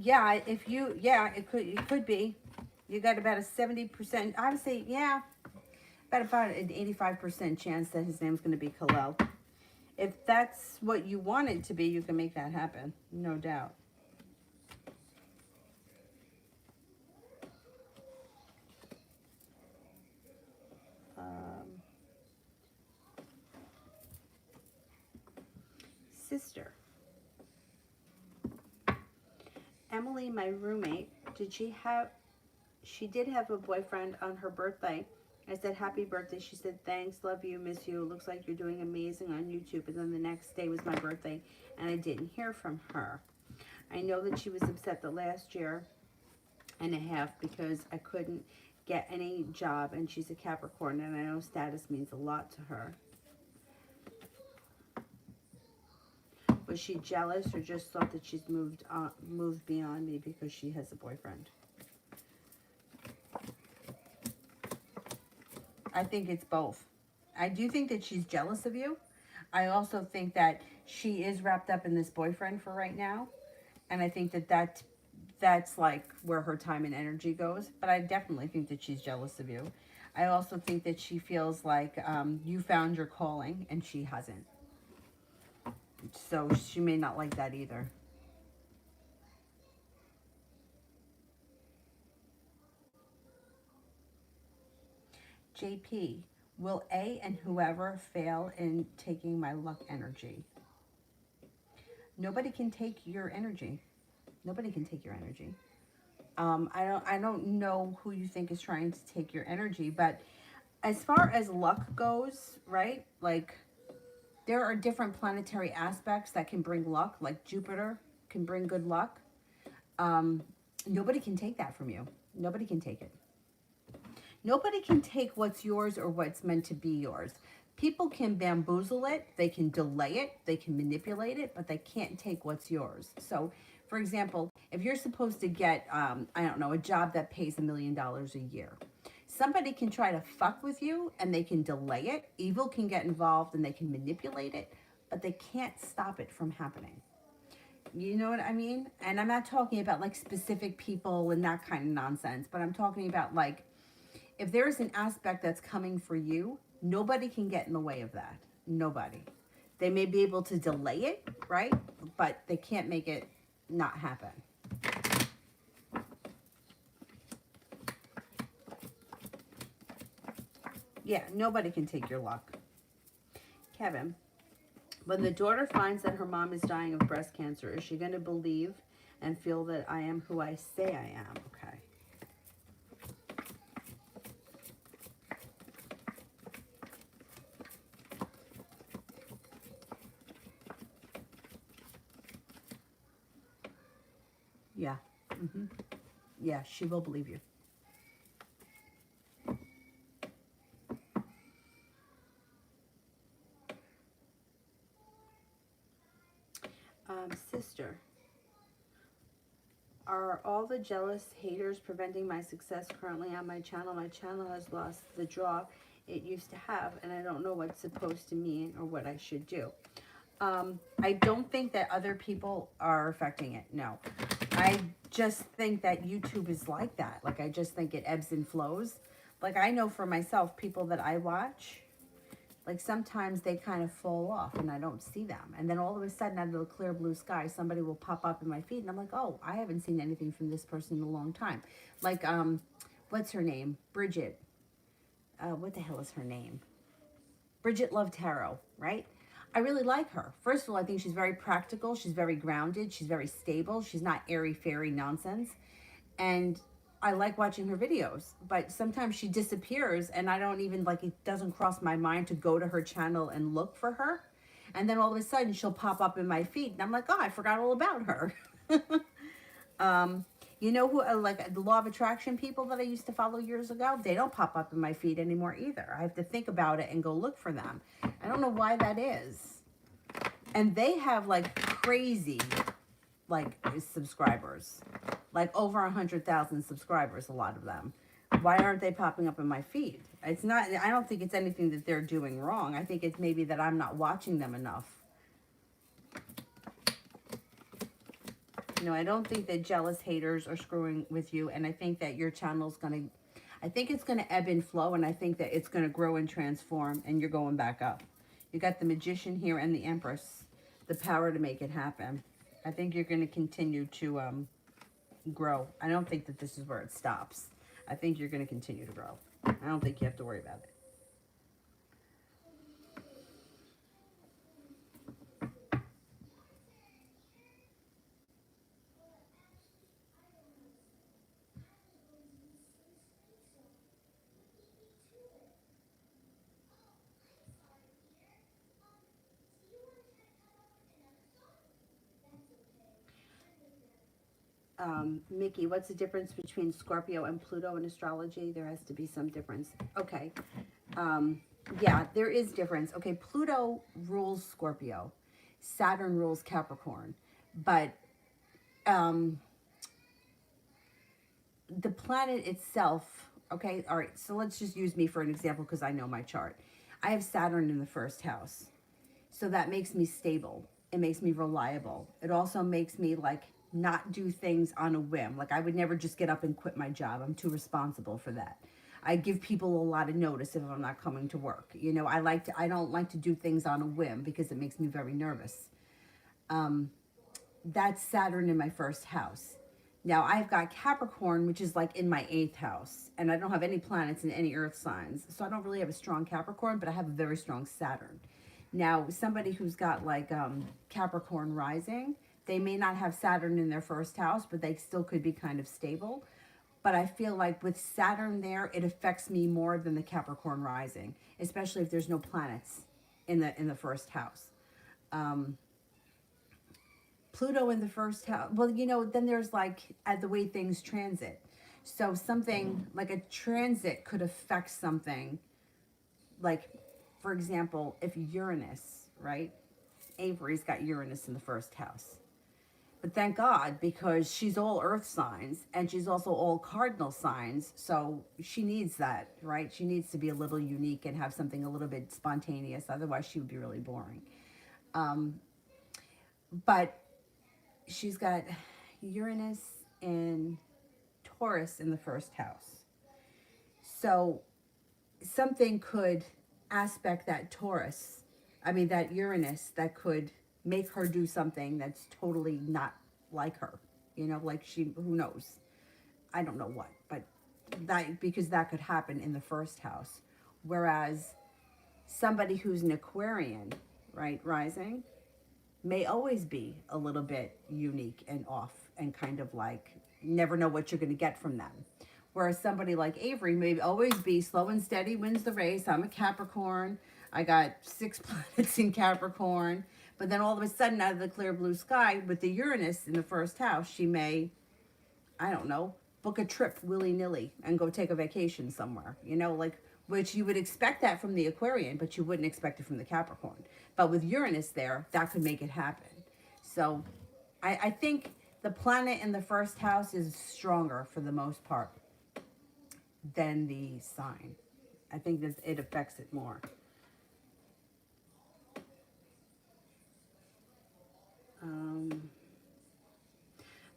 Yeah, it could be. You got about a 70%, I would say, yeah, about an 85% chance that his name's going to be Kalel. If that's what you want it to be, you can make that happen, no doubt. Sister. Emily, my roommate, she did have a boyfriend on her birthday. I said, happy birthday. She said, thanks, love you, miss you. Looks like you're doing amazing on YouTube. And then the next day was my birthday, and I didn't hear from her. I know that she was upset the last year and a half because I couldn't get any job, and she's a Capricorn, and I know status means a lot to her. Was she jealous, or just thought that she's moved beyond me because she has a boyfriend? I think it's both. I do think that she's jealous of you. I also think that she is wrapped up in this boyfriend for right now. And I think that's like where her time and energy goes. But I definitely think that she's jealous of you. I also think that she feels like you found your calling and she hasn't. So she may not like that either. JP, will A and whoever fail in taking my luck energy? Nobody can take your energy. Nobody can take your energy. I don't know who you think is trying to take your energy, but as far as luck goes, right? Like, there are different planetary aspects that can bring luck, like Jupiter can bring good luck. Nobody can take that from you. Nobody can take it. Nobody can take what's yours or what's meant to be yours. People can bamboozle it, they can delay it, they can manipulate it, but they can't take what's yours. So, for example, if you're supposed to get, I don't know, a job that pays $1 million a year, somebody can try to fuck with you and they can delay it. Evil can get involved and they can manipulate it, but they can't stop it from happening. You know what I mean? And I'm not talking about like specific people and that kind of nonsense, but I'm talking about like if there's an aspect that's coming for you, nobody can get in the way of that. Nobody. They may be able to delay it, right? But they can't make it not happen. Yeah, nobody can take your luck. Kevin, when the daughter finds that her mom is dying of breast cancer, is she going to believe and feel that I am who I say I am? Okay. Yeah. Mm-hmm. Yeah, she will believe you. Sister, are all the jealous haters preventing my success currently on my channel? My channel has lost the draw it used to have, and I don't know what's supposed to mean or what I should do. I don't think that other people are affecting it. No. I just think that YouTube is like that. Like, I just think it ebbs and flows. Like, I know for myself, people that I watch, like sometimes they kind of fall off and I don't see them. And then all of a sudden out of the clear blue sky, somebody will pop up in my feed and I'm like, oh, I haven't seen anything from this person in a long time. Like, what's her name? Bridget. What the hell is her name? Bridget Love Tarot, right? I really like her. First of all, I think she's very practical. She's very grounded. She's very stable. She's not airy-fairy nonsense. And I like watching her videos, but sometimes she disappears and I don't even, like, it doesn't cross my mind to go to her channel and look for her. And then all of a sudden she'll pop up in my feed and I'm like, oh, I forgot all about her. You know who, like the law of attraction people that I used to follow years ago, they don't pop up in my feed anymore either. I have to think about it and go look for them. I don't know why that is. And they have like crazy, like, subscribers, like over 100,000 subscribers, a lot of them. Why aren't they popping up in my feed? It's not, I don't think it's anything that they're doing wrong. I think it's maybe that I'm not watching them enough. No, I don't think that jealous haters are screwing with you. And I think that your channel's going to, I think it's going to ebb and flow. And I think that it's going to grow and transform and you're going back up. You got the Magician here and the Empress, the power to make it happen. I think you're going to continue to grow. I don't think that this is where it stops. I think you're going to continue to grow. I don't think you have to worry about it. Mickey, what's the difference between Scorpio and Pluto in astrology? There has to be some difference. Okay. Yeah, there is difference. Okay, Pluto rules Scorpio. Saturn rules Capricorn. But the planet itself, okay, all right, so let's just use me for an example because I know my chart. I have Saturn in the first house. So that makes me stable. It makes me reliable. It also makes me like not do things on a whim. Like I would never just get up and quit my job. I'm too responsible for that. I give people a lot of notice if I'm not coming to work. You know, I don't like to do things on a whim because it makes me very nervous. That's Saturn in my first house. Now I've got Capricorn, which is like in my 8th house, and I don't have any planets in any earth signs. So I don't really have a strong Capricorn, but I have a very strong Saturn. Now, somebody who's got like Capricorn rising, they may not have Saturn in their first house, but they still could be kind of stable. But I feel like with Saturn there, it affects me more than the Capricorn rising, especially if there's no planets in the first house. Pluto in the first house, well, you know, then there's like the way things transit. So something like a transit could affect something like for example, if Uranus, right? Avery's got Uranus in the first house. But thank God, because she's all earth signs and she's also all cardinal signs. So she needs that, right? She needs to be a little unique and have something a little bit spontaneous. Otherwise, she would be really boring. But she's got Uranus in Taurus in the first house. So something could aspect that Taurus, that Uranus, that could make her do something that's totally not like her. Like who knows? I don't know what, but because that could happen in the first house. Whereas somebody who's an Aquarian, right, rising, may always be a little bit unique and off and kind of like never know what you're going to get from them. Whereas somebody like Avery may always be slow and steady, wins the race. I'm a Capricorn. I got 6 planets in Capricorn. But then all of a sudden, out of the clear blue sky, with the Uranus in the first house, she may, I don't know, book a trip willy-nilly and go take a vacation somewhere. Which you would expect that from the Aquarian, but you wouldn't expect it from the Capricorn. But with Uranus there, that could make it happen. So I think the planet in the first house is stronger for the most part than the sign. I think that it affects it more.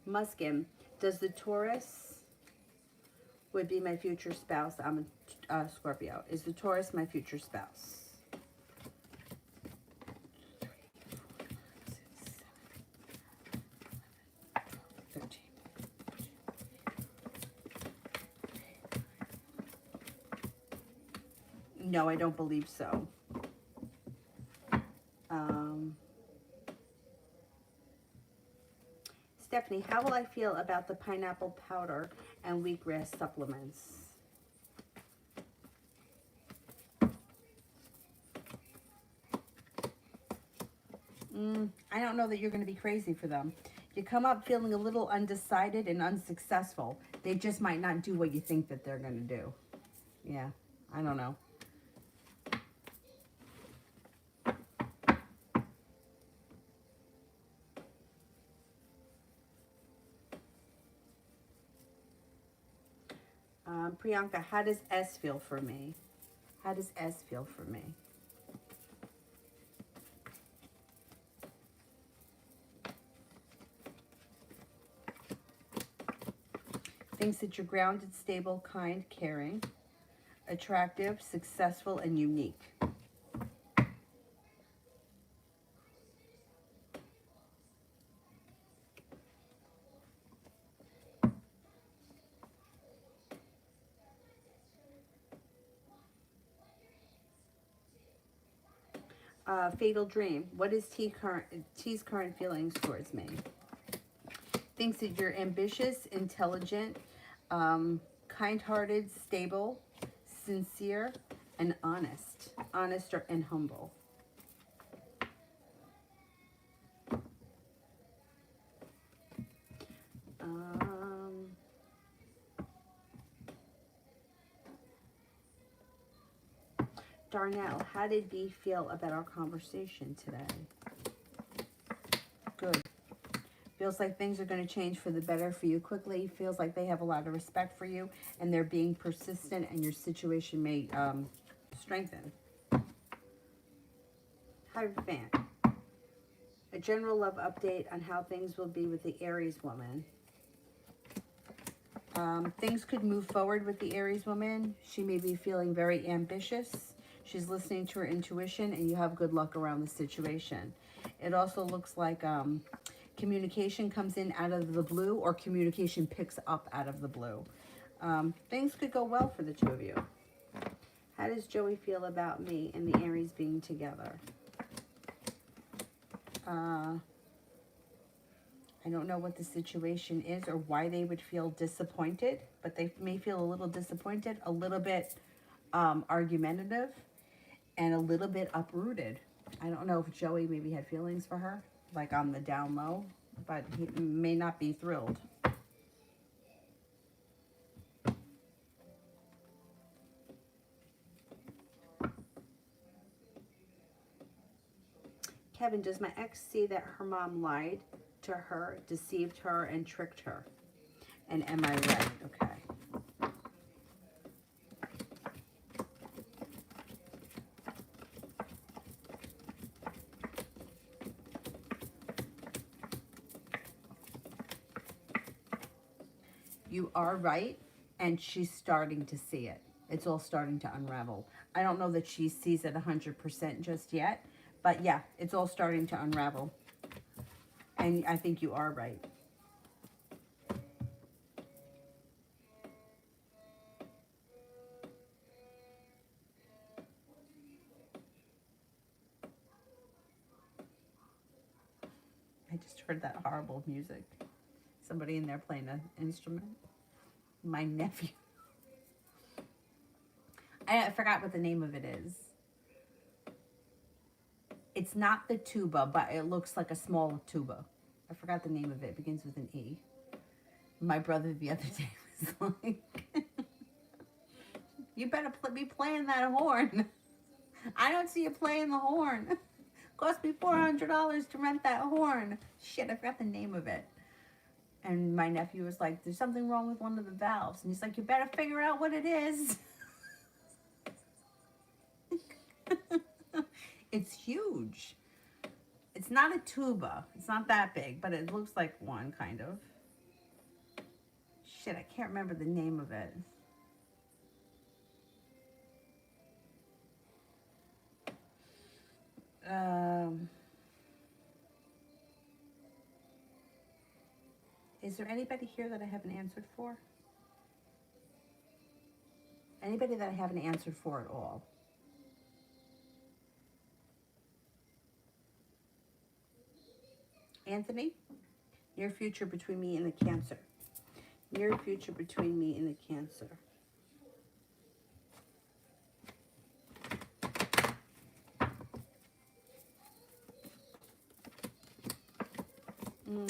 Muskin, does the Taurus would be my future spouse? I'm a Scorpio. Is the Taurus my future spouse? 13. No, I don't believe so. Stephanie, how will I feel about the pineapple powder and wheatgrass supplements? I don't know that you're going to be crazy for them. You come up feeling a little undecided and unsuccessful. They just might not do what you think that they're going to do. Yeah, I don't know. Priyanka, how does S feel for me? How does S feel for me? Thinks that you're grounded, stable, kind, caring, attractive, successful, and unique. Fatal dream. What is T's current feelings towards me? Thinks that you're ambitious, intelligent, kind-hearted, stable, sincere, and honest. Honest and humble. Darnell, how did B feel about our conversation today? Good. Feels like things are going to change for the better for you quickly. Feels like they have a lot of respect for you and they're being persistent and your situation may strengthen. Hierophant. A general love update on how things will be with the Aries woman. Things could move forward with the Aries woman. She may be feeling very ambitious. She's listening to her intuition and you have good luck around the situation. It also looks like communication comes in out of the blue or communication picks up out of the blue. Things could go well for the two of you. How does Joey feel about me and the Aries being together? I don't know what the situation is or why they would feel disappointed, but they may feel a little disappointed, a little bit argumentative, and a little bit uprooted. I don't know if Joey maybe had feelings for her, like on the down low, but he may not be thrilled. Kevin, does my ex see that her mom lied to her, deceived her, and tricked her? And am I right? Okay. You are right, and she's starting to see it. It's all starting to unravel. I don't know that she sees it 100% just yet, but yeah, it's all starting to unravel. And I think you are right. I just heard that horrible music. Somebody in there playing an instrument. My nephew. I forgot what the name of it is. It's not the tuba, but it looks like a small tuba. I forgot the name of it. It begins with an E. My brother the other day was like, you better be playing that horn. I don't see you playing the horn. Cost me $400 to rent that horn. Shit, I forgot the name of it. And my nephew was like, there's something wrong with one of the valves. And he's like, you better figure out what it is. It's huge. It's not a tuba. It's not that big, but it looks like one, kind of. Shit, I can't remember the name of it. Is there anybody here that I haven't answered for? Anybody that I haven't answered for at all? Anthony? Near future between me and the Cancer. Near future between me and the Cancer.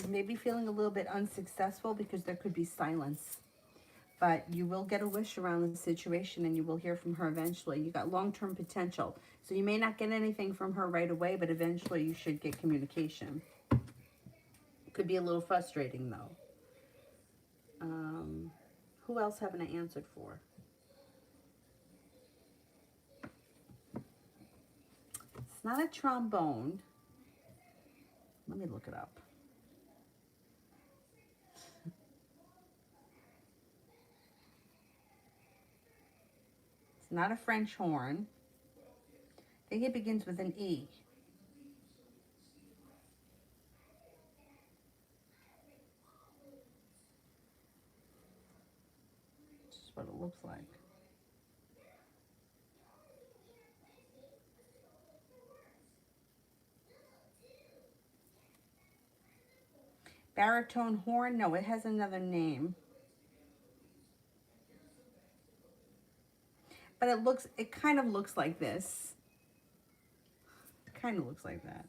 Maybe feeling a little bit unsuccessful because there could be silence. But you will get a wish around the situation and you will hear from her eventually. You got long-term potential. So you may not get anything from her right away, but eventually you should get communication. Could be a little frustrating though. Who else haven't I answered for? It's not a trombone. Let me look it up. It's not a French horn. I think it begins with an E. This is what it looks like. Baritone horn? No, it has another name. But it kind of looks like this. It kind of looks like that.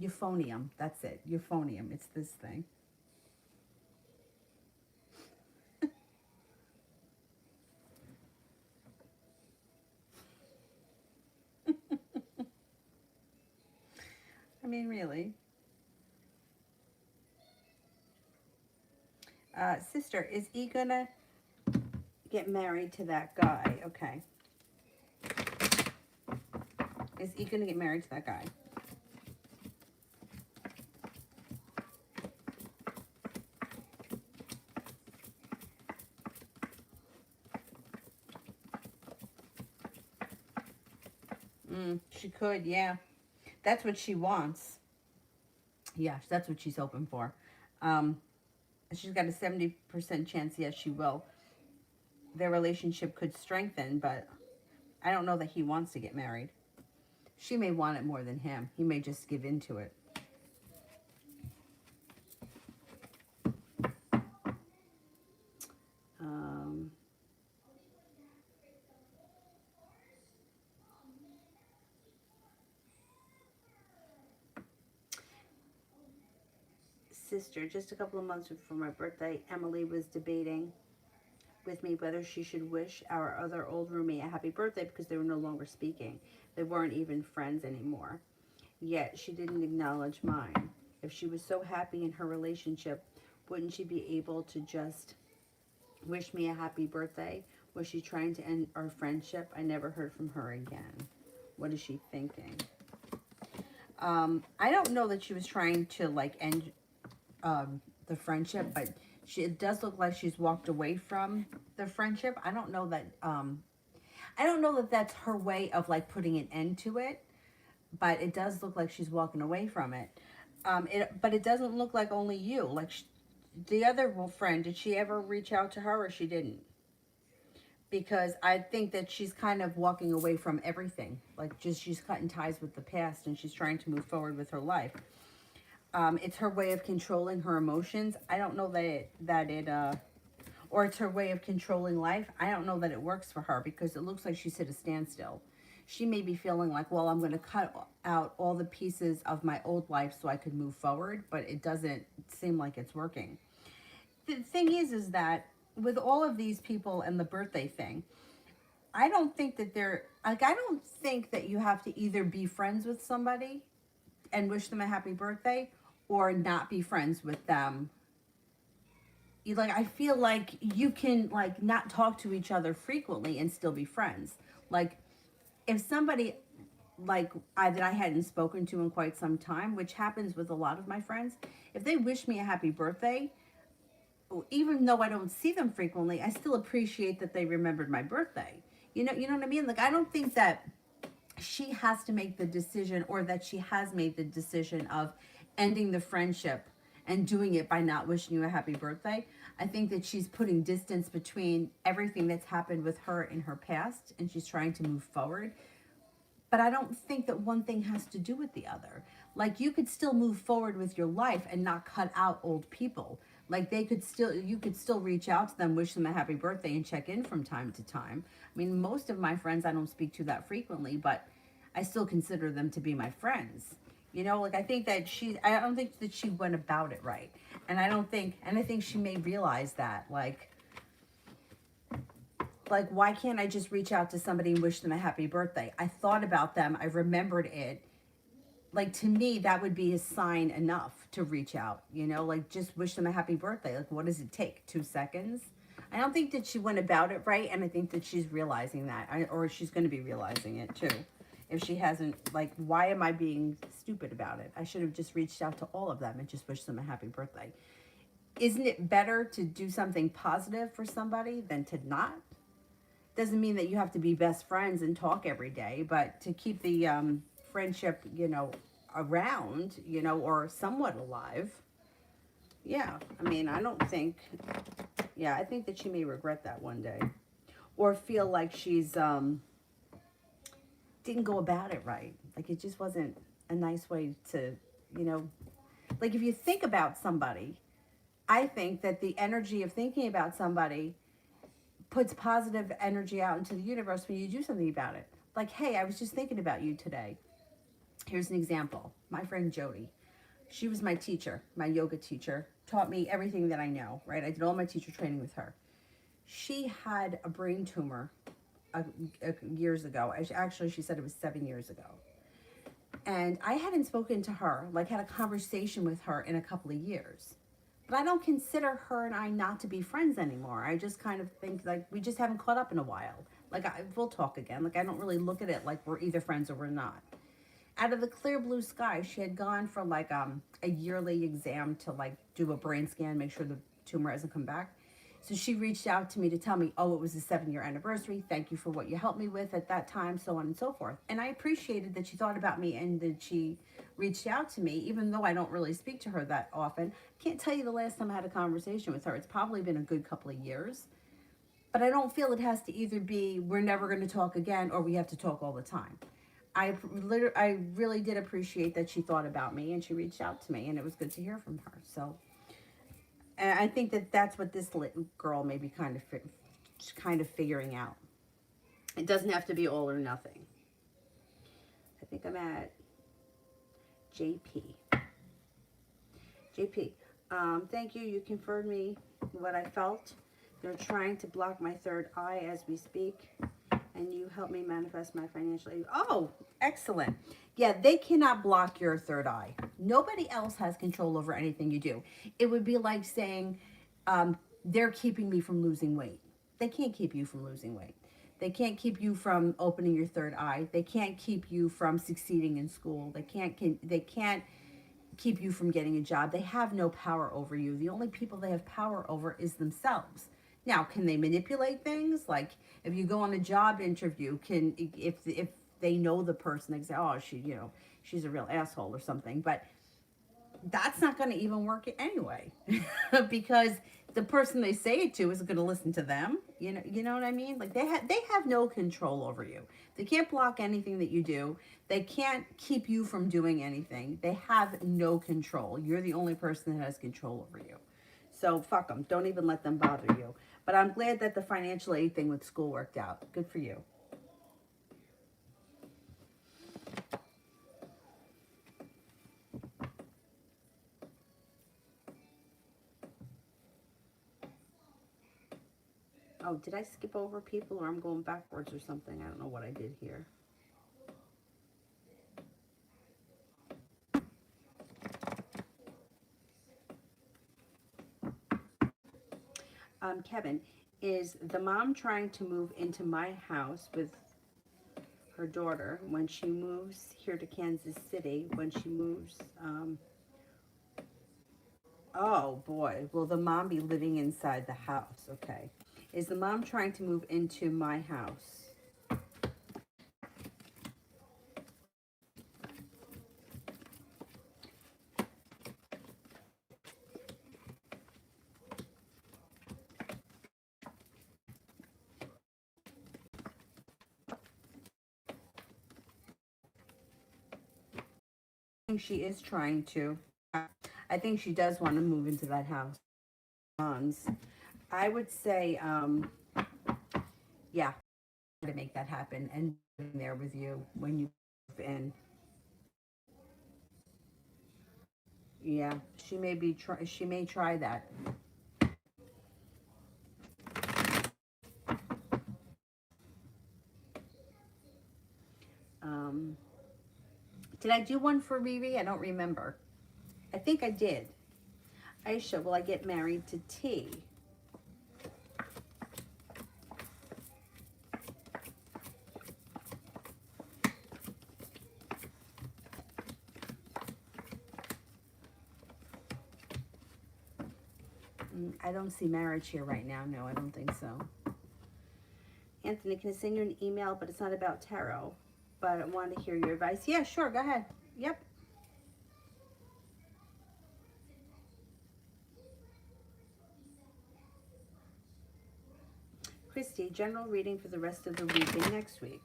Euphonium, that's it. Euphonium, it's this thing. I mean, really. Sister, is E gonna get married to that guy? Okay. Is E gonna get married to that guy? She could, yeah. That's what she wants. Yeah, that's what she's hoping for. She's got a 70% chance, yes, she will. Their relationship could strengthen, but I don't know that he wants to get married. She may want it more than him. He may just give in to it. Sister, just a couple of months before my birthday, Emily was debating with me whether she should wish our other old roommate a happy birthday because they were no longer speaking. They weren't even friends anymore. Yet she didn't acknowledge mine. If she was so happy in her relationship, wouldn't she be able to just wish me a happy birthday? Was she trying to end our friendship? I never heard from her again. What is she thinking? I don't know that she was trying to like end the friendship, but it does look like she's walked away from the friendship. I don't know that that's her way of like putting an end to it, but it does look like she's walking away from it. But it doesn't look like only you. Like the other friend, did she ever reach out to her or she didn't? Because I think that she's kind of walking away from everything. Like just she's cutting ties with the past and she's trying to move forward with her life. It's her way of controlling her emotions. I don't know or it's her way of controlling life. I don't know that it works for her because it looks like she's hit a standstill. She may be feeling like, well, I'm going to cut out all the pieces of my old life so I could move forward, but it doesn't seem like it's working. The thing is that with all of these people and the birthday thing, I don't think that I don't think that you have to either be friends with somebody and wish them a happy birthday or not be friends with them. I feel like you can like not talk to each other frequently and still be friends. Like if somebody that I hadn't spoken to in quite some time, which happens with a lot of my friends, if they wish me a happy birthday, even though I don't see them frequently, I still appreciate that they remembered my birthday. You know what I mean? Like I don't think that she has to make the decision or that she has made the decision of ending the friendship and doing it by not wishing you a happy birthday. I think that she's putting distance between everything that's happened with her in her past and she's trying to move forward. But I don't think that one thing has to do with the other. Like you could still move forward with your life and not cut out old people. Like you could still reach out to them, wish them a happy birthday and check in from time to time. I mean, most of my friends I don't speak to that frequently, but I still consider them to be my friends. Like I don't think that she went about it right. And I think she may realize that, like why can't I just reach out to somebody and wish them a happy birthday? I thought about them. I remembered it. Like to me, that would be a sign enough to reach out, like just wish them a happy birthday. Like what does it take? 2 seconds? I don't think that she went about it right. And I think that she's realizing that, or she's going to be realizing it too. If she hasn't, why am I being stupid about it? I should have just reached out to all of them and just wished them a happy birthday. Isn't it better to do something positive for somebody than to not? Doesn't mean that you have to be best friends and talk every day, but to keep the friendship, around, or somewhat alive. Yeah, I mean, I think that she may regret that one day. Or feel like she's, didn't go about it right. Like it just wasn't a nice way to, like if you think about somebody, I think that the energy of thinking about somebody puts positive energy out into the universe when you do something about it. Like, hey, I was just thinking about you today. Here's an example. My friend Jody, she was my teacher, my yoga teacher, taught me everything that I know, right? I did all my teacher training with her. She had a brain tumor years ago. Actually, she said it was 7 years ago. And I hadn't spoken to her, had a conversation with her in a couple of years. But I don't consider her and I not to be friends anymore. I just kind of think we just haven't caught up in a while. We'll talk again. I don't really look at it like we're either friends or we're not. Out of the clear blue sky, she had gone for a yearly exam to do a brain scan, make sure the tumor hasn't come back. So she reached out to me to tell me, oh, it was the 7-year anniversary. Thank you for what you helped me with at that time, so on and so forth. And I appreciated that she thought about me and that she reached out to me, even though I don't really speak to her that often. I can't tell you the last time I had a conversation with her. It's probably been a good couple of years. But I don't feel it has to either be we're never going to talk again or we have to talk all the time. I really did appreciate that she thought about me and she reached out to me, and it was good to hear from her. So, and I think that that's what this girl may be kind of figuring out. It doesn't have to be all or nothing. I think I'm at JP. JP, thank you. You confirmed me what I felt. They're trying to block my third eye as we speak. And you help me manifest my financial aid. Oh, excellent. Yeah, they cannot block your third eye. Nobody else has control over anything you do. It would be like saying, they're keeping me from losing weight. They can't keep you from losing weight. They can't keep you from opening your third eye. They can't keep you from succeeding in school. They can't keep you from getting a job. They have no power over you. The only people they have power over is themselves. Now, can they manipulate things? Like if you go on a job interview, if they know the person, they say, oh, she's a real asshole or something. But that's not going to even work anyway, because the person they say it to isn't going to listen to them. You know what I mean? Like they have no control over you. They can't block anything that you do. They can't keep you from doing anything. They have no control. You're the only person that has control over you. So fuck them. Don't even let them bother you. But I'm glad that the financial aid thing with school worked out. Good for you. Oh, did I skip over people or I'm going backwards or something? I don't know what I did here. Kevin, is the mom trying to move into my house with her daughter when she moves here to Kansas City, when she moves, oh boy, will the mom be living inside the house? Okay. Is the mom trying to move into my house? I think she is trying to. I think she does want to move into that house. I would say, yeah, to make that happen and being there with you when you move in. Yeah, she may try that. Um, did I do one for Riri? I don't remember. I think I did. Aisha, will I get married to T? I don't see marriage here right now. No, I don't think so. Anthony, can I send you an email, but it's not about tarot? But I want to hear your advice. Yeah, sure. Go ahead. Yep. Christy, general reading for the rest of the week and next week.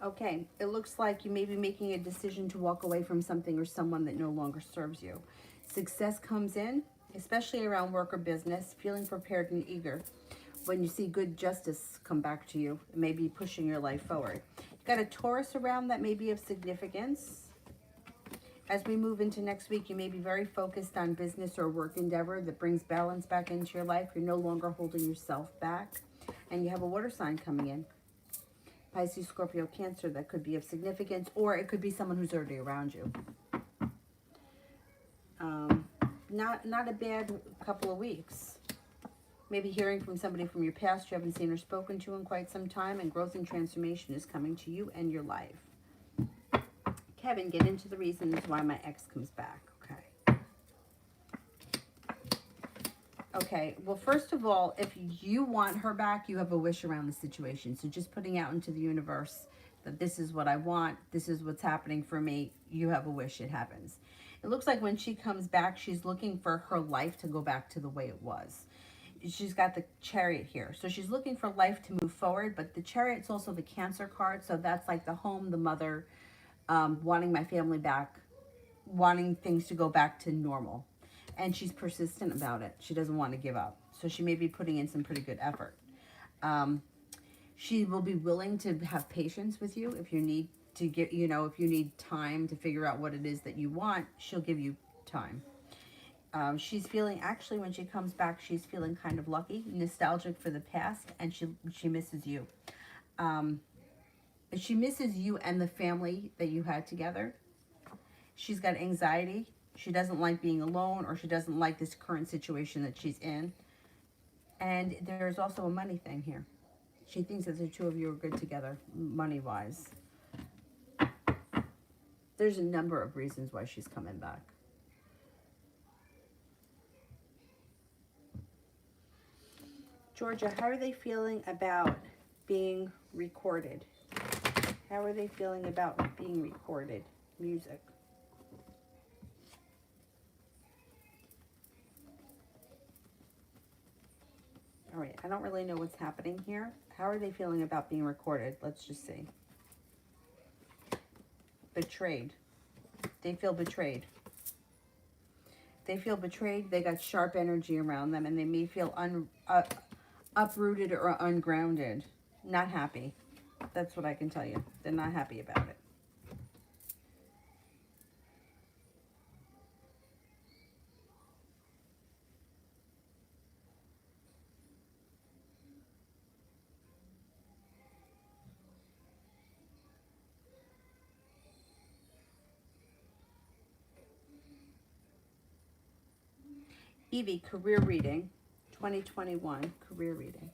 Okay, it looks like you may be making a decision to walk away from something or someone that no longer serves you. Success comes in, especially around work or business, feeling prepared and eager. When you see good justice come back to you, it may be pushing your life forward. You've got a Taurus around that may be of significance. As we move into next week, you may be very focused on business or work endeavor that brings balance back into your life. You're no longer holding yourself back. And you have a water sign coming in. Pisces, Scorpio, Cancer, that could be of significance, or it could be someone who's already around you. Not a bad couple of weeks. Maybe hearing from somebody from your past you haven't seen or spoken to in quite some time, and growth and transformation is coming to you and your life. Kevin, get into the reasons why my ex comes back. Okay, well, first of all, if you want her back, you have a wish around the situation. So just putting out into the universe that this is what I want, this is what's happening for me, you have a wish, it happens. It looks like when she comes back, she's looking for her life to go back to the way it was. She's got the Chariot here. So she's looking for life to move forward, but the Chariot's also the Cancer card. So that's like the home, the mother, wanting my family back, wanting things to go back to normal. And she's persistent about it. She doesn't want to give up. So she may be putting in some pretty good effort. She will be willing to have patience with you if you need to get, if you need time to figure out what it is that you want, she'll give you time. She's feeling, actually, when she comes back, she's feeling kind of lucky, nostalgic for the past, and she misses you. Um, she misses you and the family that you had together. She's got anxiety. She doesn't like being alone, or she doesn't like this current situation that she's in. And there's also a money thing here. She thinks that the two of you are good together, money-wise. There's a number of reasons why she's coming back. Georgia, how are they feeling about being recorded? How are they feeling about being recorded? Music. All right, I don't really know what's happening here. How are they feeling about being recorded? Let's just see. Betrayed. They feel betrayed. They feel betrayed. They got sharp energy around them, and they may feel uprooted or ungrounded. Not happy. That's what I can tell you. They're not happy about it. Evie, career reading, 2021, career reading,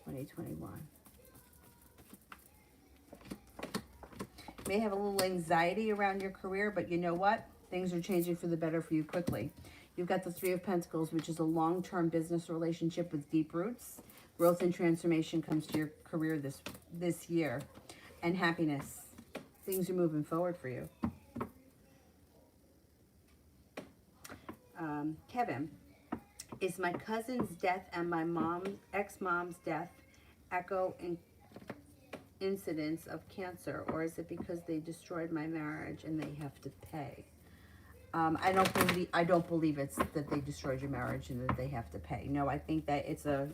2021. May have a little anxiety around your career, but you know what? Things are changing for the better for you quickly. You've got the Three of Pentacles, which is a long-term business relationship with deep roots. Growth and transformation comes to your career this year. And happiness. Things are moving forward for you. Kevin, is my cousin's death and my ex-mom's death echo in incidents of cancer, or is it because they destroyed my marriage and they have to pay? I don't believe it's that they destroyed your marriage and that they have to pay. No, I think that it's a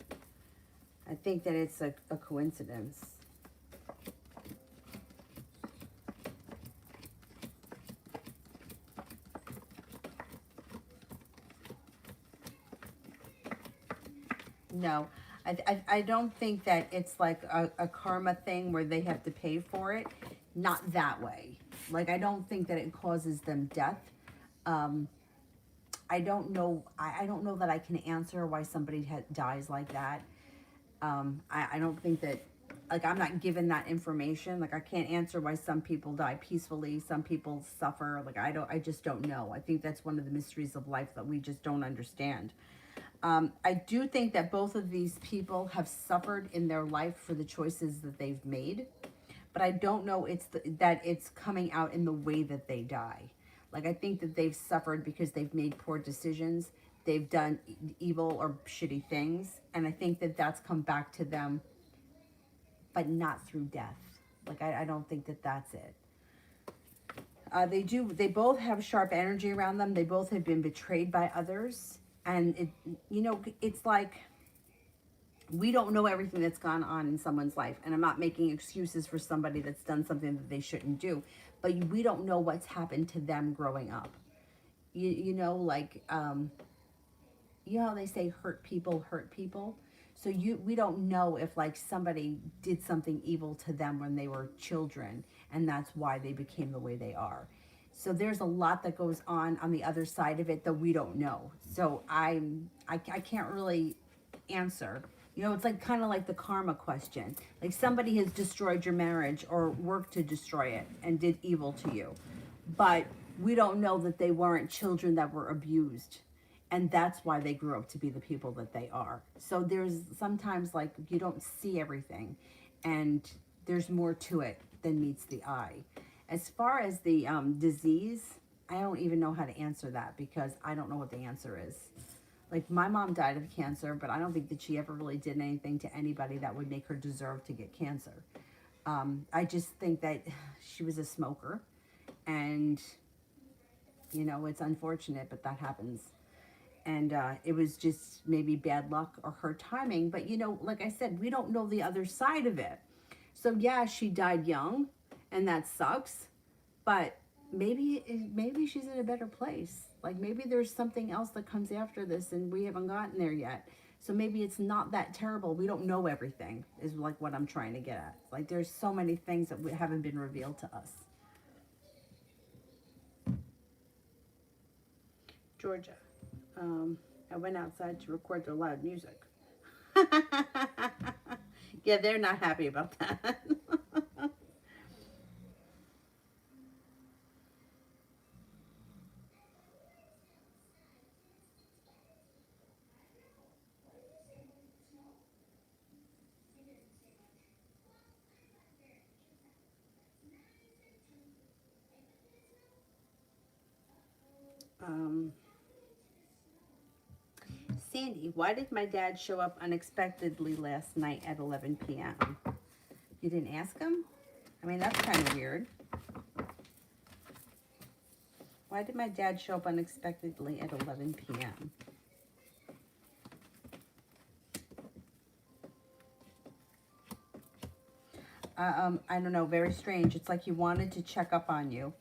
coincidence. No, I don't think that it's like a karma thing where they have to pay for it. Not that way. Like, I don't think that it causes them death. I don't know. I don't know that I can answer why somebody dies like that. I don't think that, like, I'm not given that information. Like, I can't answer why some people die peacefully, some people suffer. Like, I just don't know. I think that's one of the mysteries of life that we just don't understand. I do think that both of these people have suffered in their life for the choices that they've made, but I don't know that it's coming out in the way that they die. Like, I think that they've suffered because they've made poor decisions, they've done evil or shitty things, and I think that that's come back to them, but not through death. Like, I don't think that that's it. They both have sharp energy around them. They both have been betrayed by others. And, it's like, we don't know everything that's gone on in someone's life. And I'm not making excuses for somebody that's done something that they shouldn't do. But we don't know what's happened to them growing up. Like, how they say hurt people hurt people? So we don't know if, like, somebody did something evil to them when they were children. And that's why they became the way they are. So there's a lot that goes on the other side of it that we don't know. So I can't really answer. It's like kind of like the karma question. Like, somebody has destroyed your marriage or worked to destroy it and did evil to you. But we don't know that they weren't children that were abused. And that's why they grew up to be the people that they are. So there's sometimes, like, you don't see everything. And there's more to it than meets the eye. As far as the disease, I don't even know how to answer that because I don't know what the answer is. Like, my mom died of cancer, but I don't think that she ever really did anything to anybody that would make her deserve to get cancer. I just think that she was a smoker, and, it's unfortunate, but that happens. And it was just maybe bad luck or her timing. But, you know, like I said, we don't know the other side of it. So, yeah, she died young, and that sucks. But maybe she's in a better place. Like, maybe there's something else that comes after this, and we haven't gotten there yet. So maybe it's not that terrible. We don't know everything, is like what I'm trying to get at. Like, there's so many things that haven't been revealed to us. Georgia. I went outside to record the loud music. Yeah, they're not happy about that. um, Sandy, why did my dad show up unexpectedly last night at 11 p.m.? You didn't ask him? I mean, that's kind of weird. Why did my dad show up unexpectedly at 11 p.m.? I don't know, very strange. It's like he wanted to check up on you.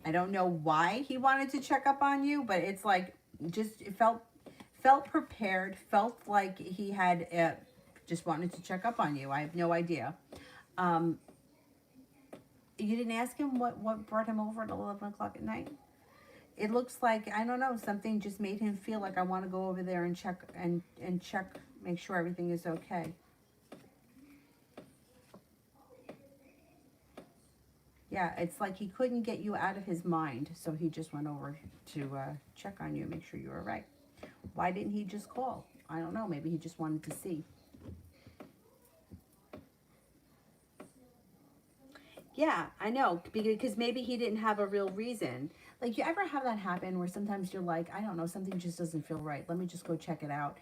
I don't know why he wanted to check up on you, but it's like, just, it felt prepared, felt like he had just wanted to check up on you. I have no idea. Um, you didn't ask him what brought him over at 11 o'clock at night? It looks like, I don't know, something just made him feel like, I want to go over there and check, and check, make sure everything is okay. Yeah, it's like he couldn't get you out of his mind, so he just went over to check on you, make sure you were right. Why didn't he just call? I don't know, maybe he just wanted to see. Yeah, I know, because maybe he didn't have a real reason. Like, you ever have that happen where sometimes you're like, I don't know, something just doesn't feel right. Let me just go check it out.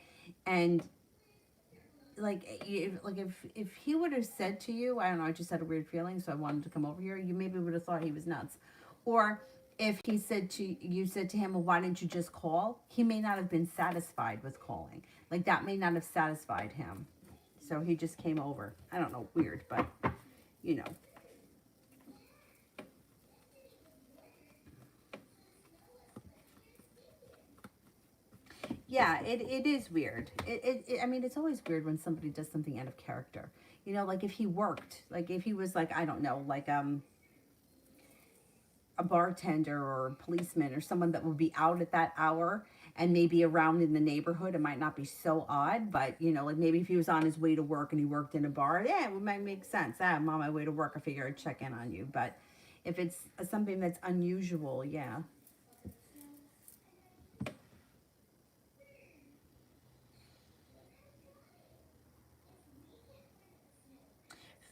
And like, if he would have said to you, I don't know, I just had a weird feeling, so I wanted to come over here, you maybe would have thought he was nuts. Or if he said to you, said to him, well, why didn't you just call? He may not have been satisfied with calling. Like, that may not have satisfied him. So he just came over. I don't know, weird, but you know. Yeah, it is weird. I mean, it's always weird when somebody does something out of character. You know, like if he worked, like if he was like, I don't know, like a bartender or a policeman or someone that would be out at that hour and maybe around in the neighborhood, it might not be so odd, but you know, like maybe if he was on his way to work and he worked in a bar, yeah, it might make sense. Ah, I'm on my way to work, I figure I'd check in on you. But if it's something that's unusual, yeah.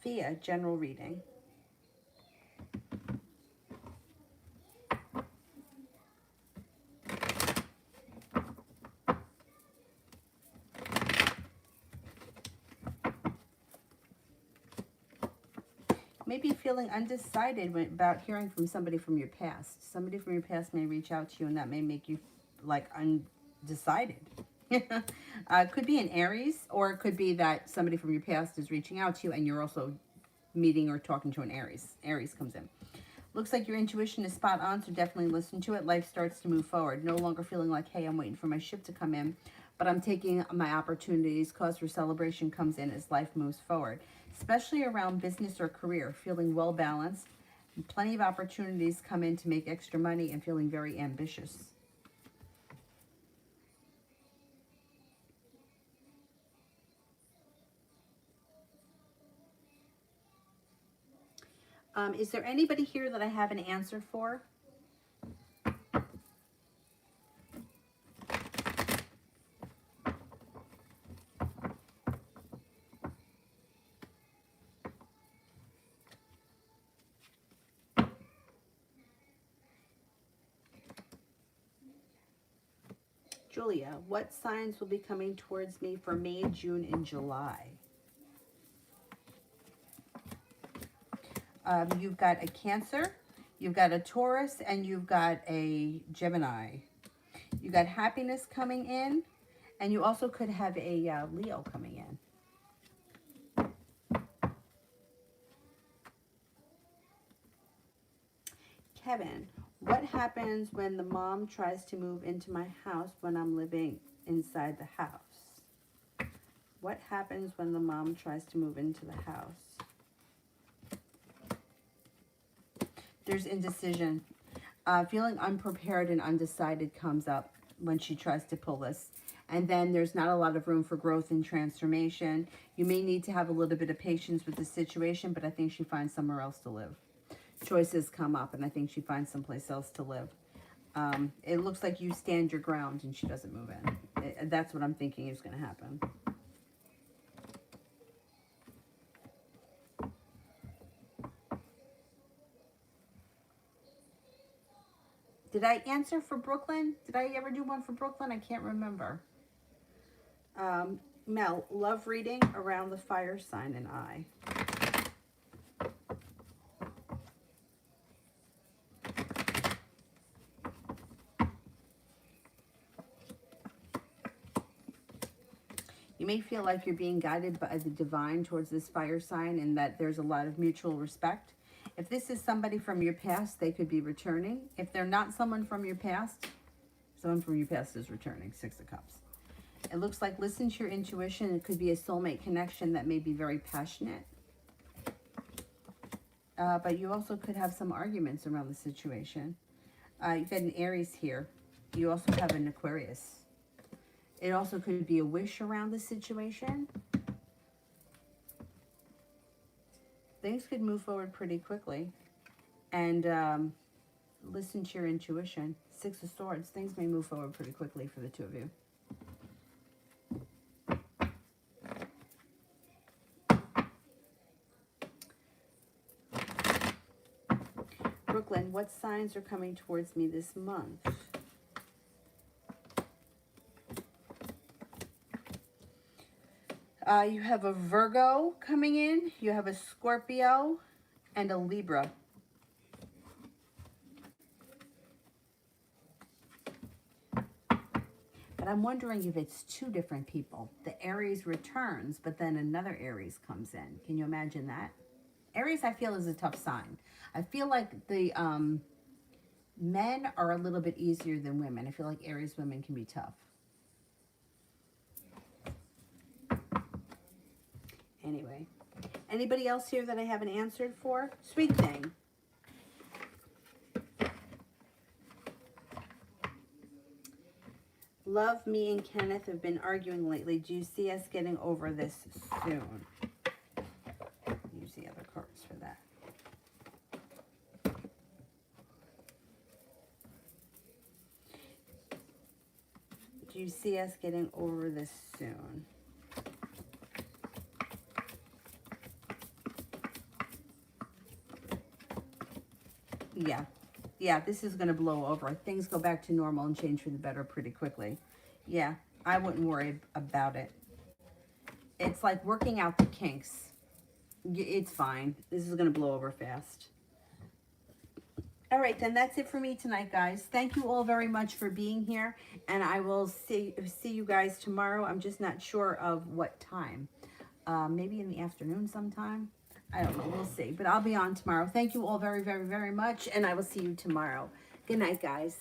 Fia, general reading. Maybe feeling undecided about hearing from somebody from your past. Somebody from your past may reach out to you, and that may make you like undecided. Could be an Aries, or it could be that somebody from your past is reaching out to you, and you're also meeting or talking to an Aries. Aries comes in. Looks like your intuition is spot on, so definitely listen to it. Life starts to move forward. No longer feeling like, hey, I'm waiting for my ship to come in, but I'm taking my opportunities. Cause for celebration comes in as life moves forward, especially around business or career. Feeling well balanced. Plenty of opportunities come in to make extra money and feeling very ambitious. Is there anybody here that I have an answer for? Julia, what signs will be coming towards me for May, June, and July? You've got a Cancer, you've got a Taurus, and you've got a Gemini. You got happiness coming in, and you also could have a Leo coming in. Kevin, what happens when the mom tries to move into my house when I'm living inside the house? What happens when the mom tries to move into the house? There's indecision. Feeling unprepared and undecided comes up when she tries to pull this. And then there's not a lot of room for growth and transformation. You may need to have a little bit of patience with the situation, but I think she finds somewhere else to live. Choices come up, and I think she finds someplace else to live. It looks like you stand your ground and she doesn't move in. That's what I'm thinking is going to happen. Did I answer for Brooklyn? Did I ever do one for Brooklyn? I can't remember. Mel, love reading around the fire sign and I. You may feel like you're being guided by the divine towards this fire sign and that there's a lot of mutual respect. If this is somebody from your past, they could be returning. If they're not someone from your past, someone from your past is returning. 6 of Cups. It looks like listen to your intuition. It could be a soulmate connection that may be very passionate. But you also could have some arguments around the situation. You've got an Aries here. You also have an Aquarius. It also could be a wish around the situation. Things could move forward pretty quickly. And listen to your intuition. 6 of Swords. Things may move forward pretty quickly for the two of you. Brooklyn, what signs are coming towards me this month? You have a Virgo coming in, you have a Scorpio, and a Libra. But I'm wondering if it's 2 different people. The Aries returns, but then another Aries comes in. Can you imagine that? Aries, I feel, is a tough sign. I feel like the men are a little bit easier than women. I feel like Aries women can be tough. Anyway, anybody else here that I haven't answered for? Sweet thing. Love, me and Kenneth have been arguing lately. Do you see us getting over this soon? Use the other cards for that. Do you see us getting over this soon? Yeah, this is going to blow over. Things go back to normal and change for the better pretty quickly. Yeah, I wouldn't worry about it. It's like working out the kinks. It's fine. This is going to blow over fast. All right, then that's it for me tonight, guys. Thank you all very much for being here, and I will see you guys tomorrow. I'm just not sure of what time. Maybe in the afternoon sometime. I don't know. We'll see. But I'll be on tomorrow. Thank you all very, very, very much. And I will see you tomorrow. Good night, guys.